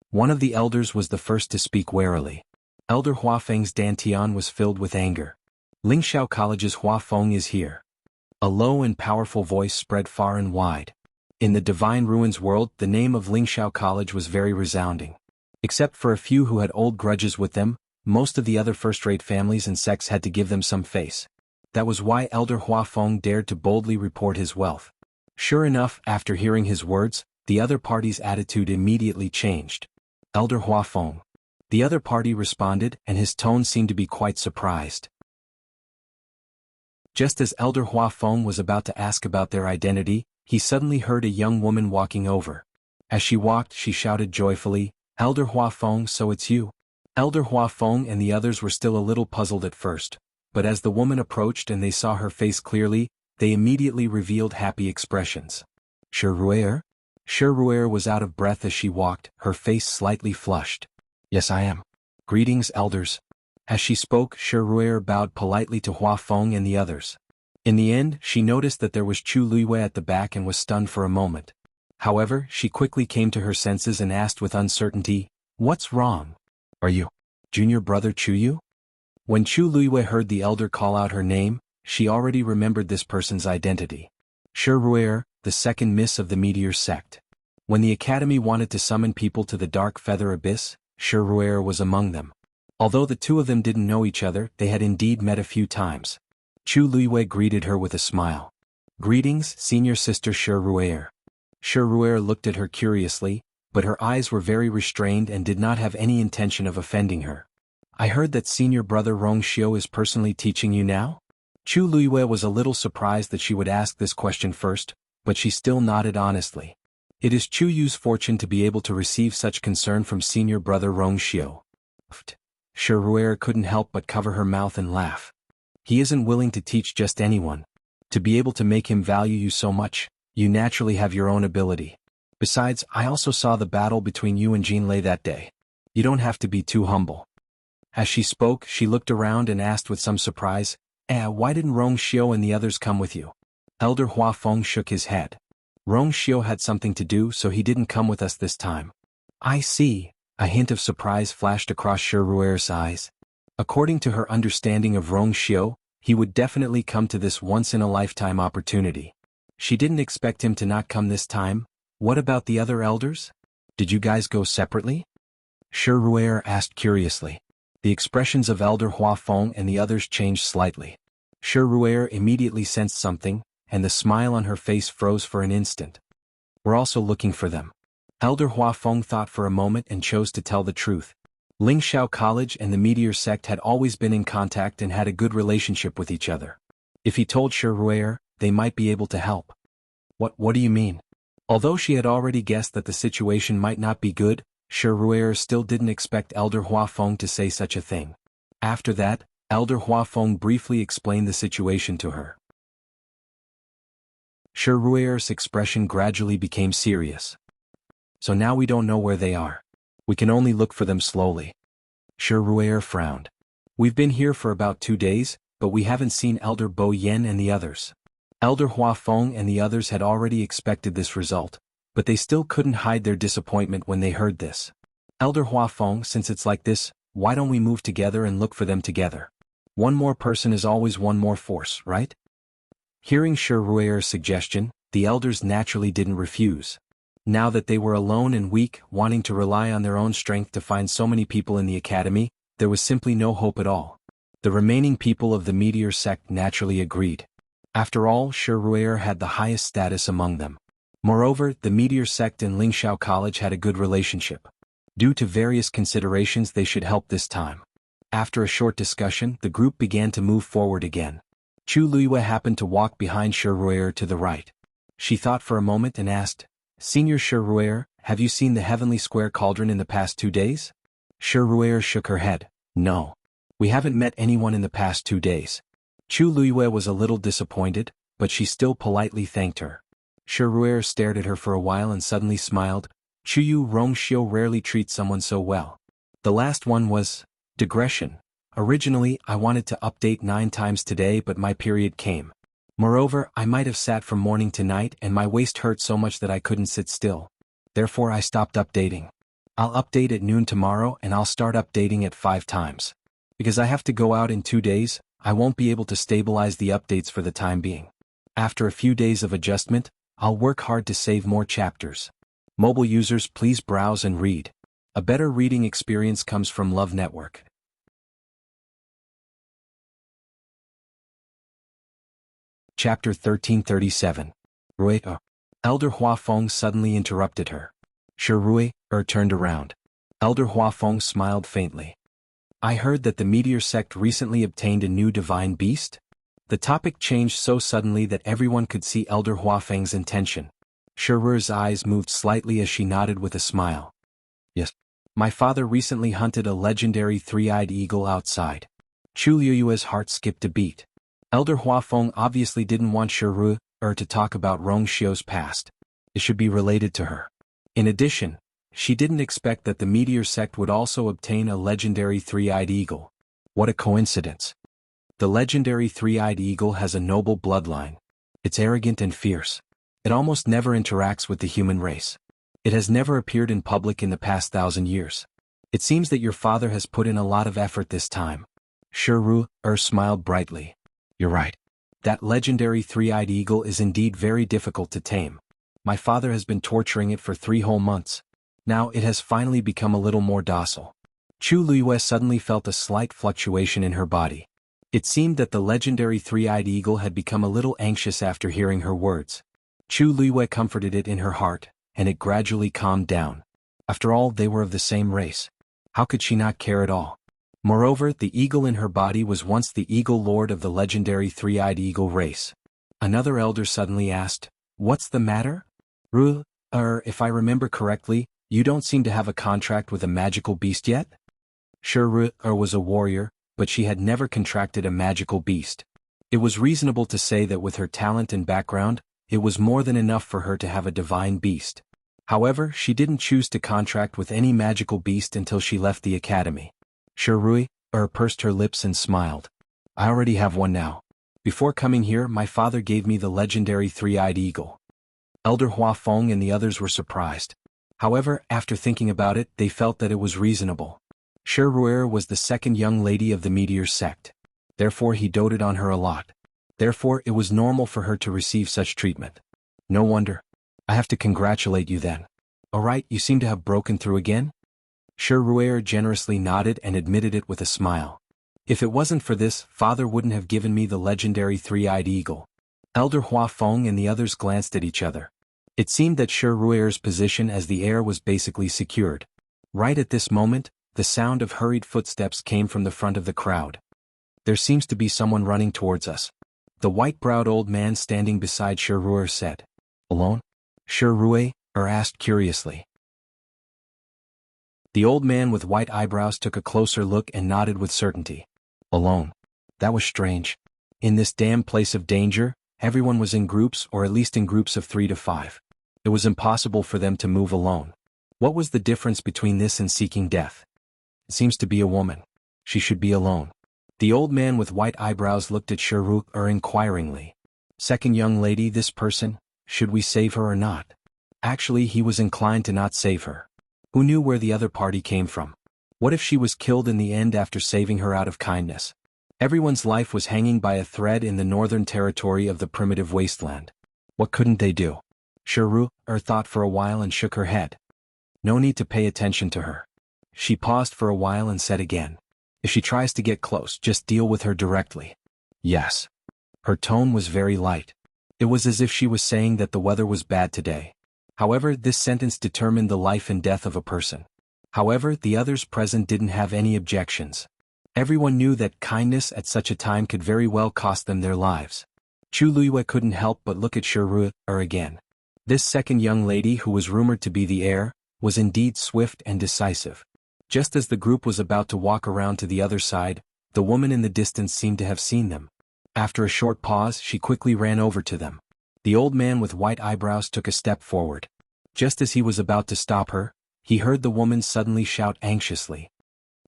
One of the elders was the first to speak warily. Elder Huafeng's dantian was filled with anger. "Lingxiao College's Huafeng is here." A low and powerful voice spread far and wide. In the Divine Ruins world, the name of Lingxiao College was very resounding. Except for a few who had old grudges with them, most of the other first-rate families and sects had to give them some face. That was why Elder Huafeng dared to boldly report his wealth. Sure enough, after hearing his words, the other party's attitude immediately changed. "Elder Huafeng." The other party responded, and his tone seemed to be quite surprised. Just as Elder Huafeng was about to ask about their identity, he suddenly heard a young woman walking over. As she walked, she shouted joyfully, "Elder Huafeng, so it's you." Elder Huafeng and the others were still a little puzzled at first, but as the woman approached and they saw her face clearly, they immediately revealed happy expressions. "Xianxia?" Xianxia was out of breath as she walked, her face slightly flushed. "Yes, I am. Greetings, elders." As she spoke, Xianxia bowed politely to Huafeng and the others. In the end, she noticed that there was Chu Luiyue at the back and was stunned for a moment. However, she quickly came to her senses and asked with uncertainty, "What's wrong? Are you junior brother Chuyu?" When Chu Luiyue heard the elder call out her name, she already remembered this person's identity. Xianxia, the second miss of the Meteor sect. When the academy wanted to summon people to the Dark Feather Abyss, Xianxia was among them. Although the two of them didn't know each other, they had indeed met a few times. Chu Luiyue greeted her with a smile. "Greetings, senior sister Xianxia." Xianxia looked at her curiously, but her eyes were very restrained and did not have any intention of offending her. "I heard that senior brother Rongxiu is personally teaching you now?" Chu Luiyue was a little surprised that she would ask this question first, but she still nodded honestly. It is Chu Yu's fortune to be able to receive such concern from senior brother Rongxiu. Xianxia couldn't help but cover her mouth and laugh. "He isn't willing to teach just anyone. To be able to make him value you so much, you naturally have your own ability. Besides, I also saw the battle between you and Jean Lei that day. You don't have to be too humble." As she spoke, she looked around and asked with some surprise, why didn't Rong Xiu and the others come with you?" Elder Hua Feng shook his head. "Rong Xiu had something to do, so he didn't come with us this time." "I see." A hint of surprise flashed across Shi Ruer's eyes. According to her understanding of Rong Xiu, he would definitely come to this once-in-a-lifetime opportunity. She didn't expect him to not come this time. "What about the other elders? Did you guys go separately?" Shi Ruer asked curiously. The expressions of Elder Hua Feng and the others changed slightly. Shi Ruer immediately sensed something, and the smile on her face froze for an instant. "We're also looking for them." Elder Hua Feng thought for a moment and chose to tell the truth. Lingxiao College and the Meteor Sect had always been in contact and had a good relationship with each other. If he told Shi Ruer, they might be able to help. What do you mean?" Although she had already guessed that the situation might not be good, Shi Ruer still didn't expect Elder Hua Feng to say such a thing. After that, Elder Hua Feng briefly explained the situation to her. Shi Ruer's expression gradually became serious. "So now we don't know where they are. We can only look for them slowly." Shi Ruer frowned. "We've been here for about 2 days, but we haven't seen Elder Bo Yen and the others." Elder Hua Feng and the others had already expected this result, but they still couldn't hide their disappointment when they heard this. "Elder Hua Feng, since it's like this, why don't we move together and look for them together? One more person is always one more force, right?" Hearing Shi Ruer's suggestion, the elders naturally didn't refuse. Now that they were alone and weak, wanting to rely on their own strength to find so many people in the academy, there was simply no hope at all. The remaining people of the Meteor Sect naturally agreed. After all, Shi Ruer had the highest status among them. Moreover, the Meteor Sect and Lingxiao College had a good relationship. Due to various considerations, they should help this time. After a short discussion, the group began to move forward again. Chu Luiyue happened to walk behind Shi Ruer to the right. She thought for a moment and asked, "Senior Shi Ruer, have you seen the Heavenly Square Cauldron in the past 2 days?" Shi Ruer shook her head. "No. We haven't met anyone in the past 2 days." Chu Luiyue was a little disappointed, but she still politely thanked her. Shi Ruer stared at her for a while and suddenly smiled. "Chuyu Rong Xiu rarely treats someone so well." The last one was digression. "Originally, I wanted to update 9 times today, but my period came. Moreover, I might have sat from morning to night and my waist hurt so much that I couldn't sit still. Therefore I stopped updating. I'll update at noon tomorrow and I'll start updating at 5 times. Because I have to go out in 2 days, I won't be able to stabilize the updates for the time being. After a few days of adjustment, I'll work hard to save more chapters. Mobile users, please browse and read. A better reading experience comes from Love Network." Chapter 1337. Rui. Elder Hua Feng suddenly interrupted her. Shi Ruer turned around. Elder Hua Feng smiled faintly. "I heard that the Meteor Sect recently obtained a new divine beast?" The topic changed so suddenly that everyone could see Elder Hua Feng's intention. Shi Ruer's eyes moved slightly as she nodded with a smile. "Yes. My father recently hunted a legendary 3-eyed eagle outside." Chu Liyue's heart skipped a beat. Elder Hua Feng obviously didn't want Shi Ruer to talk about Rong Xiu's past. It should be related to her. In addition, she didn't expect that the Meteor Sect would also obtain a legendary 3-eyed eagle. What a coincidence. The legendary 3-eyed eagle has a noble bloodline. It's arrogant and fierce. It almost never interacts with the human race. It has never appeared in public in the past 1,000 years. It seems that your father has put in a lot of effort this time. Shi Ruer smiled brightly. "You're right. That legendary 3-eyed eagle is indeed very difficult to tame. My father has been torturing it for 3 whole months. Now it has finally become a little more docile." Chu Luiyue suddenly felt a slight fluctuation in her body. It seemed that the legendary 3-eyed eagle had become a little anxious after hearing her words. Chu Luiyue comforted it in her heart, and it gradually calmed down. After all, they were of the same race. How could she not care at all? Moreover, the eagle in her body was once the eagle lord of the legendary 3-eyed eagle race. Another elder suddenly asked, "What's the matter? Ruer, if I remember correctly, you don't seem to have a contract with a magical beast yet?" Shi Ruer was a warrior, but she had never contracted a magical beast. It was reasonable to say that with her talent and background, it was more than enough for her to have a divine beast. However, she didn't choose to contract with any magical beast until she left the academy. Shirui pursed her lips and smiled. I already have one now. Before coming here, my father gave me the legendary three-eyed eagle. Elder Huafeng and the others were surprised. However, after thinking about it, they felt that it was reasonable. Shirui was the second young lady of the meteor sect. Therefore he doted on her a lot. Therefore it was normal for her to receive such treatment. No wonder. I have to congratulate you then. Alright, you seem to have broken through again? Shirui generously nodded and admitted it with a smile. If it wasn't for this, father wouldn't have given me the legendary three-eyed eagle. Elder Huafeng and the others glanced at each other. It seemed that Shirui's position as the heir was basically secured. Right at this moment, the sound of hurried footsteps came from the front of the crowd. There seems to be someone running towards us. The white-browed old man standing beside Shirui said. Alone? Shirui asked curiously. The old man with white eyebrows took a closer look and nodded with certainty. Alone. That was strange. In this damn place of danger, everyone was in groups or at least in groups of 3 to 5. It was impossible for them to move alone. What was the difference between this and seeking death? It seems to be a woman. She should be alone. The old man with white eyebrows looked at Shirui inquiringly. Second young lady, this person, should we save her or not? Actually, he was inclined to not save her. Who knew where the other party came from? What if she was killed in the end after saving her out of kindness? Everyone's life was hanging by a thread in the northern territory of the primitive wasteland. What couldn't they do? Shirui thought for a while and shook her head. No need to pay attention to her. She paused for a while and said again. If she tries to get close, just deal with her directly. Yes. Her tone was very light. It was as if she was saying that the weather was bad today. However, this sentence determined the life and death of a person. However, the others present didn't have any objections. Everyone knew that kindness at such a time could very well cost them their lives. Chu Luiyue couldn't help but look at Shirui again. This second young lady, who was rumored to be the heir, was indeed swift and decisive. Just as the group was about to walk around to the other side, the woman in the distance seemed to have seen them. After a short pause, she quickly ran over to them. The old man with white eyebrows took a step forward. Just as he was about to stop her, he heard the woman suddenly shout anxiously.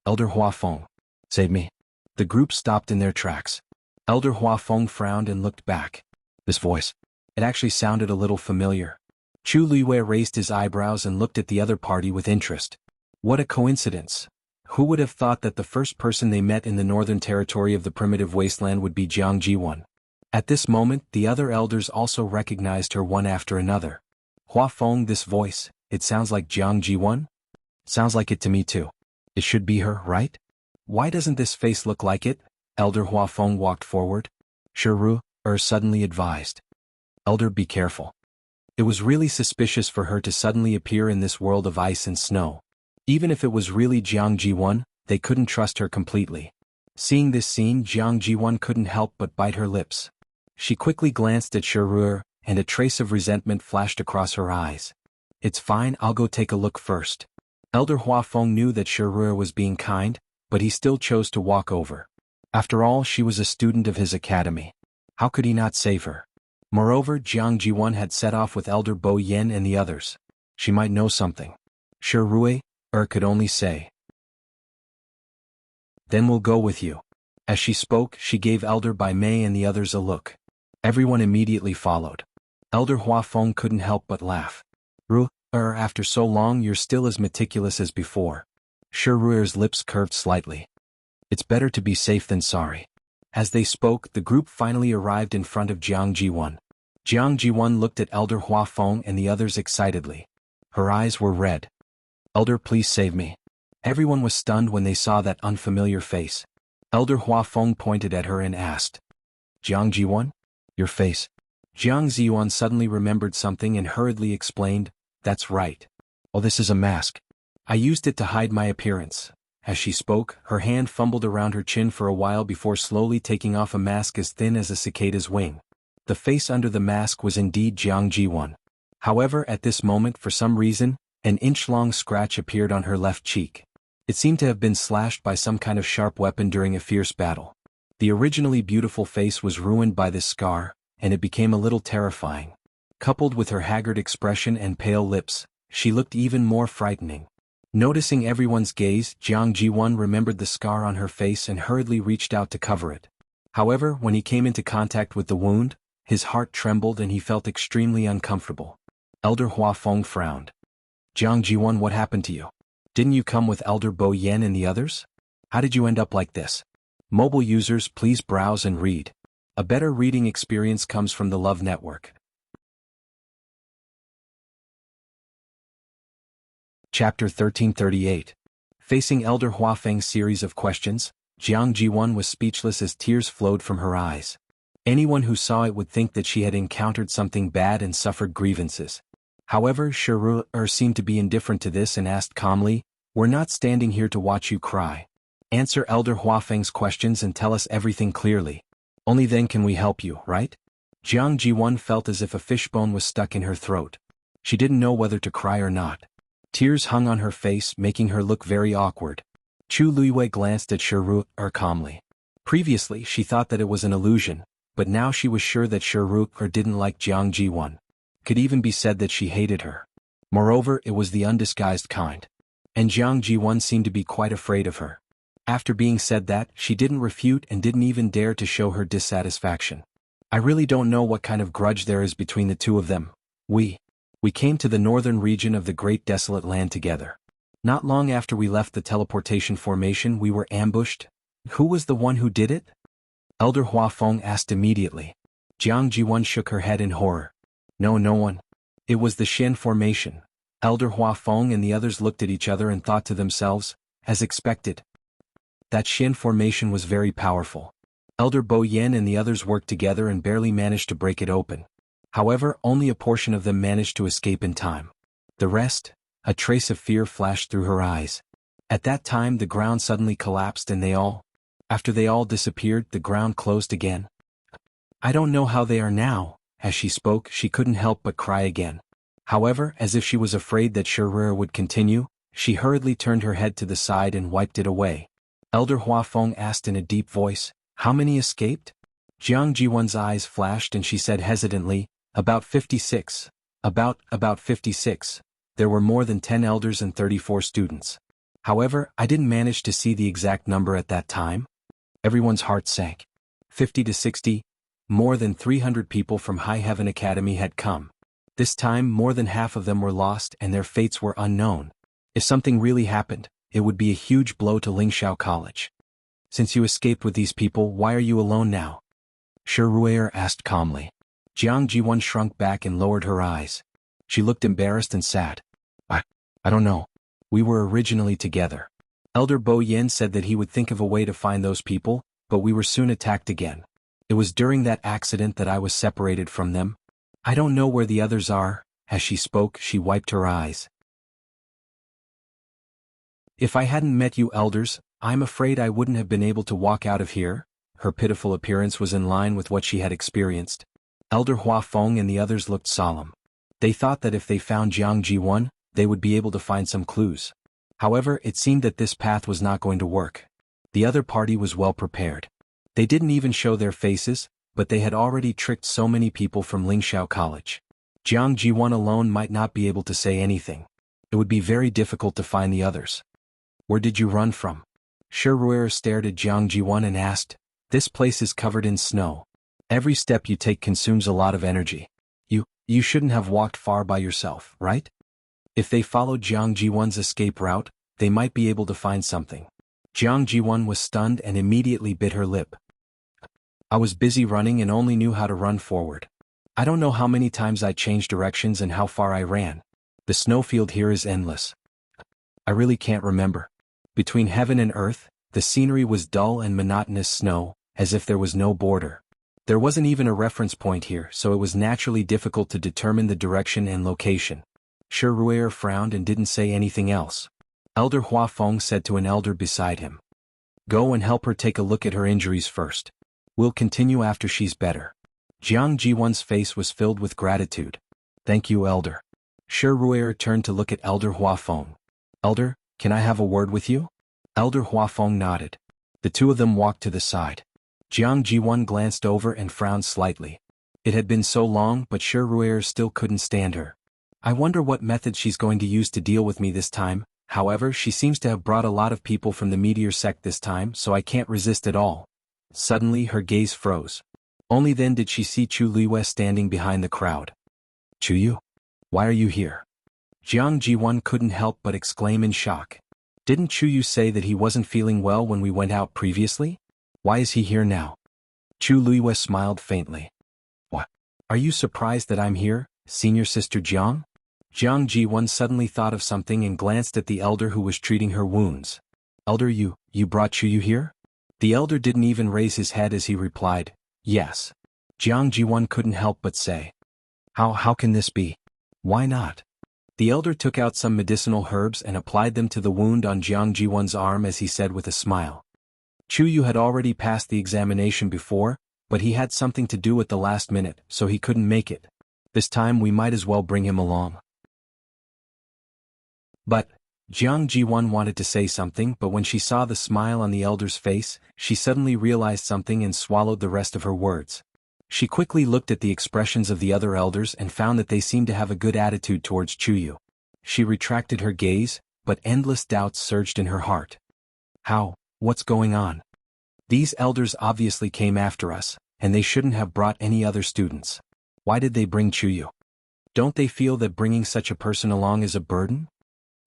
Elder Huafeng, save me. The group stopped in their tracks. Elder Huafeng frowned and looked back. This voice. It actually sounded a little familiar. Chu Luiyue raised his eyebrows and looked at the other party with interest. What a coincidence. Who would have thought that the first person they met in the northern territory of the primitive wasteland would be Jianghu? At this moment, the other elders also recognized her one after another. Huafeng, this voice, it sounds like Jianghu? Sounds like it to me too. It should be her, right? Why doesn't this face look like it? Elder Huafeng walked forward. Shirui suddenly advised. Elder, be careful. It was really suspicious for her to suddenly appear in this world of ice and snow. Even if it was really Jianghu, they couldn't trust her completely. Seeing this scene, Jianghu couldn't help but bite her lips. She quickly glanced at Shirui, and a trace of resentment flashed across her eyes. It's fine, I'll go take a look first. Elder Huafeng knew that Shirui was being kind, but he still chose to walk over. After all, she was a student of his academy. How could he not save her? Moreover, Jianghu had set off with Elder Bo Yen and the others. She might know something. Shirui could only say. Then we'll go with you. As she spoke, she gave Elder Bai Mei and the others a look. Everyone immediately followed. Elder Huafeng couldn't help but laugh. After so long you're still as meticulous as before. Shirui's lips curved slightly. It's better to be safe than sorry. As they spoke, the group finally arrived in front of Jianghu. Jianghu looked at Elder Huafeng and the others excitedly. Her eyes were red. Elder, please save me. Everyone was stunned when they saw that unfamiliar face. Elder Huafeng pointed at her and asked. Jianghu? Your face. Jianghu suddenly remembered something and hurriedly explained, that's right. Oh, this is a mask. I used it to hide my appearance. As she spoke, her hand fumbled around her chin for a while before slowly taking off a mask as thin as a cicada's wing. The face under the mask was indeed Jianghu. However, at this moment, for some reason, an inch-long scratch appeared on her left cheek. It seemed to have been slashed by some kind of sharp weapon during a fierce battle. The originally beautiful face was ruined by this scar, and it became a little terrifying. Coupled with her haggard expression and pale lips, she looked even more frightening. Noticing everyone's gaze, Jianghu remembered the scar on her face and hurriedly reached out to cover it. However, when he came into contact with the wound, his heart trembled and he felt extremely uncomfortable. Elder Huafeng frowned. Jianghu, what happened to you? Didn't you come with Elder Bo Yan and the others? How did you end up like this? Mobile users, please browse and read. A better reading experience comes from the Love Network. Chapter 1338. Facing Elder Huafeng's series of questions, Jianghu was speechless as tears flowed from her eyes. Anyone who saw it would think that she had encountered something bad and suffered grievances. However, Xianxia seemed to be indifferent to this and asked calmly, "We're not standing here to watch you cry. Answer Elder Huafeng's questions and tell us everything clearly. Only then can we help you, right?" Jianghu felt as if a fishbone was stuck in her throat. She didn't know whether to cry or not. Tears hung on her face, making her look very awkward. Chu Luiwei glanced at Xianxia calmly. Previously, she thought that it was an illusion, but now she was sure that Xianxia didn't like Jianghu. Could even be said that she hated her. Moreover, it was the undisguised kind. And Jianghu seemed to be quite afraid of her. After being said that, she didn't refute and didn't even dare to show her dissatisfaction. "I really don't know what kind of grudge there is between the two of them. We came to the northern region of the Great Desolate Land together. Not long after we left the teleportation formation we were ambushed. Who was the one who did it?" Elder Huafeng asked immediately. Jianghu shook her head in horror. "No one. It was the Shen formation." Elder Huafeng and the others looked at each other and thought to themselves, as expected. That Shen formation was very powerful. Elder Bo Yan and the others worked together and barely managed to break it open. However, only a portion of them managed to escape in time. The rest, a trace of fear flashed through her eyes. At that time the ground suddenly collapsed and after they all disappeared, the ground closed again. "I don't know how they are now." As she spoke, she couldn't help but cry again. However, as if she was afraid that Xianxia would continue, she hurriedly turned her head to the side and wiped it away. Elder Huafeng asked in a deep voice, "How many escaped?" Jianghu's eyes flashed and she said hesitantly, "About 56. About 56. There were more than 10 elders and 34 students. However, I didn't manage to see the exact number at that time." Everyone's heart sank. 50 to 60. More than 300 people from High Heaven Academy had come. This time more than half of them were lost and their fates were unknown. If something really happened, it would be a huge blow to Lingxiao College. "Since you escaped with these people, why are you alone now?" Xianxia asked calmly. Jianghu shrunk back and lowered her eyes. She looked embarrassed and sad. I don't know. We were originally together. Elder Bo Yan said that he would think of a way to find those people, but we were soon attacked again. It was during that accident that I was separated from them. I don't know where the others are." As she spoke, she wiped her eyes. "If I hadn't met you elders, I'm afraid I wouldn't have been able to walk out of here." Her pitiful appearance was in line with what she had experienced. Elder Huafeng and the others looked solemn. They thought that if they found Jianghu, they would be able to find some clues. However, it seemed that this path was not going to work. The other party was well prepared. They didn't even show their faces, but they had already tricked so many people from Lingxiao College. Jianghu alone might not be able to say anything. It would be very difficult to find the others. "Where did you run from?" Xianxia stared at Jianghu and asked. "This place is covered in snow. Every step you take consumes a lot of energy. You shouldn't have walked far by yourself, right?" If they followed Jianghu's escape route, they might be able to find something. Jianghu was stunned and immediately bit her lip. "I was busy running and only knew how to run forward. I don't know how many times I changed directions and how far I ran. The snowfield here is endless. I really can't remember. Between heaven and earth, the scenery was dull and monotonous snow, as if there was no border. There wasn't even a reference point here, so it was naturally difficult to determine the direction and location." Xianxia frowned and didn't say anything else. Elder Huafeng said to an elder beside him, "Go and help her take a look at her injuries first. We'll continue after she's better." Jianghu's face was filled with gratitude. "Thank you, elder." Xianxia turned to look at Elder Huafeng. "Elder, can I have a word with you?" Elder Huafeng nodded. The two of them walked to the side. Jianghu glanced over and frowned slightly. It had been so long, but Xianxia still couldn't stand her. I wonder what method she's going to use to deal with me this time. However, she seems to have brought a lot of people from the meteor sect this time, so I can't resist at all. Suddenly her gaze froze. Only then did she see Chu Liwei standing behind the crowd. Chuyu? Why are you here? Jianghu couldn't help but exclaim in shock. Didn't Chuyu say that he wasn't feeling well when we went out previously? Why is he here now? Chu Liwei smiled faintly. What? Are you surprised that I'm here, senior sister Jiang? Jianghu suddenly thought of something and glanced at the elder who was treating her wounds. Elder, you brought Chuyu here? The elder didn't even raise his head as he replied, yes. Jianghu couldn't help but say. How can this be? Why not? The elder took out some medicinal herbs and applied them to the wound on Jianghu's arm as he said with a smile. Chuyu had already passed the examination before, but he had something to do at the last minute, so he couldn't make it. This time we might as well bring him along. But, Jianghu wanted to say something, but when she saw the smile on the elder's face, she suddenly realized something and swallowed the rest of her words. She quickly looked at the expressions of the other elders and found that they seemed to have a good attitude towards Chuyu. She retracted her gaze, but endless doubts surged in her heart. What's going on? These elders obviously came after us, and they shouldn't have brought any other students. Why did they bring Chuyu? Don't they feel that bringing such a person along is a burden?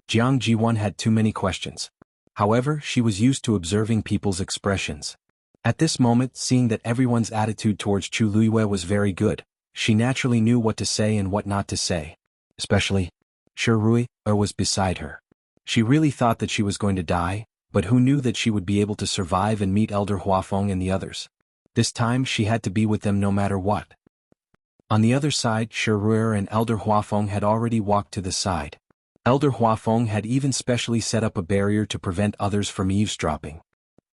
Jianghu had too many questions. However, she was used to observing people's expressions. At this moment, seeing that everyone's attitude towards Chu Liwei was very good, she naturally knew what to say and what not to say. Especially, Heroicjourney was beside her. She really thought that she was going to die, but who knew that she would be able to survive and meet Elder Huafeng and the others. This time she had to be with them no matter what. On the other side, Heroicjourney and Elder Huafeng had already walked to the side. Elder Huafeng had even specially set up a barrier to prevent others from eavesdropping.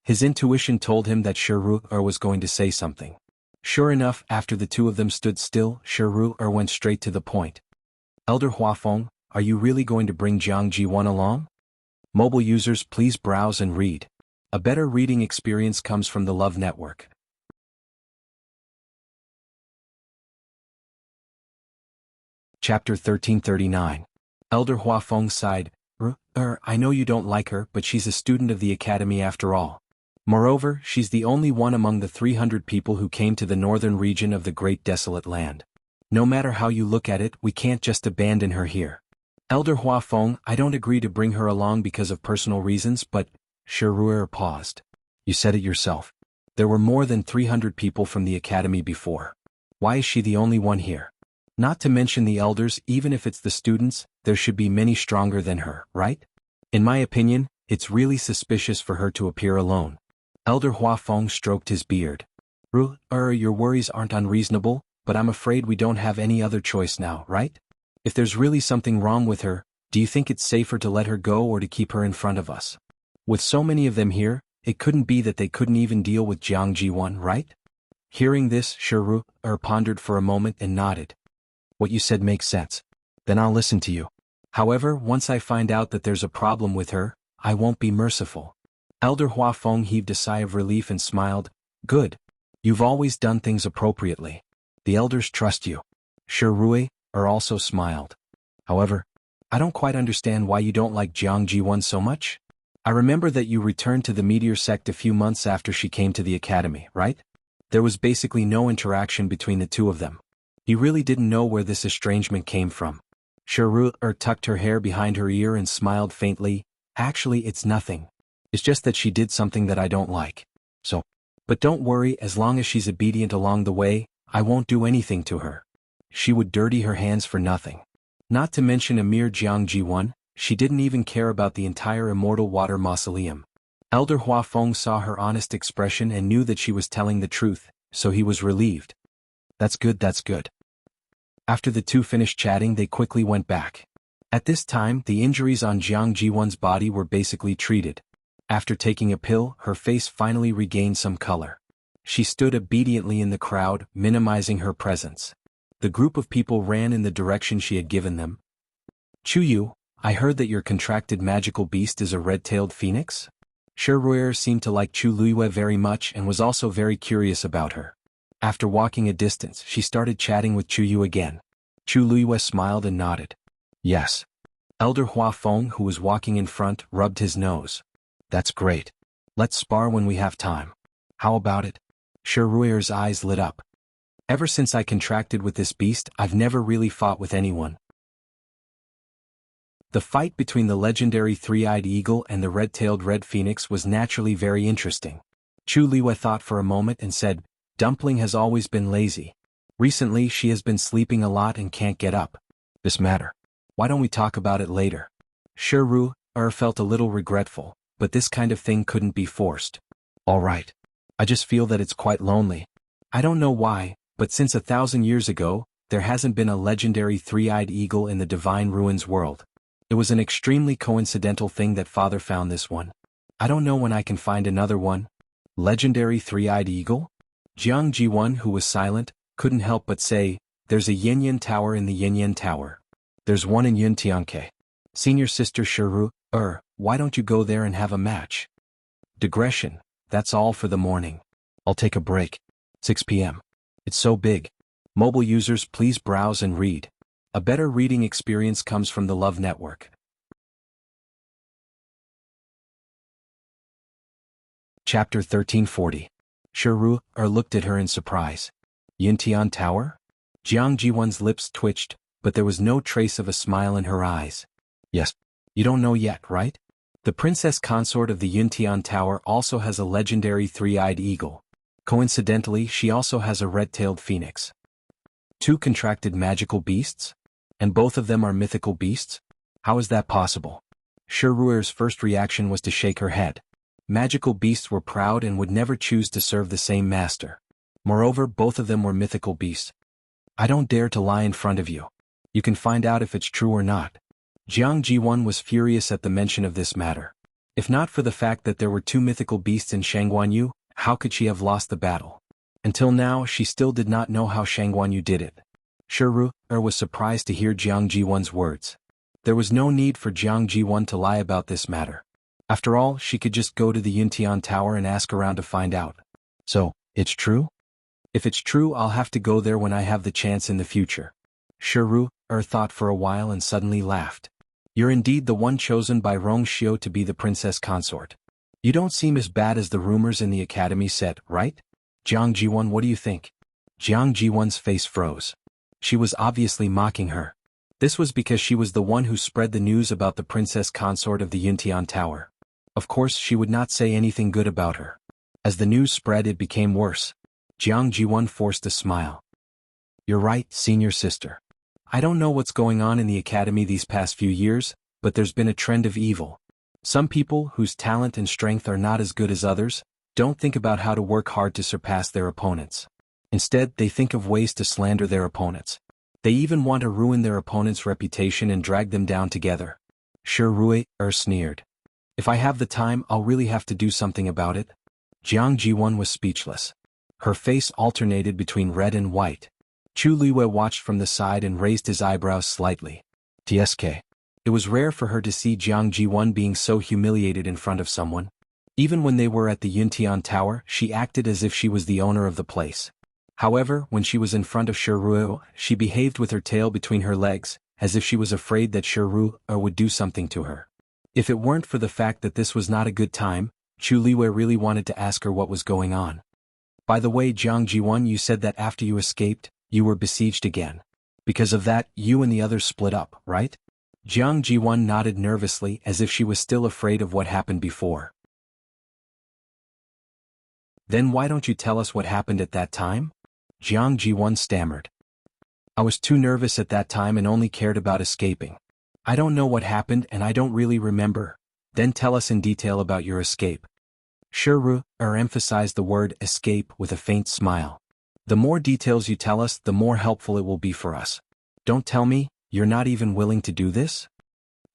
His intuition told him that Heroicjourney was going to say something. Sure enough, after the two of them stood still, Heroicjourney went straight to the point. Elder Huafeng, are you really going to bring Jianghu along? Mobile users, please browse and read. A better reading experience comes from the Love Network. Chapter 1339. Elder Huafeng sighed. I know you don't like her, but she's a student of the academy after all. Moreover, she's the only one among the 300 people who came to the northern region of the Great Desolate Land. No matter how you look at it, we can't just abandon her here. Elder Huafeng, I don't agree to bring her along because of personal reasons, but... Heroicjourney paused. You said it yourself. There were more than 300 people from the academy before. Why is she the only one here? Not to mention the elders, even if it's the students, there should be many stronger than her, right? In my opinion, it's really suspicious for her to appear alone. Elder Huafeng stroked his beard. Your worries aren't unreasonable, but I'm afraid we don't have any other choice now, right? If there's really something wrong with her, do you think it's safer to let her go or to keep her in front of us? With so many of them here, it couldn't be that they couldn't even deal with Jianghu, right? Hearing this, Heroicjourney pondered for a moment and nodded. What you said makes sense. Then I'll listen to you. However, once I find out that there's a problem with her, I won't be merciful. Elder Huafeng heaved a sigh of relief and smiled. Good. You've always done things appropriately. The elders trust you. Heroicjourney also smiled. However, I don't quite understand why you don't like Jianghu so much. I remember that you returned to the meteor sect a few months after she came to the academy, right? There was basically no interaction between the two of them. He really didn't know where this estrangement came from. Heroicjourney tucked her hair behind her ear and smiled faintly. Actually, it's nothing. It's just that she did something that I don't like. But don't worry, as long as she's obedient along the way, I won't do anything to her. She would dirty her hands for nothing. Not to mention a mere Jianghu, she didn't even care about the entire immortal water mausoleum. Elder Huafeng saw her honest expression and knew that she was telling the truth, so he was relieved. That's good, that's good. After the two finished chatting, they quickly went back. At this time, the injuries on Jianghu's body were basically treated. After taking a pill, her face finally regained some color. She stood obediently in the crowd, minimizing her presence. The group of people ran in the direction she had given them. Chuyu, I heard that your contracted magical beast is a red-tailed phoenix? Heroicjourney seemed to like Chu Liwei very much and was also very curious about her. After walking a distance, she started chatting with Chuyu again. Chu Liwei smiled and nodded. Yes. Elder Huafeng, who was walking in front, rubbed his nose. That's great. Let's spar when we have time. How about it? Shiruer's eyes lit up. Ever since I contracted with this beast, I've never really fought with anyone. The fight between the legendary three-eyed eagle and the red-tailed red phoenix was naturally very interesting. Chu Liwei thought for a moment and said, Dumpling has always been lazy. Recently she has been sleeping a lot and can't get up. This matter. Why don't we talk about it later? Shiru felt a little regretful, but this kind of thing couldn't be forced. All right. I just feel that it's quite lonely. I don't know why, but since 1,000 years ago, there hasn't been a legendary three-eyed eagle in the Divine Ruins world. It was an extremely coincidental thing that Father found this one. I don't know when I can find another one. Legendary three-eyed eagle? Jiang Jiwan, who was silent, couldn't help but say, there's a Yinyan Tower in the Yinyan Tower. There's one in Yuntianke. Senior Sister Shiru, why don't you go there and have a match? Digression, that's all for the morning. I'll take a break. 6 p.m. It's so big. Mobile users, please browse and read. A better reading experience comes from the Love Network. Chapter 1340. Shiru looked at her in surprise. Yintian Tower? Jiang Jiwan's lips twitched, but there was no trace of a smile in her eyes. Yes. You don't know yet, right? The princess consort of the Yuntian Tower also has a legendary three-eyed eagle. Coincidentally, she also has a red-tailed phoenix. 2 contracted magical beasts? And both of them are mythical beasts? How is that possible? Shiruer's first reaction was to shake her head. Magical beasts were proud and would never choose to serve the same master. Moreover, both of them were mythical beasts. I don't dare to lie in front of you. You can find out if it's true or not. Jiang Jiwan was furious at the mention of this matter. If not for the fact that there were 2 mythical beasts in Xuanhuan, how could she have lost the battle? Until now, she still did not know how Xuanhuan did it. Shiru was surprised to hear Jiang Jiwan's words. There was no need for Jiang Jiwan to lie about this matter. After all, she could just go to the Yuntian Tower and ask around to find out. So, it's true? If it's true, I'll have to go there when I have the chance in the future. Shiru thought for a while and suddenly laughed. You're indeed the one chosen by Rong Xiu to be the princess consort. You don't seem as bad as the rumors in the academy said, right? Jiang Jiwan, what do you think? Jiang Jiwan's face froze. She was obviously mocking her. This was because she was the one who spread the news about the princess consort of the Yuntian Tower. Of course, she would not say anything good about her. As the news spread, it became worse. Jiang Jiwan forced a smile. You're right, senior sister. I don't know what's going on in the academy these past few years, but there's been a trend of evil. Some people, whose talent and strength are not as good as others, don't think about how to work hard to surpass their opponents. Instead, they think of ways to slander their opponents. They even want to ruin their opponent's reputation and drag them down together. Shiru sneered. If I have the time, I'll really have to do something about it. Jiang Jiwan was speechless. Her face alternated between red and white. Chu Liwei watched from the side and raised his eyebrows slightly. TSK. It was rare for her to see Jiang Jiwan being so humiliated in front of someone. Even when they were at the Yuntian Tower, she acted as if she was the owner of the place. However, when she was in front of Shiru, she behaved with her tail between her legs, as if she was afraid that Shiru would do something to her. If it weren't for the fact that this was not a good time, Chu Liwei really wanted to ask her what was going on. By the way, Jiang Jiwan, you said that after you escaped, you were besieged again. Because of that, you and the others split up, right? Jiang Jiwan nodded nervously as if she was still afraid of what happened before. Then why don't you tell us what happened at that time? Jiang Jiwan stammered. I was too nervous at that time and only cared about escaping. I don't know what happened and I don't really remember. Then tell us in detail about your escape. Shiru emphasized the word escape with a faint smile. The more details you tell us, the more helpful it will be for us. Don't tell me, you're not even willing to do this?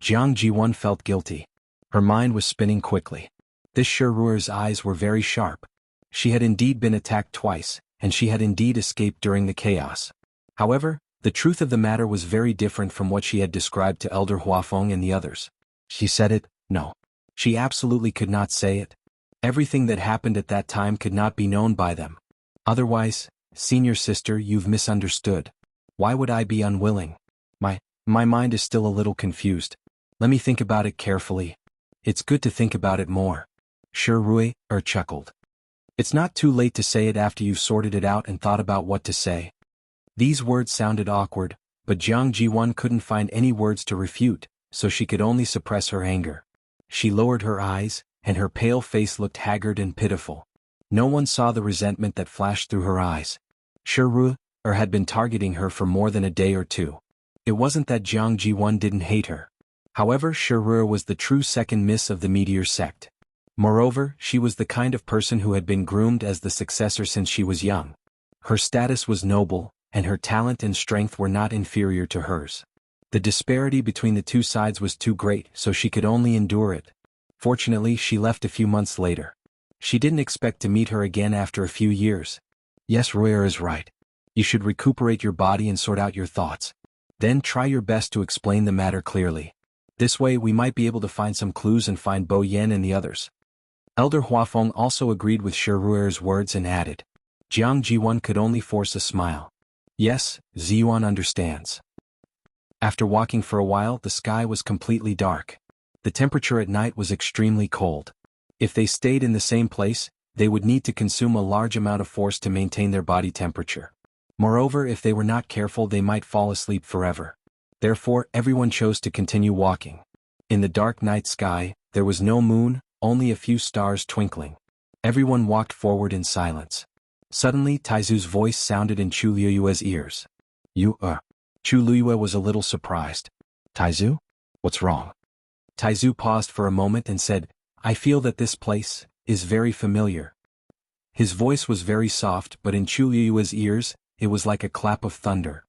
Jiang Jiwan felt guilty. Her mind was spinning quickly. This Shiru's eyes were very sharp. She had indeed been attacked twice, and she had indeed escaped during the chaos. However, the truth of the matter was very different from what she had described to Elder Huafeng and the others. She said it, no. She absolutely could not say it. Everything that happened at that time could not be known by them. Otherwise, senior sister, you've misunderstood. Why would I be unwilling? My mind is still a little confused. Let me think about it carefully. It's good to think about it more. Rui chuckled. It's not too late to say it after you've sorted it out and thought about what to say. These words sounded awkward, but Jiang Jiwan couldn't find any words to refute, so she could only suppress her anger. She lowered her eyes, and her pale face looked haggard and pitiful. No one saw the resentment that flashed through her eyes. Rui had been targeting her for more than a day or two. It wasn't that Jiang Jiwan didn't hate her. However, Rui was the true second miss of the meteor sect. Moreover, she was the kind of person who had been groomed as the successor since she was young. Her status was noble, and her talent and strength were not inferior to hers. The disparity between the two sides was too great, so she could only endure it. Fortunately, she left a few months later. She didn't expect to meet her again after a few years. Yes, Royer is right. You should recuperate your body and sort out your thoughts. Then try your best to explain the matter clearly. This way we might be able to find some clues and find Bo Yan and the others. Elder Huafeng also agreed with Royer's words and added. Jiang Jiwan could only force a smile. Yes, Ziyuan understands. After walking for a while, the sky was completely dark. The temperature at night was extremely cold. If they stayed in the same place, they would need to consume a large amount of force to maintain their body temperature. Moreover, if they were not careful, they might fall asleep forever. Therefore, everyone chose to continue walking. In the dark night sky, there was no moon, only a few stars twinkling. Everyone walked forward in silence. Suddenly, Taizu's voice sounded in Chu Liyue's ears. Chu Liyue was a little surprised. Taizu? What's wrong? Taizu paused for a moment and said, I feel that this place is very familiar. His voice was very soft, but in Chu Liyue's ears, it was like a clap of thunder.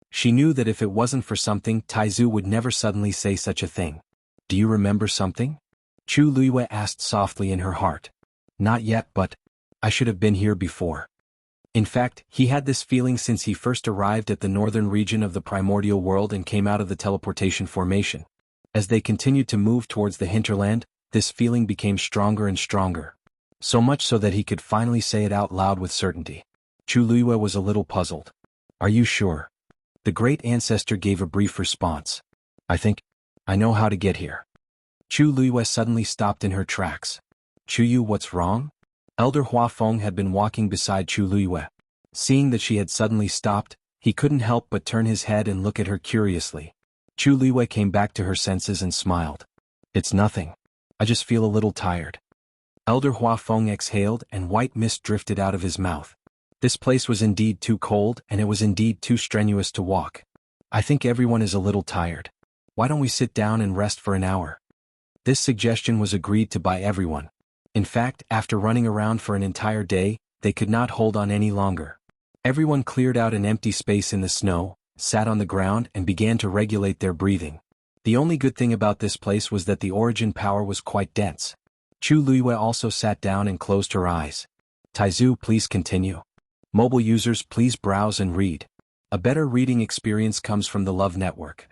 She knew that if it wasn't for something, Taizu would never suddenly say such a thing. Do you remember something? Chu Liyue asked softly in her heart. Not yet, but I should have been here before. In fact, he had this feeling since he first arrived at the northern region of the primordial world and came out of the teleportation formation. As they continued to move towards the hinterland, this feeling became stronger and stronger. So much so that he could finally say it out loud with certainty. Chu Liyue was a little puzzled. Are you sure? The great ancestor gave a brief response. I think I know how to get here. Chu Liyue suddenly stopped in her tracks. Chu Yu, what's wrong? Elder Huafeng had been walking beside Chu Liyue. Seeing that she had suddenly stopped, he couldn't help but turn his head and look at her curiously. Chu Liyue came back to her senses and smiled. It's nothing. I just feel a little tired. Elder Huafeng exhaled and white mist drifted out of his mouth. This place was indeed too cold and it was indeed too strenuous to walk. I think everyone is a little tired. Why don't we sit down and rest for an hour? This suggestion was agreed to by everyone. In fact, after running around for an entire day, they could not hold on any longer. Everyone cleared out an empty space in the snow, sat on the ground and began to regulate their breathing. The only good thing about this place was that the origin power was quite dense. Chu Liyue also sat down and closed her eyes. Taizu, please continue. Mobile users, please browse and read. A better reading experience comes from the Love Network.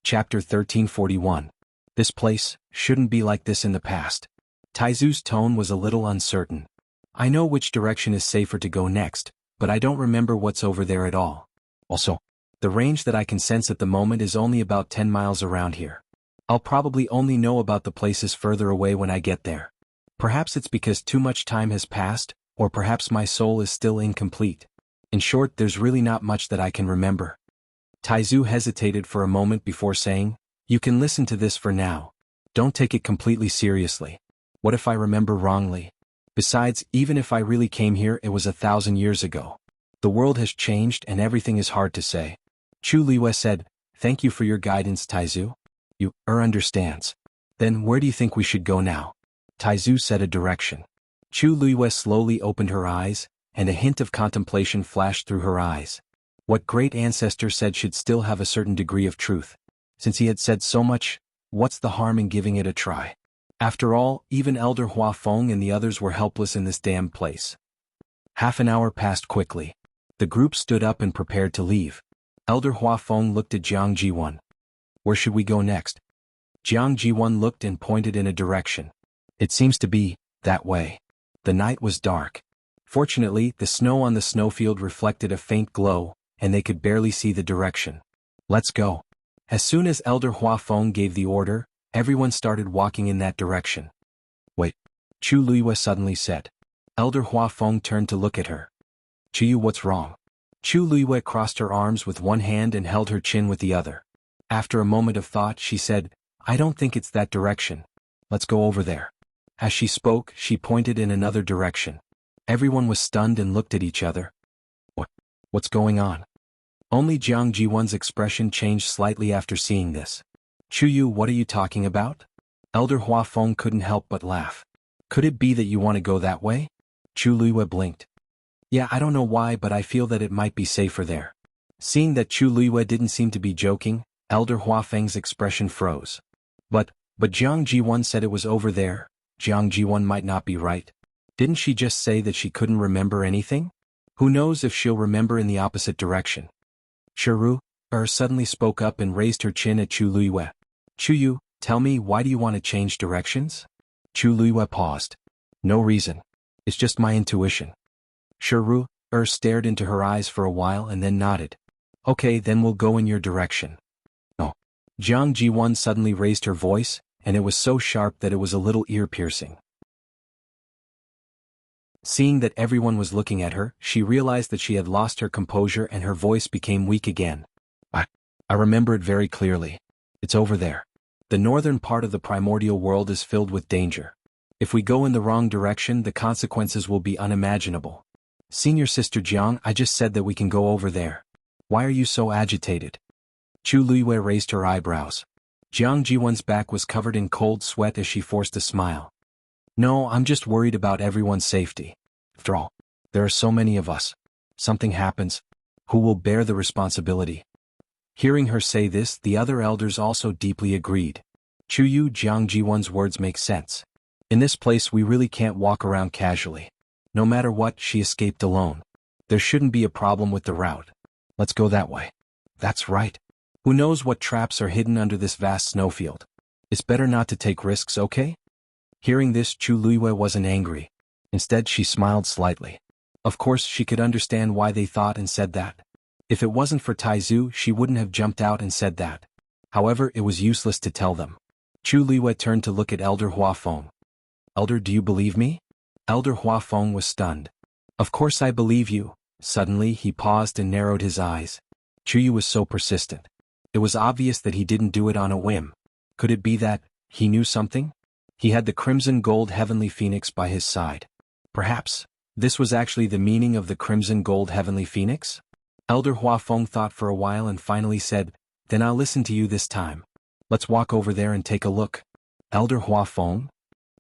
Chapter 1341. This place shouldn't be like this in the past. Taizu's tone was a little uncertain. I know which direction is safer to go next, but I don't remember what's over there at all. Also, the range that I can sense at the moment is only about 10 miles around here. I'll probably only know about the places further away when I get there. Perhaps it's because too much time has passed, or perhaps my soul is still incomplete. In short, there's really not much that I can remember. Taizu hesitated for a moment before saying, You can listen to this for now. Don't take it completely seriously. What if I remember wrongly? Besides, even if I really came here, it was 1,000 years ago. The world has changed and everything is hard to say. Chu Liyue said, Thank you for your guidance, Taizu. You understands. Then where do you think we should go now? Taizu said a direction. Chu Liyue slowly opened her eyes, and a hint of contemplation flashed through her eyes. What great ancestor said should still have a certain degree of truth. Since he had said so much, what's the harm in giving it a try? After all, even Elder Huafeng and the others were helpless in this damned place. Half an hour passed quickly. The group stood up and prepared to leave. Elder Huafeng looked at Jiang Jiwan. Where should we go next? Jiang Jiwan looked and pointed in a direction. It seems to be that way. The night was dark. Fortunately, the snow on the snowfield reflected a faint glow, and they could barely see the direction. Let's go. As soon as Elder Huafeng gave the order, everyone started walking in that direction. Wait, Chu Luiyue suddenly said. Elder Huafeng turned to look at her. Chu, what's wrong? Chu Luiyue crossed her arms with one hand and held her chin with the other. After a moment of thought, she said, I don't think it's that direction. Let's go over there. As she spoke, she pointed in another direction. Everyone was stunned and looked at each other. What's going on? Only Jiang Jiwan's expression changed slightly after seeing this. Chu Yu, what are you talking about? Elder Huafeng couldn't help but laugh. Could it be that you want to go that way? Chu Luiyue blinked. Yeah, I don't know why, but I feel that it might be safer there. Seeing that Chu Luiyue didn't seem to be joking, Elder Huafeng's expression froze. But Jiang Jiwan said it was over there. Jiang Jiwan might not be right. Didn't she just say that she couldn't remember anything? Who knows if she'll remember in the opposite direction? Shiru suddenly spoke up and raised her chin at Chu Luiyue. Chu Yu, tell me, why do you want to change directions? Chu Luiyue paused. No reason. It's just my intuition. Shiru stared into her eyes for a while and then nodded. Okay, then we'll go in your direction. Oh. Jiang Jiwan suddenly raised her voice, and it was so sharp that it was a little ear-piercing. Seeing that everyone was looking at her, she realized that she had lost her composure and her voice became weak again. I remember it very clearly. It's over there. The northern part of the primordial world is filled with danger. If we go in the wrong direction, the consequences will be unimaginable. Senior Sister Jiang, I just said that we can go over there. Why are you so agitated? Chu Luiyue raised her eyebrows. Jiang Jiwan's back was covered in cold sweat as she forced a smile. No, I'm just worried about everyone's safety. After all, there are so many of us. Something happens. Who will bear the responsibility? Hearing her say this, the other elders also deeply agreed. Chu Yu, Jiang Jiwan's words make sense. In this place we really can't walk around casually. No matter what, she escaped alone. There shouldn't be a problem with the route. Let's go that way. That's right. Who knows what traps are hidden under this vast snowfield? It's better not to take risks, okay? Hearing this, Chu Luiyue wasn't angry. Instead, she smiled slightly. Of course, she could understand why they thought and said that. If it wasn't for Taizu, she wouldn't have jumped out and said that. However, it was useless to tell them. Chu Luiyue turned to look at Elder Huafeng. Elder, do you believe me? Elder Huafeng was stunned. Of course I believe you. Suddenly, he paused and narrowed his eyes. Chu Yu was so persistent. It was obvious that he didn't do it on a whim. Could it be that he knew something? He had the crimson gold heavenly phoenix by his side. Perhaps this was actually the meaning of the crimson gold heavenly phoenix? Elder Huafeng thought for a while and finally said, Then I'll listen to you this time. Let's walk over there and take a look. Elder Huafeng?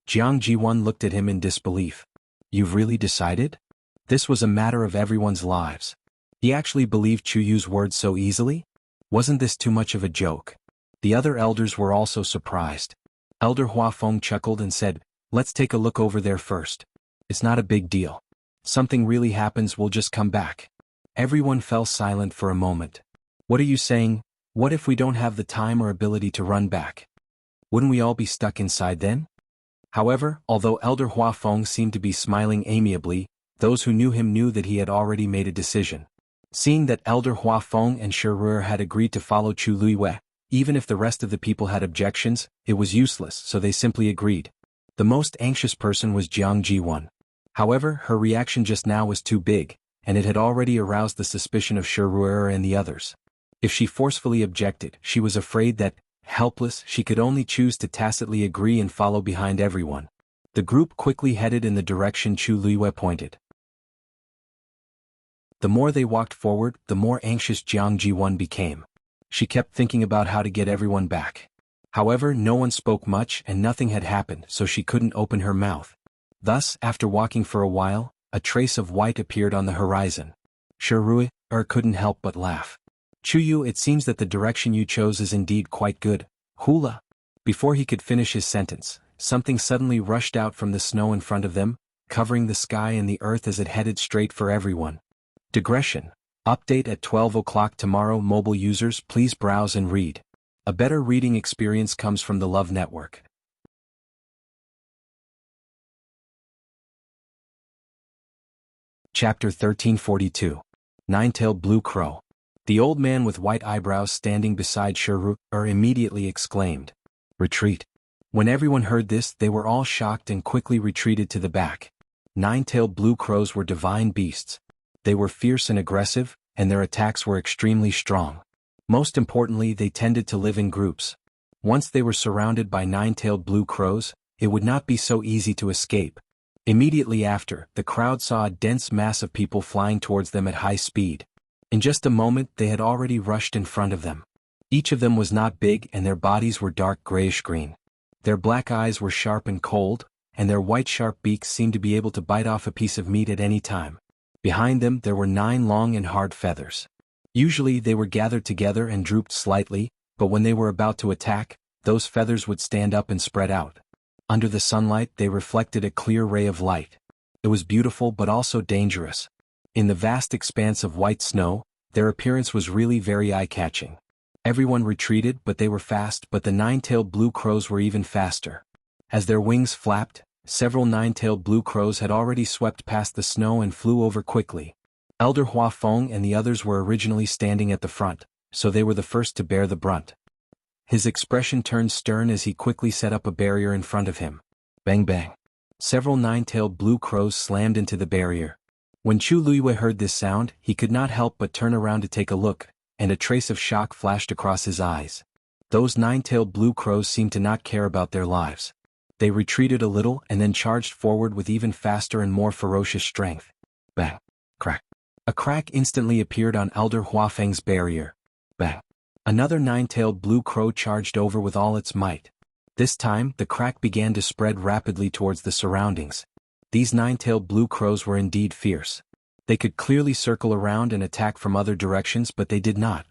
Jiang Jiwan looked at him in disbelief. You've really decided? This was a matter of everyone's lives. He actually believed Chu Yu's words so easily? Wasn't this too much of a joke? The other elders were also surprised. Elder Huafeng chuckled and said, Let's take a look over there first. It's not a big deal. Something really happens, we'll just come back. Everyone fell silent for a moment. What are you saying? What if we don't have the time or ability to run back? Wouldn't we all be stuck inside then? However, although Elder Huafeng seemed to be smiling amiably, those who knew him knew that he had already made a decision. Seeing that Elder Huafeng and Shiru had agreed to follow Chu Luiyue, even if the rest of the people had objections, it was useless, so they simply agreed. The most anxious person was Jiang Jiwan. However, her reaction just now was too big, and it had already aroused the suspicion of Shiru and the others. If she forcefully objected, she was afraid that, helpless, she could only choose to tacitly agree and follow behind everyone. The group quickly headed in the direction Chu Luiyue pointed. The more they walked forward, the more anxious Jiang Jiwan became. She kept thinking about how to get everyone back. However, no one spoke much and nothing had happened, so she couldn't open her mouth. Thus, after walking for a while, a trace of white appeared on the horizon. Shiru couldn't help but laugh. Chu Yu, it seems that the direction you chose is indeed quite good. Hula. Before he could finish his sentence, something suddenly rushed out from the snow in front of them, covering the sky and the earth as it headed straight for everyone. Digression. Update at 12 o'clock tomorrow. Mobile users, please browse and read. A better reading experience comes from the Love Network. Chapter 1342. Nine-tailed Blue Crow. The old man with white eyebrows standing beside Xianxia immediately exclaimed, "Retreat!" When everyone heard this, they were all shocked and quickly retreated to the back. Nine-tailed blue crows were divine beasts. They were fierce and aggressive, and their attacks were extremely strong. Most importantly, they tended to live in groups. Once they were surrounded by nine-tailed blue crows, it would not be so easy to escape. Immediately after, the crowd saw a dense mass of people flying towards them at high speed. In just a moment, they had already rushed in front of them. Each of them was not big, and their bodies were dark grayish-green. Their black eyes were sharp and cold, and their white sharp beaks seemed to be able to bite off a piece of meat at any time. Behind them there were 9 long and hard feathers. Usually they were gathered together and drooped slightly, but when they were about to attack, those feathers would stand up and spread out. Under the sunlight they reflected a clear ray of light. It was beautiful but also dangerous. In the vast expanse of white snow, their appearance was really very eye-catching. Everyone retreated, but they were fast, but the nine-tailed blue crows were even faster. As their wings flapped, several nine-tailed blue crows had already swept past the snow and flew over quickly. Elder Hua Feng and the others were originally standing at the front, so they were the first to bear the brunt. His expression turned stern as he quickly set up a barrier in front of him. Bang bang. Several nine-tailed blue crows slammed into the barrier. When Chu Luiyue heard this sound, he could not help but turn around to take a look, and a trace of shock flashed across his eyes. Those nine-tailed blue crows seemed to not care about their lives. They retreated a little and then charged forward with even faster and more ferocious strength. Bang. Crack. A crack instantly appeared on Elder Huafeng's barrier. Bang. Another nine-tailed blue crow charged over with all its might. This time, the crack began to spread rapidly towards the surroundings. These nine-tailed blue crows were indeed fierce. They could clearly circle around and attack from other directions, but they did not.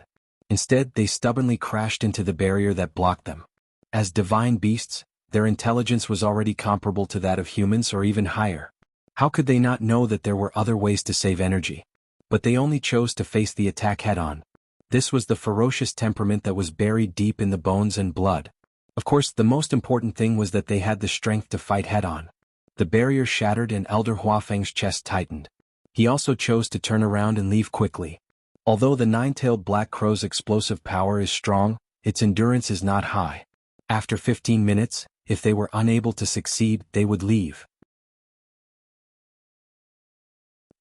Instead, they stubbornly crashed into the barrier that blocked them. As divine beasts, their intelligence was already comparable to that of humans or even higher. How could they not know that there were other ways to save energy? But they only chose to face the attack head-on. This was the ferocious temperament that was buried deep in the bones and blood. Of course, the most important thing was that they had the strength to fight head-on. The barrier shattered and Elder Huafeng's chest tightened. He also chose to turn around and leave quickly. Although the nine-tailed black crow's explosive power is strong, its endurance is not high. After 15 minutes, if they were unable to succeed, they would leave.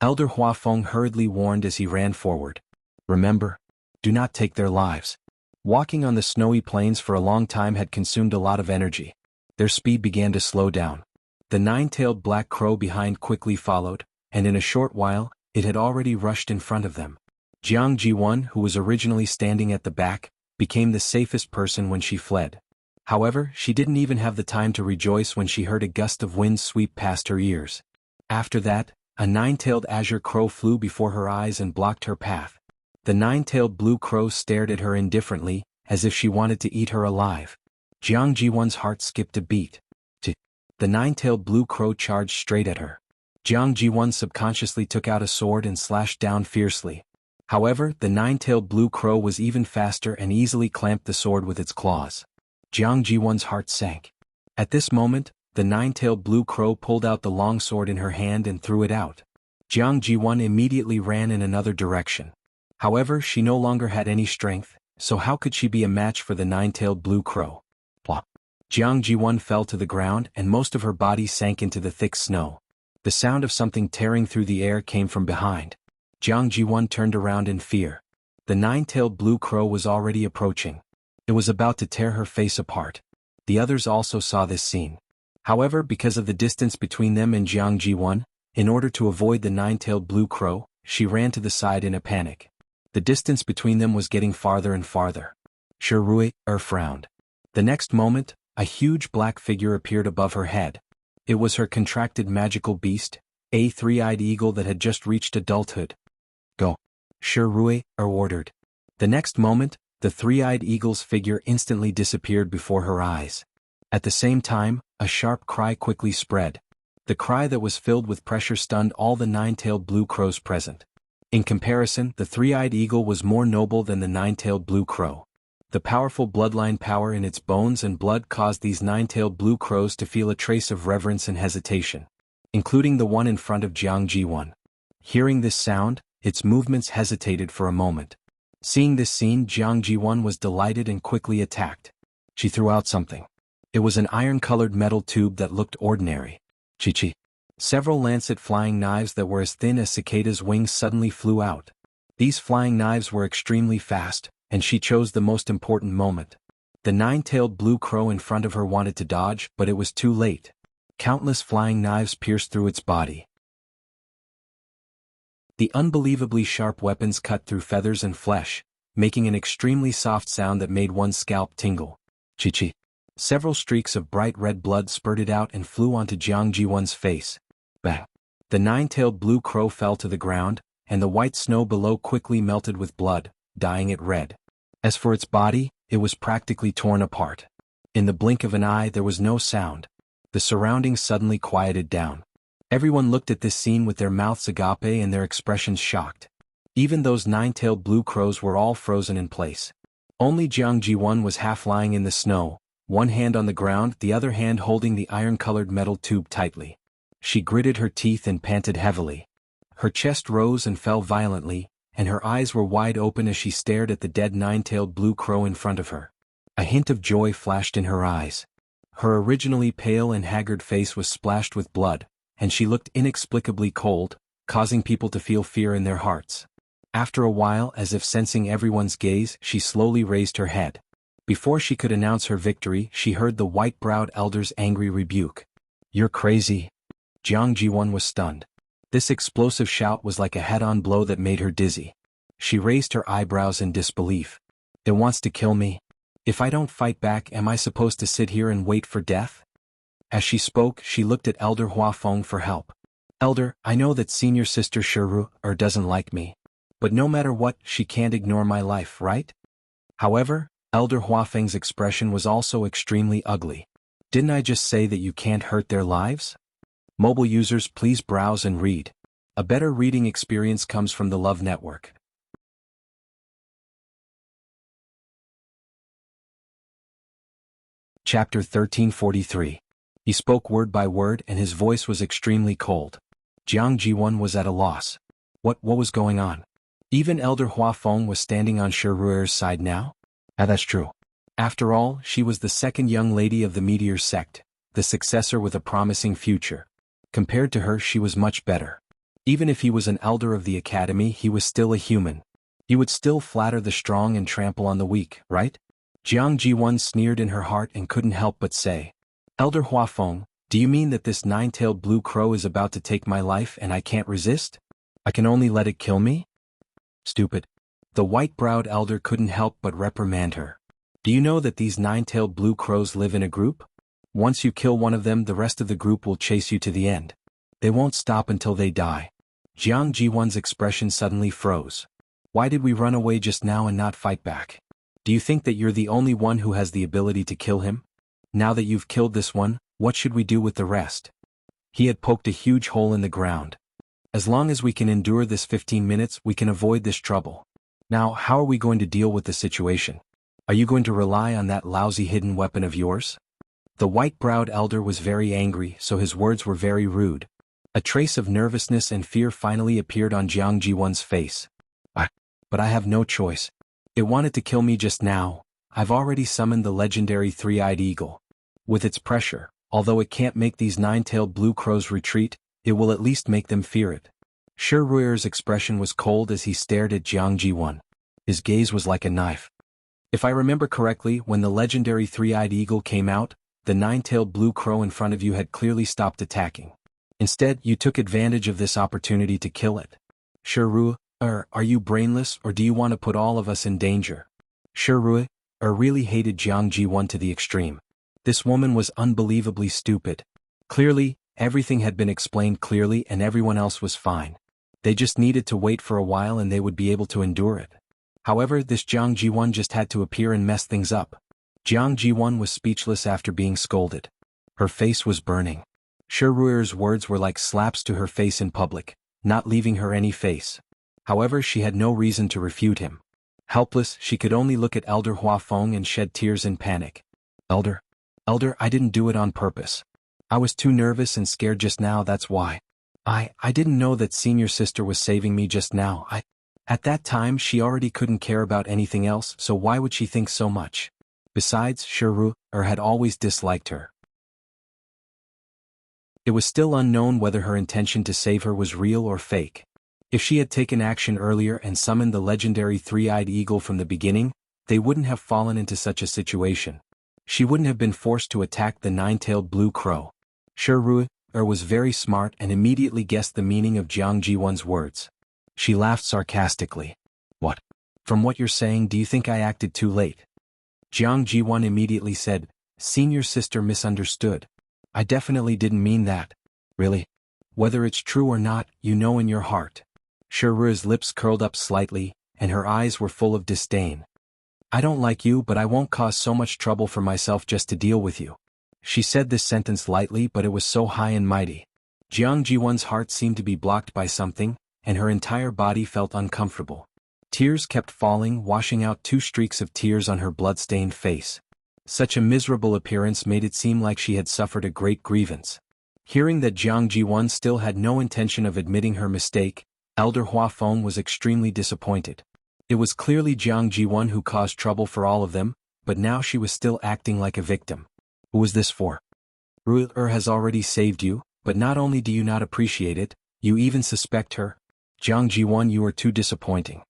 Elder Huafeng hurriedly warned as he ran forward. Remember, do not take their lives. Walking on the snowy plains for a long time had consumed a lot of energy. Their speed began to slow down. The nine-tailed black crow behind quickly followed, and in a short while, it had already rushed in front of them. Jianghu, who was originally standing at the back, became the safest person when she fled. However, she didn't even have the time to rejoice when she heard a gust of wind sweep past her ears. After that, a nine-tailed azure crow flew before her eyes and blocked her path. The nine-tailed blue crow stared at her indifferently, as if she wanted to eat her alive. Jianghu's heart skipped a beat. The nine-tailed blue crow charged straight at her. Jianghu subconsciously took out a sword and slashed down fiercely. However, the nine-tailed blue crow was even faster and easily clamped the sword with its claws. Jianghu's heart sank. At this moment, the nine-tailed blue crow pulled out the long sword in her hand and threw it out. Jianghu immediately ran in another direction. However, she no longer had any strength, so how could she be a match for the nine-tailed blue crow? Plop. Jianghu fell to the ground and most of her body sank into the thick snow. The sound of something tearing through the air came from behind. Jianghu turned around in fear. The nine-tailed blue crow was already approaching. It was about to tear her face apart. The others also saw this scene. However, because of the distance between them and Jianghu, in order to avoid the nine-tailed blue crow, she ran to the side in a panic. The distance between them was getting farther and farther. Xianxia frowned. The next moment, a huge black figure appeared above her head. It was her contracted magical beast, a three-eyed eagle that had just reached adulthood. Go. Xianxia ordered. The next moment, the three-eyed eagle's figure instantly disappeared before her eyes. At the same time, a sharp cry quickly spread. The cry that was filled with pressure stunned all the nine-tailed blue crows present. In comparison, the three-eyed eagle was more noble than the nine-tailed blue crow. The powerful bloodline power in its bones and blood caused these nine-tailed blue crows to feel a trace of reverence and hesitation, including the one in front of Jianghu. Hearing this sound, its movements hesitated for a moment. Seeing this scene, Jianghu was delighted and quickly attacked. She threw out something. It was an iron-colored metal tube that looked ordinary. Chi. Several lancet flying knives that were as thin as cicadas' wings suddenly flew out. These flying knives were extremely fast, and she chose the most important moment. The nine-tailed blue crow in front of her wanted to dodge, but it was too late. Countless flying knives pierced through its body. The unbelievably sharp weapons cut through feathers and flesh, making an extremely soft sound that made one's scalp tingle. Chi. Several streaks of bright red blood spurted out and flew onto Jianghu's face. Bang! The nine-tailed blue crow fell to the ground, and the white snow below quickly melted with blood, dyeing it red. As for its body, it was practically torn apart. In the blink of an eye there was no sound. The surroundings suddenly quieted down. Everyone looked at this scene with their mouths agape and their expressions shocked. Even those nine-tailed blue crows were all frozen in place. Only Jianghu was half lying in the snow, one hand on the ground, the other hand holding the iron-colored metal tube tightly. She gritted her teeth and panted heavily. Her chest rose and fell violently, and her eyes were wide open as she stared at the dead nine-tailed blue crow in front of her. A hint of joy flashed in her eyes. Her originally pale and haggard face was splashed with blood, and she looked inexplicably cold, causing people to feel fear in their hearts. After a while, as if sensing everyone's gaze, she slowly raised her head. Before she could announce her victory, she heard the white-browed elder's angry rebuke. "You're crazy." Jianghu was stunned. This explosive shout was like a head-on blow that made her dizzy. She raised her eyebrows in disbelief. "It wants to kill me. If I don't fight back, am I supposed to sit here and wait for death?" As she spoke, she looked at Elder Huafeng for help. "Elder, I know that senior sister Shiru doesn't like me. But no matter what, she can't ignore my life, right?" However, Elder Huafeng's expression was also extremely ugly. "Didn't I just say that you can't hurt their lives?" Mobile users, please browse and read. A better reading experience comes from the Love Network. Chapter 1343. He spoke word by word and his voice was extremely cold. Jianghu was at a loss. What was going on? Even Elder Huafeng was standing on Shiruer's side now? That's true. After all, she was the second young lady of the Meteor sect, the successor with a promising future. Compared to her, she was much better. Even if he was an elder of the academy, he was still a human. He would still flatter the strong and trample on the weak, right? Jianghu sneered in her heart and couldn't help but say, "Elder Huafeng, do you mean that this nine-tailed blue crow is about to take my life and I can't resist? I can only let it kill me?" Stupid. The white-browed elder couldn't help but reprimand her. "Do you know that these nine-tailed blue crows live in a group? Once you kill one of them, the rest of the group will chase you to the end. They won't stop until they die." Jianghu's expression suddenly froze. "Why did we run away just now and not fight back? Do you think that you're the only one who has the ability to kill him? Now that you've killed this one, what should we do with the rest?" He had poked a huge hole in the ground. "As long as we can endure this 15 minutes, we can avoid this trouble. Now, how are we going to deal with the situation? Are you going to rely on that lousy hidden weapon of yours?" The white-browed elder was very angry, so his words were very rude. A trace of nervousness and fear finally appeared on Jianghu's face. But I have no choice. It wanted to kill me just now. I've already summoned the legendary three-eyed eagle. With its pressure, although it can't make these nine-tailed blue crows retreat, it will at least make them fear it." Shiruer's expression was cold as he stared at Jianghu. His gaze was like a knife. "If I remember correctly, when the legendary three-eyed eagle came out, the nine-tailed blue crow in front of you had clearly stopped attacking. Instead, you took advantage of this opportunity to kill it. Shiru, are you brainless or do you want to put all of us in danger?" Shiru really hated Jianghu to the extreme. This woman was unbelievably stupid. Clearly, everything had been explained clearly and everyone else was fine. They just needed to wait for a while and they would be able to endure it. However, this Jianghu just had to appear and mess things up. Jianghu was speechless after being scolded. Her face was burning. Shiruer's words were like slaps to her face in public, not leaving her any face. However, she had no reason to refute him. Helpless, she could only look at Elder Huafeng and shed tears in panic. Elder, I didn't do it on purpose. I was too nervous and scared just now, that's why. I didn't know that senior sister was saving me just now. At that time she already couldn't care about anything else, so why would she think so much? Besides, had always disliked her. It was still unknown whether her intention to save her was real or fake. If she had taken action earlier and summoned the legendary three-eyed eagle from the beginning, they wouldn't have fallen into such a situation. She wouldn't have been forced to attack the nine-tailed blue crow. Was very smart and immediately guessed the meaning of Jiang Jiwan's words. She laughed sarcastically. What? From what you're saying, do you think I acted too late? Jiang Jiwan immediately said, Senior sister misunderstood. I definitely didn't mean that. Really? Whether it's true or not, you know in your heart. Shiru's lips curled up slightly, and her eyes were full of disdain. I don't like you, but I won't cause so much trouble for myself just to deal with you. She said this sentence lightly, but it was so high and mighty. Jiang Jiwan's heart seemed to be blocked by something, and her entire body felt uncomfortable. Tears kept falling, washing out 2 streaks of tears on her blood-stained face. Such a miserable appearance made it seem like she had suffered a great grievance. Hearing that Jiang Jiwan still had no intention of admitting her mistake, Elder Huafeng was extremely disappointed. It was clearly Jiang Jiwan who caused trouble for all of them, but now she was still acting like a victim. Who was this for? Has already saved you, but not only do you not appreciate it, you even suspect her. Jiang Jiwan, you are too disappointing.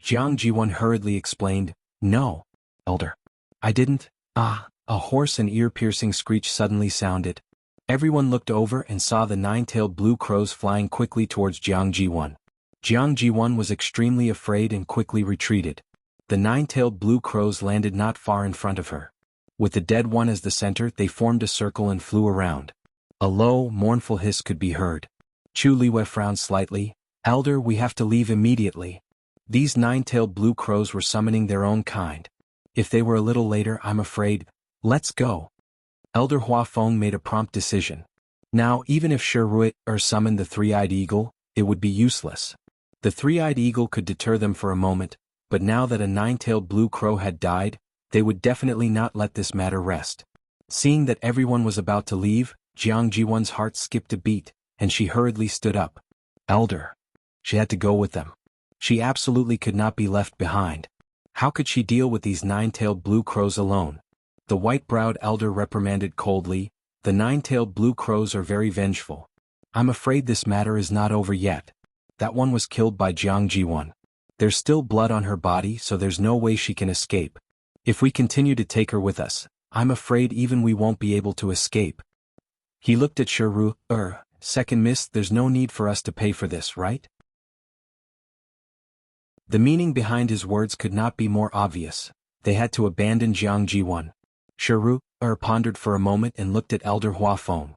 Jiang Jiwan hurriedly explained, No, Elder. I didn't. A hoarse and ear-piercing screech suddenly sounded. Everyone looked over and saw the 9-tailed blue crows flying quickly towards Jiang Jiwan. Jiang Jiwan was extremely afraid and quickly retreated. The 9-tailed blue crows landed not far in front of her. With the dead one as the center, they formed a circle and flew around. A low, mournful hiss could be heard. Chu Liwei frowned slightly. Elder, we have to leave immediately. These 9-tailed blue crows were summoning their own kind. If they were a little later, I'm afraid. Let's go. Elder Huafeng made a prompt decision. Now, even if summoned the three-eyed eagle, it would be useless. The three-eyed eagle could deter them for a moment, but now that a 9-tailed blue crow had died, they would definitely not let this matter rest. Seeing that everyone was about to leave, Jiang Jiwan's heart skipped a beat, and she hurriedly stood up. Elder. She had to go with them. She absolutely could not be left behind. How could she deal with these 9-tailed blue crows alone? The white-browed elder reprimanded coldly, The 9-tailed blue crows are very vengeful. I'm afraid this matter is not over yet. That one was killed by Jiang Jiwan. There's still blood on her body, so there's no way she can escape. If we continue to take her with us, I'm afraid even we won't be able to escape. He looked at Second Miss, there's no need for us to pay for this, right? The meaning behind his words could not be more obvious. They had to abandon Jiang Jiwan. Pondered for a moment and looked at Elder Huafeng.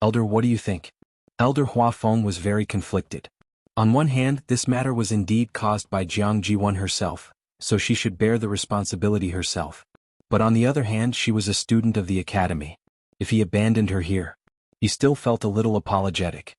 Elder, what do you think? Elder Huafeng was very conflicted. On one hand, this matter was indeed caused by Jiang Jiwan herself, so she should bear the responsibility herself. But on the other hand, she was a student of the academy. If he abandoned her here, he still felt a little apologetic.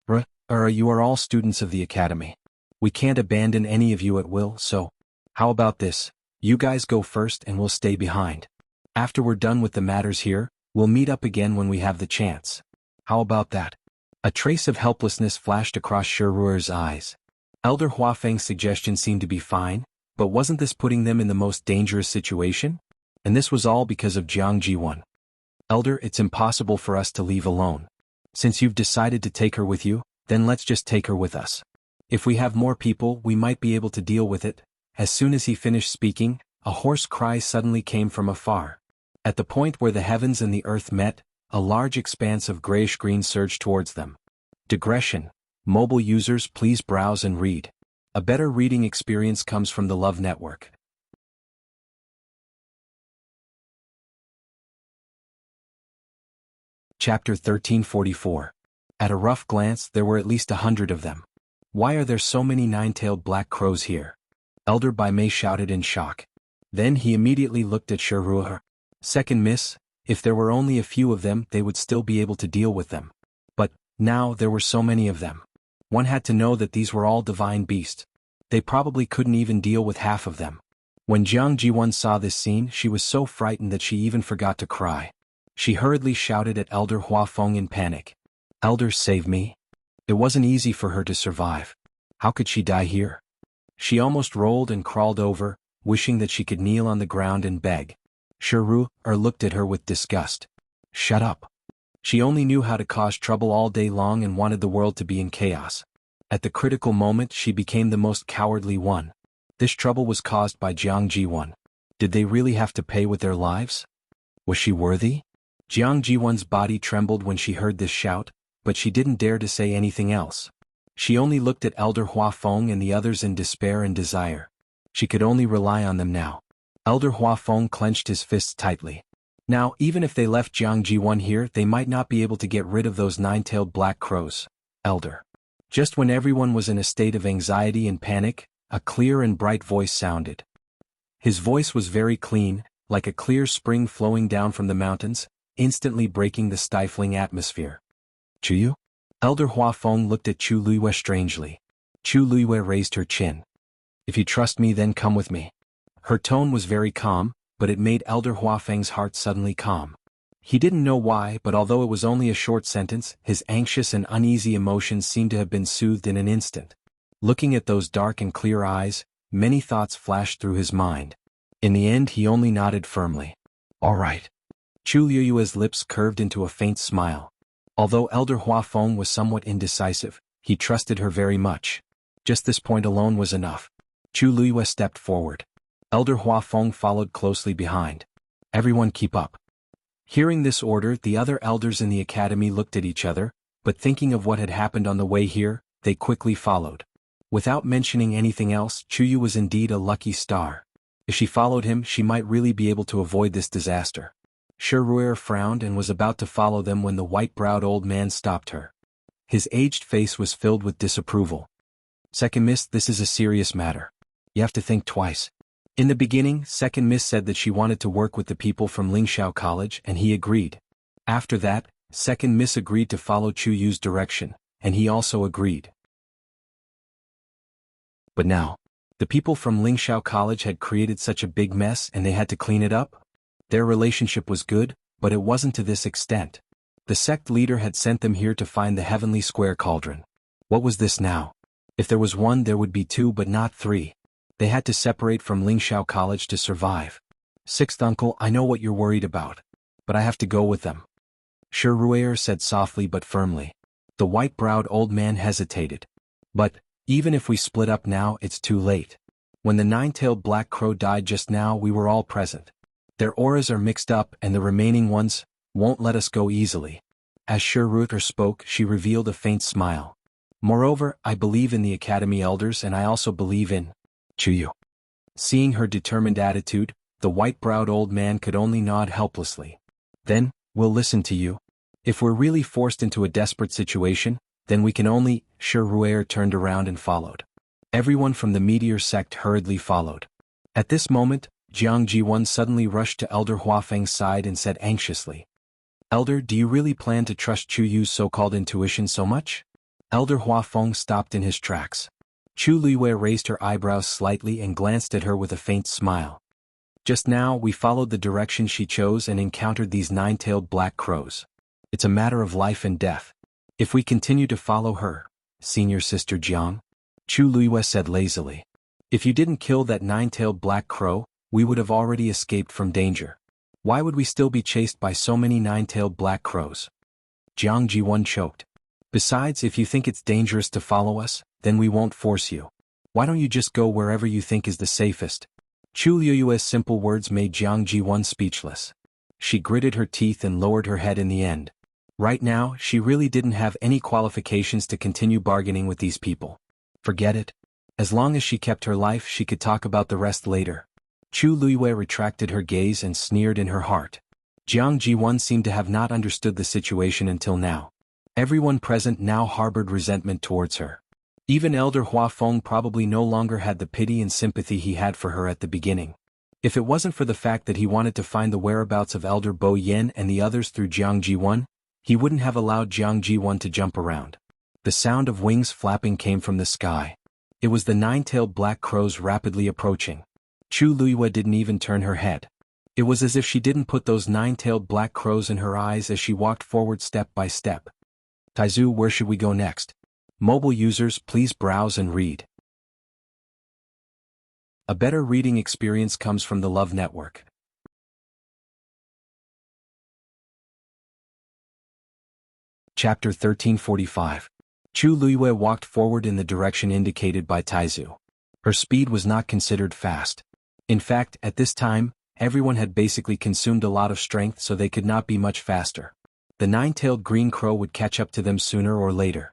You are all students of the academy. We can't abandon any of you at will, so how about this? You guys go first and we'll stay behind. After we're done with the matters here, we'll meet up again when we have the chance. How about that? A trace of helplessness flashed across Shiruer's eyes. Elder Huafeng's suggestion seemed to be fine, but wasn't this putting them in the most dangerous situation? And this was all because of Jiang Jiwan. Elder, it's impossible for us to leave alone. Since you've decided to take her with you, then let's just take her with us. If we have more people, we might be able to deal with it. As soon as he finished speaking, a hoarse cry suddenly came from afar. At the point where the heavens and the earth met, a large expanse of grayish-green surged towards them. Digression. Mobile users, please browse and read. A better reading experience comes from the Love Network. Chapter 1344. At a rough glance, there were at least 100 of them. Why are there so many 9-tailed black crows here? Elder Bai Mei shouted in shock. Then he immediately looked at Shiruer. Second Miss, if there were only a few of them, they would still be able to deal with them. But now there were so many of them. One had to know that these were all divine beasts. They probably couldn't even deal with half of them. When Jiang Jiwan saw this scene, she was so frightened that she even forgot to cry. She hurriedly shouted at Elder Huafeng in panic. Elder, save me. It wasn't easy for her to survive. How could she die here? She almost rolled and crawled over, wishing that she could kneel on the ground and beg. Shiru looked at her with disgust. Shut up. She only knew how to cause trouble all day long and wanted the world to be in chaos. At the critical moment she became the most cowardly one. This trouble was caused by Jianghu. Did they really have to pay with their lives? Was she worthy? Jianghu's body trembled when she heard this shout, but she didn't dare to say anything else. She only looked at Elder Huafeng and the others in despair and desire. She could only rely on them now. Elder Huafeng clenched his fists tightly. Now, even if they left Jianghu here, they might not be able to get rid of those nine-tailed black crows. Elder. Just when everyone was in a state of anxiety and panic, a clear and bright voice sounded. His voice was very clean, like a clear spring flowing down from the mountains, instantly breaking the stifling atmosphere. Chuyu? Elder Huafeng looked at Chu Luiyue strangely. Chu Luiyue raised her chin. If you trust me, then come with me. Her tone was very calm, but it made Elder Huafeng's heart suddenly calm. He didn't know why, but although it was only a short sentence, his anxious and uneasy emotions seemed to have been soothed in an instant. Looking at those dark and clear eyes, many thoughts flashed through his mind. In the end he only nodded firmly. All right. Chu Luiyue's lips curved into a faint smile. Although Elder Huafeng was somewhat indecisive, he trusted her very much. Just this point alone was enough. Chu Luiyue stepped forward. Elder Huafeng followed closely behind. Everyone keep up. Hearing this order, the other elders in the academy looked at each other, but thinking of what had happened on the way here, they quickly followed. Without mentioning anything else, Chuyu was indeed a lucky star. If she followed him, she might really be able to avoid this disaster. Shiru frowned and was about to follow them when the white-browed old man stopped her. His aged face was filled with disapproval. Second Miss, this is a serious matter. You have to think twice. In the beginning, Second Miss said that she wanted to work with the people from Lingxiao College, and he agreed. After that, Second Miss agreed to follow Chu Yu's direction, and he also agreed. But now, the people from Lingxiao College had created such a big mess and they had to clean it up? Their relationship was good, but it wasn't to this extent. The sect leader had sent them here to find the heavenly square cauldron. What was this now? If there was one, there would be two but not three. They had to separate from Lingxiao College to survive. Sixth uncle, I know what you're worried about. But I have to go with them. Shiru said softly but firmly. The white-browed old man hesitated. But, even if we split up now, it's too late. When the nine-tailed black crow died just now, we were all present. Their auras are mixed up and the remaining ones won't let us go easily. As Shiru spoke, she revealed a faint smile. Moreover, I believe in the academy elders and I also believe in Chuyu. Seeing her determined attitude, the white-browed old man could only nod helplessly. Then, we'll listen to you. If we're really forced into a desperate situation, then we can only. Shiru turned around and followed. Everyone from the meteor sect hurriedly followed. At this moment, Jianghu suddenly rushed to Elder Huafeng's side and said anxiously, Elder, do you really plan to trust Chu Yu's so-called intuition so much? Elder Huafeng stopped in his tracks. Chu Luiyue raised her eyebrows slightly and glanced at her with a faint smile. Just now, we followed the direction she chose and encountered these nine-tailed black crows. It's a matter of life and death. If we continue to follow her, senior sister Jiang, Chu Luiyue said lazily, if you didn't kill that nine-tailed black crow, we would have already escaped from danger. Why would we still be chased by so many nine-tailed black crows? Jianghu choked. Besides, if you think it's dangerous to follow us, then we won't force you. Why don't you just go wherever you think is the safest? Chu Luiyue's simple words made Jianghu speechless. She gritted her teeth and lowered her head in the end. Right now, she really didn't have any qualifications to continue bargaining with these people. Forget it. As long as she kept her life, she could talk about the rest later. Chu Luiyue retracted her gaze and sneered in her heart. Jianghu seemed to have not understood the situation until now. Everyone present now harbored resentment towards her. Even Elder Huafeng probably no longer had the pity and sympathy he had for her at the beginning. If it wasn't for the fact that he wanted to find the whereabouts of Elder Bo Yen and the others through Jianghu, he wouldn't have allowed Jianghu to jump around. The sound of wings flapping came from the sky. It was the nine-tailed black crows rapidly approaching. Chu Luiyue didn't even turn her head. It was as if she didn't put those nine-tailed black crows in her eyes as she walked forward step by step. Taizu, where should we go next? Mobile users, please browse and read. A better reading experience comes from the Love Network. Chapter 1345. Chu Luiyue walked forward in the direction indicated by Taizu. Her speed was not considered fast. In fact, at this time, everyone had basically consumed a lot of strength, so they could not be much faster. The nine-tailed green crow would catch up to them sooner or later.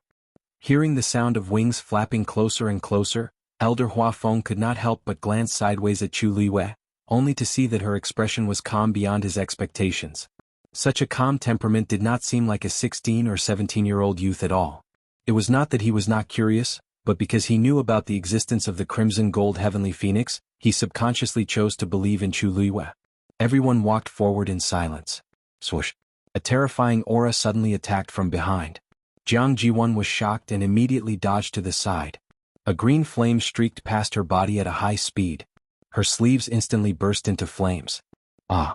Hearing the sound of wings flapping closer and closer, Elder Huafeng could not help but glance sideways at Chu Luiyue, only to see that her expression was calm beyond his expectations. Such a calm temperament did not seem like a 16 or 17-year-old youth at all. It was not that he was not curious, but because he knew about the existence of the crimson gold heavenly phoenix, he subconsciously chose to believe in Chu Luiyue. Everyone walked forward in silence. Swoosh! A terrifying aura suddenly attacked from behind. Jianghu was shocked and immediately dodged to the side. A green flame streaked past her body at a high speed. Her sleeves instantly burst into flames. Ah!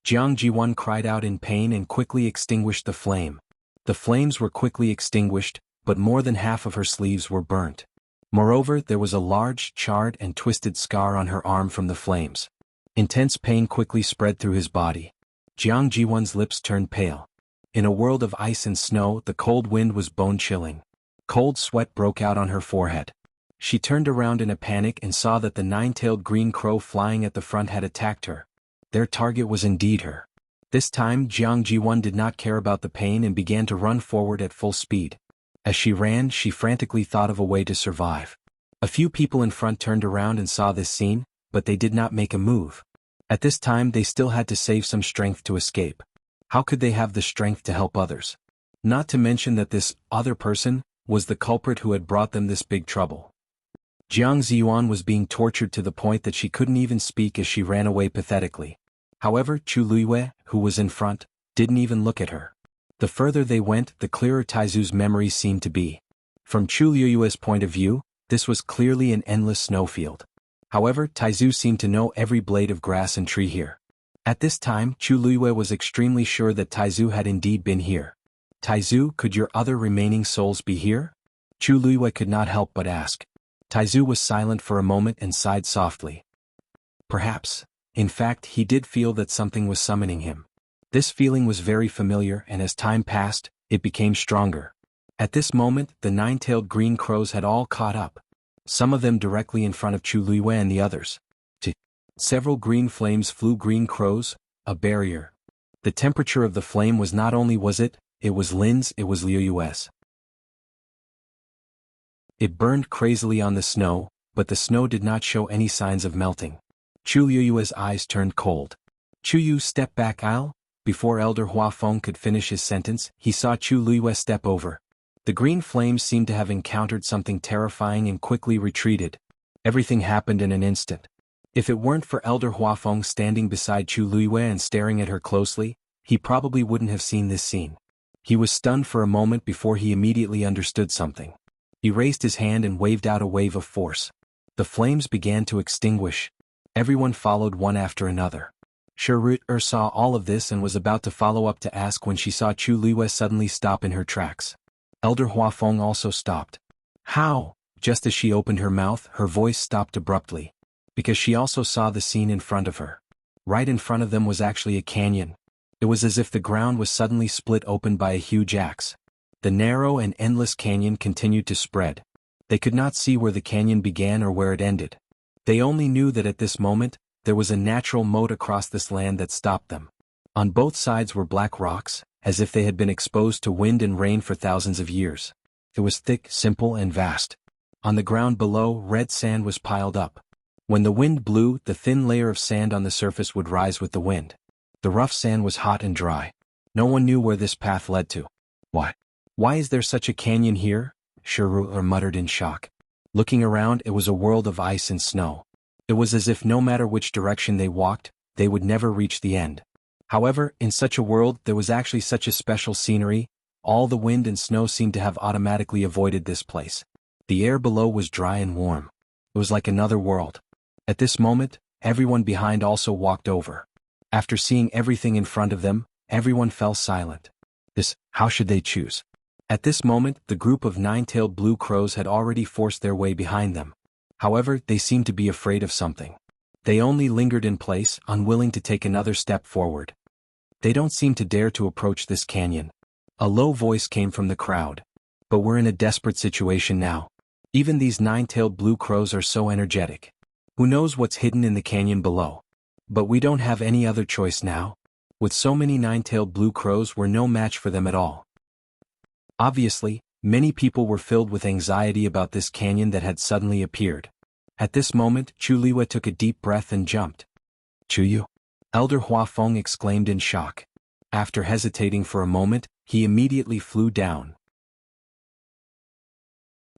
Jianghu cried out in pain and quickly extinguished the flame. The flames were quickly extinguished, but more than half of her sleeves were burnt. Moreover, there was a large, charred and twisted scar on her arm from the flames. Intense pain quickly spread through his body. Jianghu's lips turned pale. In a world of ice and snow, the cold wind was bone-chilling. Cold sweat broke out on her forehead. She turned around in a panic and saw that the nine-tailed green crow flying at the front had attacked her. Their target was indeed her. This time, Jianghu did not care about the pain and began to run forward at full speed. As she ran, she frantically thought of a way to survive. A few people in front turned around and saw this scene, but they did not make a move. At this time, they still had to save some strength to escape. How could they have the strength to help others? Not to mention that this other person was the culprit who had brought them this big trouble. Jianghu was being tortured to the point that she couldn't even speak as she ran away pathetically. However, Chu Luiyue, who was in front, didn't even look at her. The further they went, the clearer Taizu's memory seemed to be. From Chu Luiyue's point of view, this was clearly an endless snowfield. However, Taizu seemed to know every blade of grass and tree here. At this time, Chu Luiyue was extremely sure that Taizu had indeed been here. Taizu, could your other remaining souls be here? Chu Luiyue could not help but ask. Taizu was silent for a moment and sighed softly. Perhaps. In fact, he did feel that something was summoning him. This feeling was very familiar, and as time passed, it became stronger. At this moment, the nine-tailed green crows had all caught up. Some of them directly in front of Chu Luiyue and the others. Several green flames flew. Green crows, a barrier. The temperature of the flame was not only it was Lin's, it was Liuyue's. It burned crazily on the snow, but the snow did not show any signs of melting. Chu Liuyue's eyes turned cold. Chu Yu, step back, I'll. Before Elder Huafeng could finish his sentence, he saw Chu Luiyue step over. The green flames seemed to have encountered something terrifying and quickly retreated. Everything happened in an instant. If it weren't for Elder Huafeng standing beside Chu Luiyue and staring at her closely, he probably wouldn't have seen this scene. He was stunned for a moment before he immediately understood something. He raised his hand and waved out a wave of force. The flames began to extinguish. Everyone followed one after another. Sherut saw all of this and was about to follow up to ask when she saw Chu Luiyue suddenly stop in her tracks. Elder Huafeng also stopped. How? Just as she opened her mouth, her voice stopped abruptly. Because she also saw the scene in front of her. Right in front of them was actually a canyon. It was as if the ground was suddenly split open by a huge axe. The narrow and endless canyon continued to spread. They could not see where the canyon began or where it ended. They only knew that at this moment, there was a natural moat across this land that stopped them. On both sides were black rocks, as if they had been exposed to wind and rain for thousands of years. It was thick, simple, and vast. On the ground below, red sand was piled up. When the wind blew, the thin layer of sand on the surface would rise with the wind. The rough sand was hot and dry. No one knew where this path led to. Why is there such a canyon here? Sherut muttered in shock. Looking around, it was a world of ice and snow. It was as if no matter which direction they walked, they would never reach the end. However, in such a world, there was actually such a special scenery. All the wind and snow seemed to have automatically avoided this place. The air below was dry and warm. It was like another world. At this moment, everyone behind also walked over. After seeing everything in front of them, everyone fell silent. How should they choose? At this moment, the group of nine-tailed blue crows had already forced their way behind them. However, they seemed to be afraid of something. They only lingered in place, unwilling to take another step forward. They don't seem to dare to approach this canyon. A low voice came from the crowd. But we're in a desperate situation now. Even these nine-tailed blue crows are so energetic. Who knows what's hidden in the canyon below? But we don't have any other choice now. With so many nine-tailed blue crows, we're no match for them at all. Obviously, many people were filled with anxiety about this canyon that had suddenly appeared. At this moment, Chu Liwei took a deep breath and jumped. Chuyu? Elder Huafeng exclaimed in shock. After hesitating for a moment, he immediately flew down.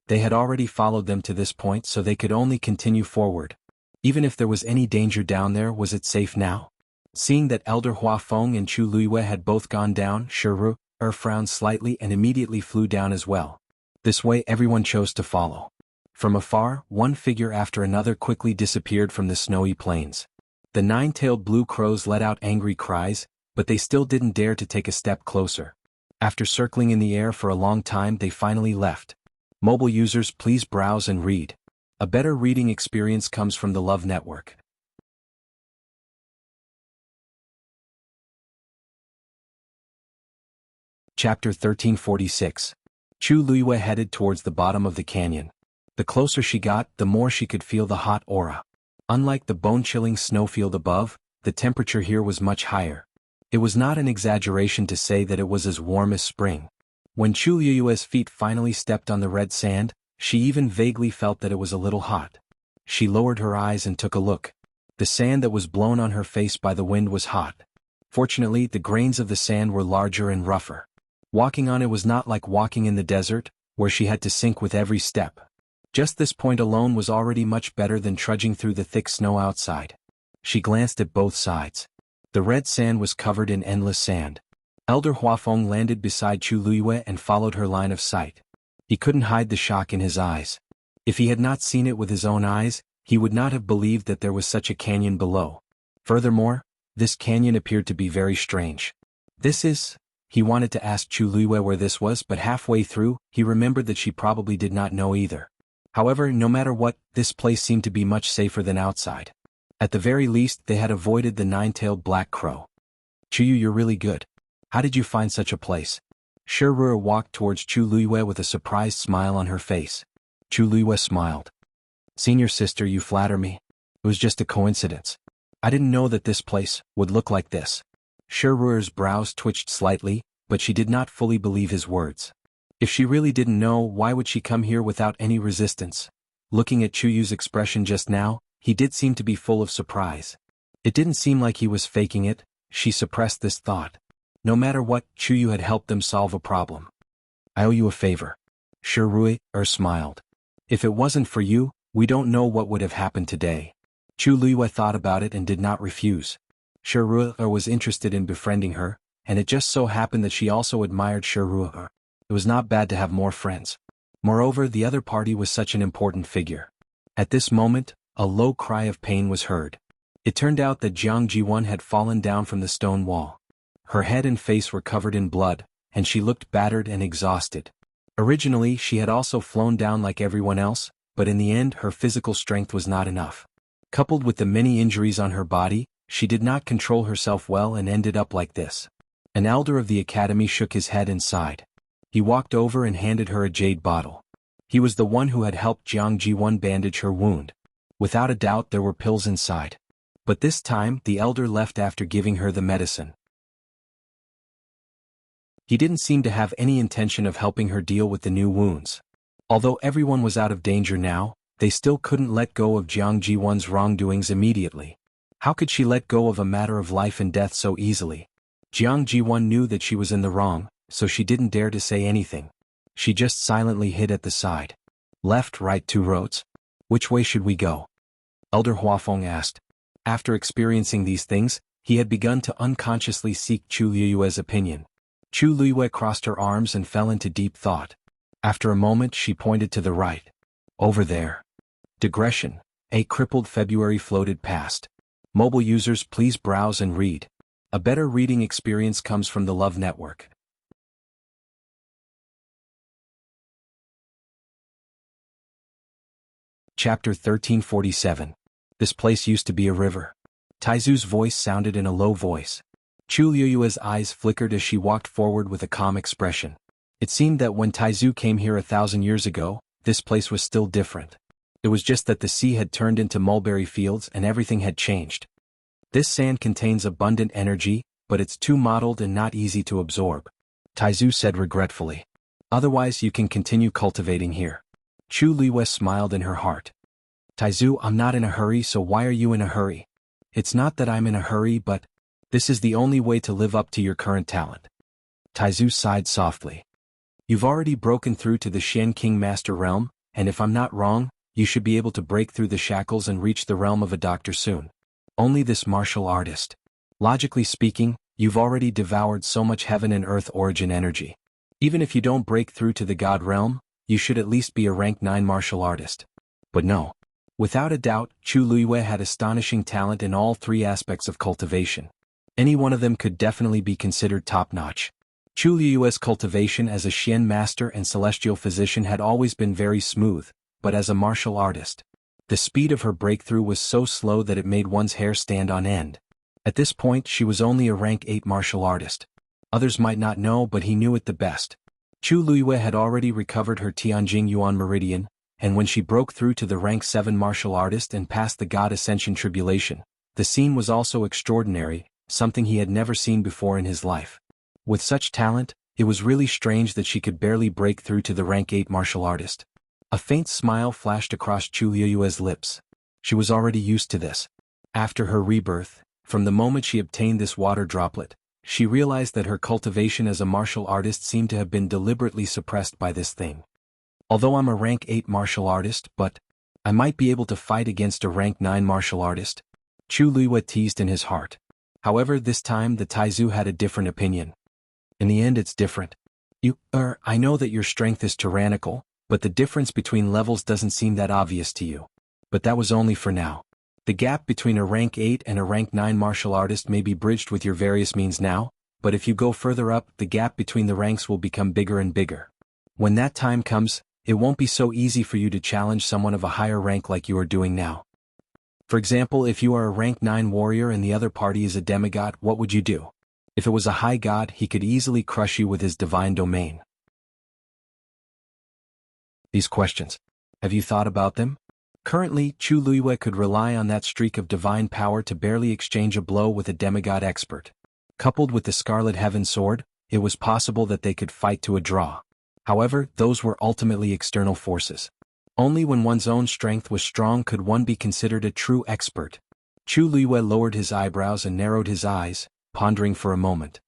They had already followed them to this point, so they could only continue forward. Even if there was any danger down there, was it safe now? Seeing that Elder Huafeng and Chu Liwei had both gone down, Shiru frowned slightly and immediately flew down as well. This way everyone chose to follow. From afar, one figure after another quickly disappeared from the snowy plains. The nine-tailed blue crows let out angry cries, but they still didn't dare to take a step closer. After circling in the air for a long time, they finally left. Mobile users, please browse and read. A better reading experience comes from the Love Network. Chapter 1346. Chu Liwei headed towards the bottom of the canyon. The closer she got, the more she could feel the hot aura. Unlike the bone-chilling snowfield above, the temperature here was much higher. It was not an exaggeration to say that it was as warm as spring. When Chu Liwei's feet finally stepped on the red sand, she even vaguely felt that it was a little hot. She lowered her eyes and took a look. The sand that was blown on her face by the wind was hot. Fortunately, the grains of the sand were larger and rougher. Walking on it was not like walking in the desert, where she had to sink with every step. Just this point alone was already much better than trudging through the thick snow outside. She glanced at both sides. The red sand was covered in endless sand. Elder Huafeng landed beside Chu Liwei and followed her line of sight. He couldn't hide the shock in his eyes. If he had not seen it with his own eyes, he would not have believed that there was such a canyon below. Furthermore, this canyon appeared to be very strange. He wanted to ask Chu Liwei where this was, but halfway through, he remembered that she probably did not know either. However, no matter what, this place seemed to be much safer than outside. At the very least, they had avoided the nine-tailed black crow. Chuyu, you're really good. How did you find such a place? Shiru walked towards Chu Liwei with a surprised smile on her face. Chu Liwei smiled. Senior sister, you flatter me. It was just a coincidence. I didn't know that this place would look like this. Shiru's brows twitched slightly, but she did not fully believe his words. If she really didn't know, why would she come here without any resistance? Looking at Chuyu's expression just now, he did seem to be full of surprise. It didn't seem like he was faking it. She suppressed this thought. No matter what, Chuyu had helped them solve a problem. I owe you a favor. Shiru smiled. If it wasn't for you, we don't know what would have happened today. Chu Liwei thought about it and did not refuse. Shiru was interested in befriending her, and it just so happened that she also admired Shiru. It was not bad to have more friends. Moreover, the other party was such an important figure. At this moment, a low cry of pain was heard. It turned out that Xuanhuan had fallen down from the stone wall. Her head and face were covered in blood, and she looked battered and exhausted. Originally, she had also flown down like everyone else, but in the end her physical strength was not enough. Coupled with the many injuries on her body, she did not control herself well and ended up like this. An elder of the academy shook his head and sighed. He walked over and handed her a jade bottle. He was the one who had helped Jianghu bandage her wound. Without a doubt there were pills inside. But this time the elder left after giving her the medicine. He didn't seem to have any intention of helping her deal with the new wounds. Although everyone was out of danger now, they still couldn't let go of Jianghu's wrongdoings immediately. How could she let go of a matter of life and death so easily? Jianghu knew that she was in the wrong, so she didn't dare to say anything. She just silently hid at the side. Left, right, 2 roads? Which way should we go? Elder Huafeng asked. After experiencing these things, he had begun to unconsciously seek Chu Liwei's opinion. Chu Liwei crossed her arms and fell into deep thought. After a moment she pointed to the right. Over there. Digression. A crippled February floated past. Mobile users, please browse and read. A better reading experience comes from the Love Network. Chapter 1347. This place used to be a river. Taizu's voice sounded in a low voice. Chu Liyue's eyes flickered as she walked forward with a calm expression. It seemed that when Taizu came here 1,000 years ago, this place was still different. It was just that the sea had turned into mulberry fields and everything had changed. This sand contains abundant energy, but it's too mottled and not easy to absorb, Taizu said regretfully. Otherwise you can continue cultivating here. Chu Liyue smiled in her heart. Taizu, I'm not in a hurry, so why are you in a hurry? It's not that I'm in a hurry, but this is the only way to live up to your current talent. Taizu sighed softly. You've already broken through to the Xian King Master realm, and if I'm not wrong, you should be able to break through the shackles and reach the realm of a doctor soon. Only this martial artist. Logically speaking, you've already devoured so much heaven and earth origin energy. Even if you don't break through to the god realm, you should at least be a rank 9 martial artist. But no. Without a doubt, Chu Liyue had astonishing talent in all 3 aspects of cultivation. Any one of them could definitely be considered top-notch. Chu Liyue's cultivation as a Xian master and celestial physician had always been very smooth, but as a martial artist, the speed of her breakthrough was so slow that it made one's hair stand on end. At this point she was only a rank 8 martial artist. Others might not know, but he knew it the best. Chu Liyue had already recovered her Tianjing Yuan meridian, and when she broke through to the rank 7 martial artist and passed the God Ascension tribulation, the scene was also extraordinary, something he had never seen before in his life. With such talent, it was really strange that she could barely break through to the rank 8 martial artist. A faint smile flashed across Chu Liyue's lips. She was already used to this. After her rebirth, from the moment she obtained this water droplet, she realized that her cultivation as a martial artist seemed to have been deliberately suppressed by this thing. Although I'm a rank 8 martial artist, but I might be able to fight against a rank 9 martial artist, Chu Liyue teased in his heart. However, this time the Taizu had a different opinion. In the end it's different. I know that your strength is tyrannical, but the difference between levels doesn't seem that obvious to you. But that was only for now. The gap between a rank 8 and a rank 9 martial artist may be bridged with your various means now, but if you go further up, the gap between the ranks will become bigger and bigger. When that time comes, it won't be so easy for you to challenge someone of a higher rank like you are doing now. For example, if you are a rank 9 warrior and the other party is a demigod, what would you do? If it was a high god, he could easily crush you with his divine domain. These questions. Have you thought about them? Currently, Chu Liyue could rely on that streak of divine power to barely exchange a blow with a demigod expert. Coupled with the Scarlet Heaven Sword, it was possible that they could fight to a draw. However, those were ultimately external forces. Only when one's own strength was strong could one be considered a true expert. Chu Liyue lowered his eyebrows and narrowed his eyes, pondering for a moment.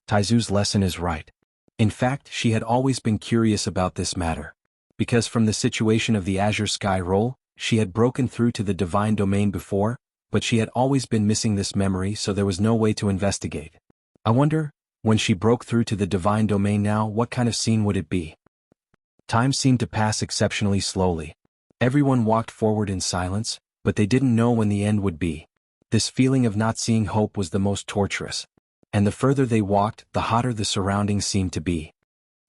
Taizu's lesson is right. In fact, she had always been curious about this matter. Because from the situation of the Azure Sky Roll, she had broken through to the divine domain before, but she had always been missing this memory, so there was no way to investigate. I wonder, when she broke through to the divine domain now, what kind of scene would it be? Time seemed to pass exceptionally slowly. Everyone walked forward in silence, but they didn't know when the end would be. This feeling of not seeing hope was the most torturous. And the further they walked, the hotter the surroundings seemed to be.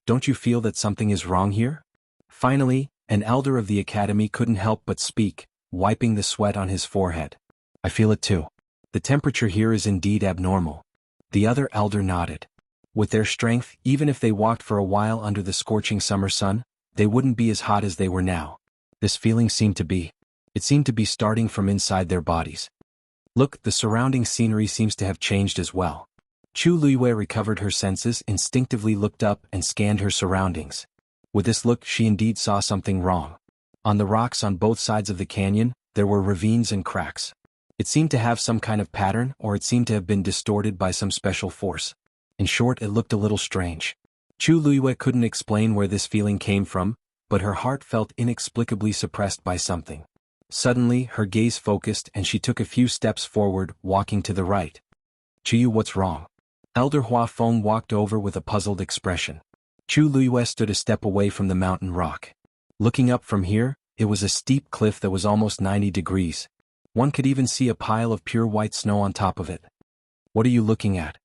Don't you feel that something is wrong here? Finally, an elder of the academy couldn't help but speak, wiping the sweat on his forehead. I feel it too. The temperature here is indeed abnormal. The other elder nodded. With their strength, even if they walked for a while under the scorching summer sun, they wouldn't be as hot as they were now. This feeling seemed to be starting from inside their bodies. Look, the surrounding scenery seems to have changed as well. Chu Liyue recovered her senses, instinctively looked up and scanned her surroundings. With this look, she indeed saw something wrong. On the rocks on both sides of the canyon, there were ravines and cracks. It seemed to have some kind of pattern, or it seemed to have been distorted by some special force. In short, it looked a little strange. Chu Liyue couldn't explain where this feeling came from, but her heart felt inexplicably suppressed by something. Suddenly, her gaze focused and she took a few steps forward, walking to the right. Chu, what's wrong? Elder Hua Feng walked over with a puzzled expression. Chu Liyue stood a step away from the mountain rock. Looking up from here, it was a steep cliff that was almost 90 degrees. One could even see a pile of pure white snow on top of it. What are you looking at?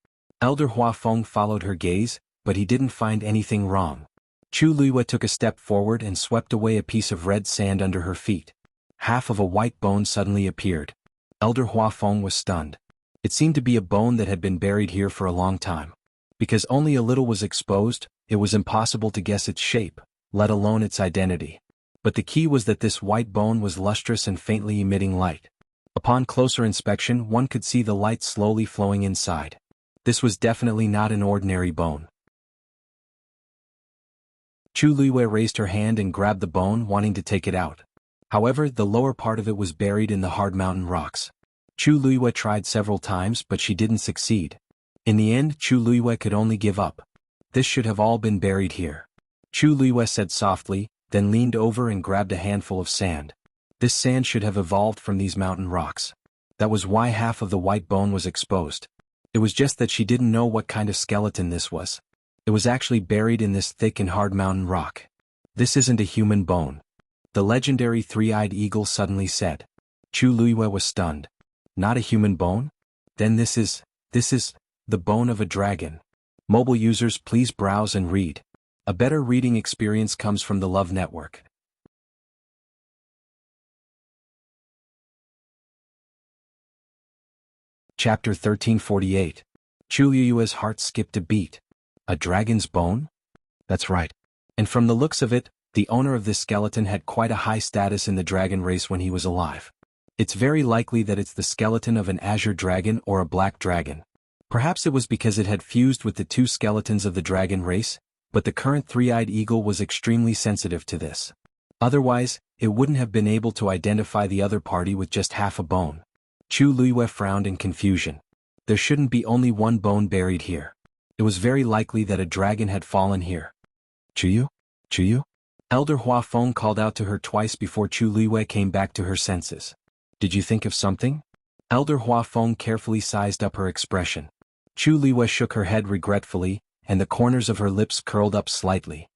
Elder Hua Feng followed her gaze, but he didn't find anything wrong. Chu Liyue took a step forward and swept away a piece of red sand under her feet. half of a white bone suddenly appeared. Elder Huafeng was stunned. It seemed to be a bone that had been buried here for a long time. Because only a little was exposed, it was impossible to guess its shape, let alone its identity. But the key was that this white bone was lustrous and faintly emitting light. Upon closer inspection, one could see the light slowly flowing inside. This was definitely not an ordinary bone. Chu Luiyue raised her hand and grabbed the bone, wanting to take it out. However, the lower part of it was buried in the hard mountain rocks. Chu Luiyue tried several times, but she didn't succeed. In the end, Chu Luiyue could only give up. This should have all been buried here. Chu Luiyue said softly, then leaned over and grabbed a handful of sand. This sand should have evolved from these mountain rocks. That was why half of the white bone was exposed. It was just that she didn't know what kind of skeleton this was. It was actually buried in this thick and hard mountain rock. This isn't a human bone. The legendary three-eyed eagle suddenly said. Chu Luiyue was stunned. Not a human bone? Then this is the bone of a dragon. Mobile users, please browse and read. A better reading experience comes from the Love Network. Chapter 1348. Chu Luiyue's heart skipped a beat. A dragon's bone? That's right. And from the looks of it, the owner of this skeleton had quite a high status in the dragon race when he was alive. It's very likely that it's the skeleton of an azure dragon or a black dragon. Perhaps it was because it had fused with the two skeletons of the dragon race, but the current three-eyed eagle was extremely sensitive to this. Otherwise, it wouldn't have been able to identify the other party with just half a bone. Chu Luiyue frowned in confusion. There shouldn't be only one bone buried here. It was very likely that a dragon had fallen here. Chuyu? Chuyu? Elder Huafeng called out to her twice before Chu Luiyue came back to her senses. Did you think of something? Elder Huafeng carefully sized up her expression. Chu Luiyue shook her head regretfully, and the corners of her lips curled up slightly.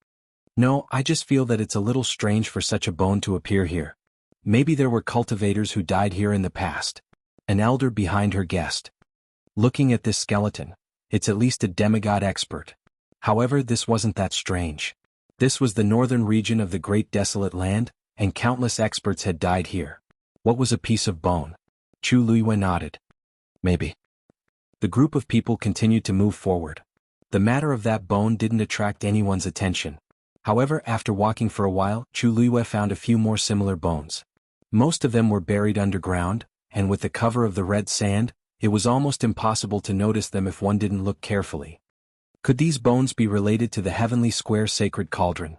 No, I just feel that it's a little strange for such a bone to appear here. Maybe there were cultivators who died here in the past. An elder behind her guessed. Looking at this skeleton, it's at least a demigod expert. However, this wasn't that strange. This was the northern region of the Great Desolate Land, and countless experts had died here. What was a piece of bone? Chu Luiyue nodded. Maybe. The group of people continued to move forward. The matter of that bone didn't attract anyone's attention. However, after walking for a while, Chu Luiyue found a few more similar bones. Most of them were buried underground, and with the cover of the red sand, it was almost impossible to notice them if one didn't look carefully. Could these bones be related to the heavenly square sacred cauldron?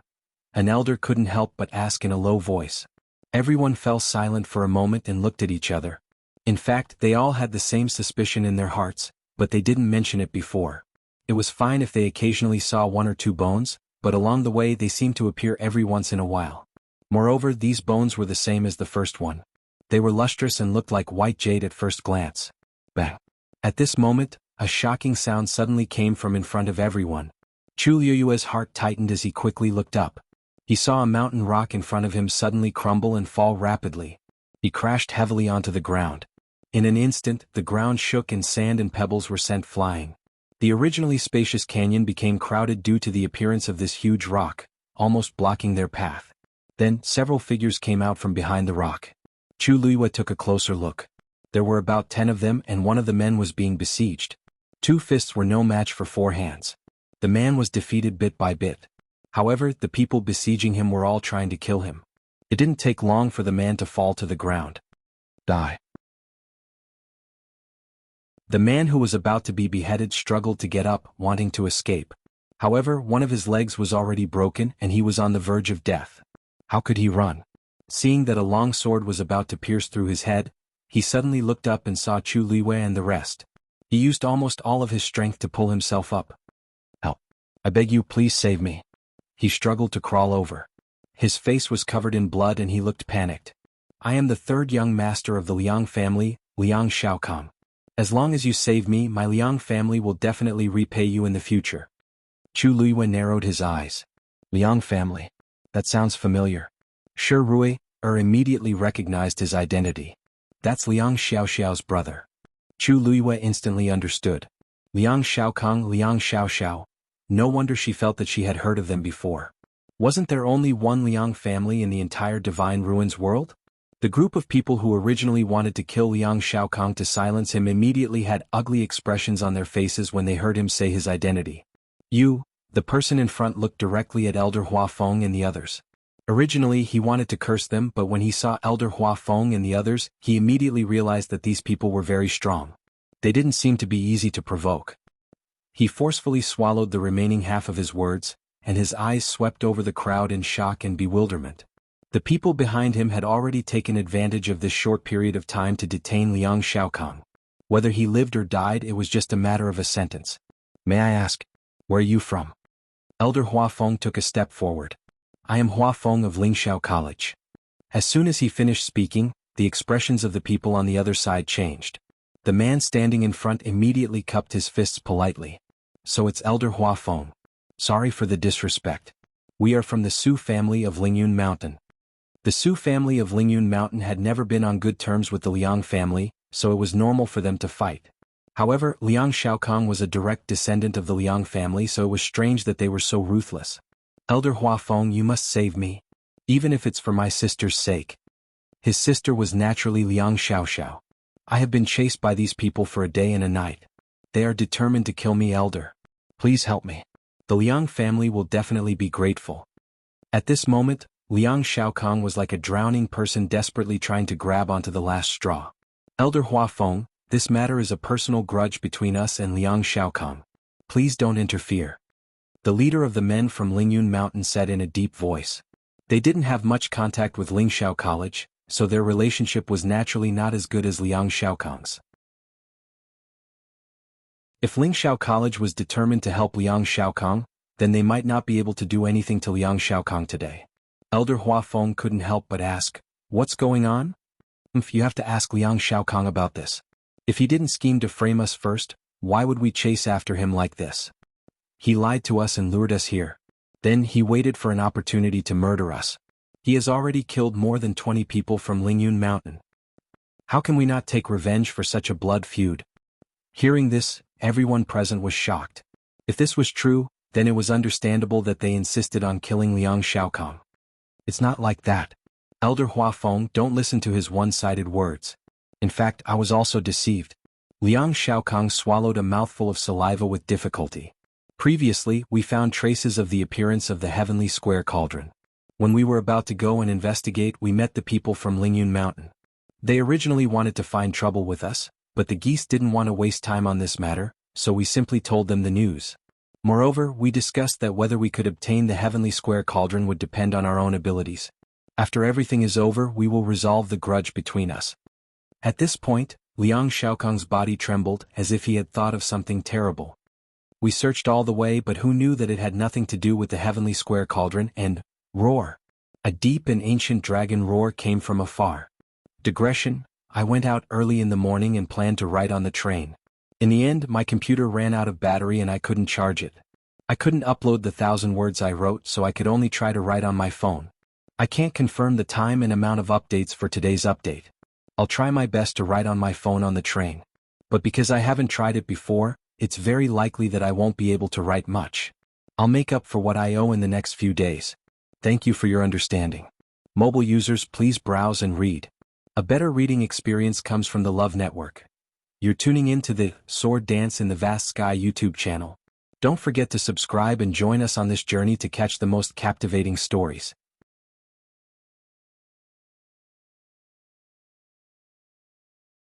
An elder couldn't help but ask in a low voice. Everyone fell silent for a moment and looked at each other. In fact, they all had the same suspicion in their hearts, but they didn't mention it before. It was fine if they occasionally saw one or two bones, but along the way they seemed to appear every once in a while. Moreover, these bones were the same as the first one. They were lustrous and looked like white jade at first glance. Bang! At this moment, a shocking sound suddenly came from in front of everyone. Chu Luiyue's heart tightened as he quickly looked up. He saw a mountain rock in front of him suddenly crumble and fall rapidly. He crashed heavily onto the ground. In an instant, the ground shook and sand and pebbles were sent flying. The originally spacious canyon became crowded due to the appearance of this huge rock, almost blocking their path. Then, several figures came out from behind the rock. Chu Luiyue took a closer look. There were about 10 of them, and one of the men was being besieged. 2 fists were no match for 4 hands. The man was defeated bit by bit. However, the people besieging him were all trying to kill him. It didn't take long for the man to fall to the ground. Die. The man who was about to be beheaded struggled to get up, wanting to escape. However, one of his legs was already broken and he was on the verge of death. How could he run? Seeing that a long sword was about to pierce through his head, he suddenly looked up and saw Chu Luiyue and the rest. He used almost all of his strength to pull himself up. Help! I beg you, please save me. He struggled to crawl over. His face was covered in blood and he looked panicked. I am the 3rd young master of the Liang family, Liang Shaokang. As long as you save me, my Liang family will definitely repay you in the future. Chu Luiyue narrowed his eyes. Liang family. That sounds familiar. Shi Rui immediately recognized his identity. That's Liang Xiaoxiao's brother. Chu Luiyue instantly understood. Liang Shaokang, Liang Xiaoxiao. No wonder she felt that she had heard of them before. Wasn't there only one Liang family in the entire Divine Ruins world? The group of people who originally wanted to kill Liang Shaokong to silence him immediately had ugly expressions on their faces when they heard him say his identity. You, the person in front, looked directly at Elder Hua Feng and the others. Originally he wanted to curse them, but when he saw Elder Hua Feng and the others, he immediately realized that these people were very strong. They didn't seem to be easy to provoke. He forcefully swallowed the remaining half of his words, and his eyes swept over the crowd in shock and bewilderment. The people behind him had already taken advantage of this short period of time to detain Liang Shaokong. Whether he lived or died, it was just a matter of a sentence. May I ask, where are you from? Elder Hua Feng took a step forward. I am Hua Feng of Lingxiao College. As soon as he finished speaking, the expressions of the people on the other side changed. The man standing in front immediately cupped his fists politely. So it's Elder Hua Feng. Sorry for the disrespect. We are from the Su family of Lingyun Mountain. The Su family of Lingyun Mountain had never been on good terms with the Liang family, so it was normal for them to fight. However, Liang Shaokong was a direct descendant of the Liang family, so it was strange that they were so ruthless. Elder Hua Feng, you must save me. Even if it's for my sister's sake. His sister was naturally Liang Xiaoxiao. I have been chased by these people for a day and a night. They are determined to kill me, Elder. Please help me. The Liang family will definitely be grateful. At this moment, Liang Shaokong was like a drowning person desperately trying to grab onto the last straw. Elder Hua Feng, this matter is a personal grudge between us and Liang Shaokong. Please don't interfere. The leader of the men from Lingyun Mountain said in a deep voice. They didn't have much contact with Lingxiao College, so their relationship was naturally not as good as Liang Shaokong's. If Lingxiao College was determined to help Liang Shaokong, then they might not be able to do anything to Liang Shaokong today. Elder Hua Feng couldn't help but ask, what's going on? You have to ask Liang Shaokong about this. If he didn't scheme to frame us first, why would we chase after him like this? He lied to us and lured us here. Then he waited for an opportunity to murder us. He has already killed more than 20 people from Lingyun Mountain. How can we not take revenge for such a blood feud? Hearing this, everyone present was shocked. If this was true, then it was understandable that they insisted on killing Liang Shaokong. It's not like that. Elder Hua Feng, don't listen to his one-sided words. In fact, I was also deceived. Liang Shaokong swallowed a mouthful of saliva with difficulty. Previously, we found traces of the appearance of the heavenly square cauldron. When we were about to go and investigate, we met the people from Lingyun Mountain. They originally wanted to find trouble with us, but the geese didn't want to waste time on this matter, so we simply told them the news. Moreover, we discussed that whether we could obtain the heavenly square cauldron would depend on our own abilities. After everything is over, we will resolve the grudge between us. At this point, Liang Shaokong's body trembled as if he had thought of something terrible. We searched all the way, but who knew that it had nothing to do with the heavenly square cauldron? And roar! A deep and ancient dragon roar came from afar. Digression, I went out early in the morning and planned to write on the train. In the end, my computer ran out of battery and I couldn't charge it. I couldn't upload the 1,000 words I wrote, so I could only try to write on my phone. I can't confirm the time and amount of updates for today's update. I'll try my best to write on my phone on the train. But because I haven't tried it before, it's very likely that I won't be able to write much. I'll make up for what I owe in the next few days. Thank you for your understanding. Mobile users, please browse and read. A better reading experience comes from the Love Network. You're tuning in to the Sworddance in the Vast Sky YouTube channel. Don't forget to subscribe and join us on this journey to catch the most captivating stories.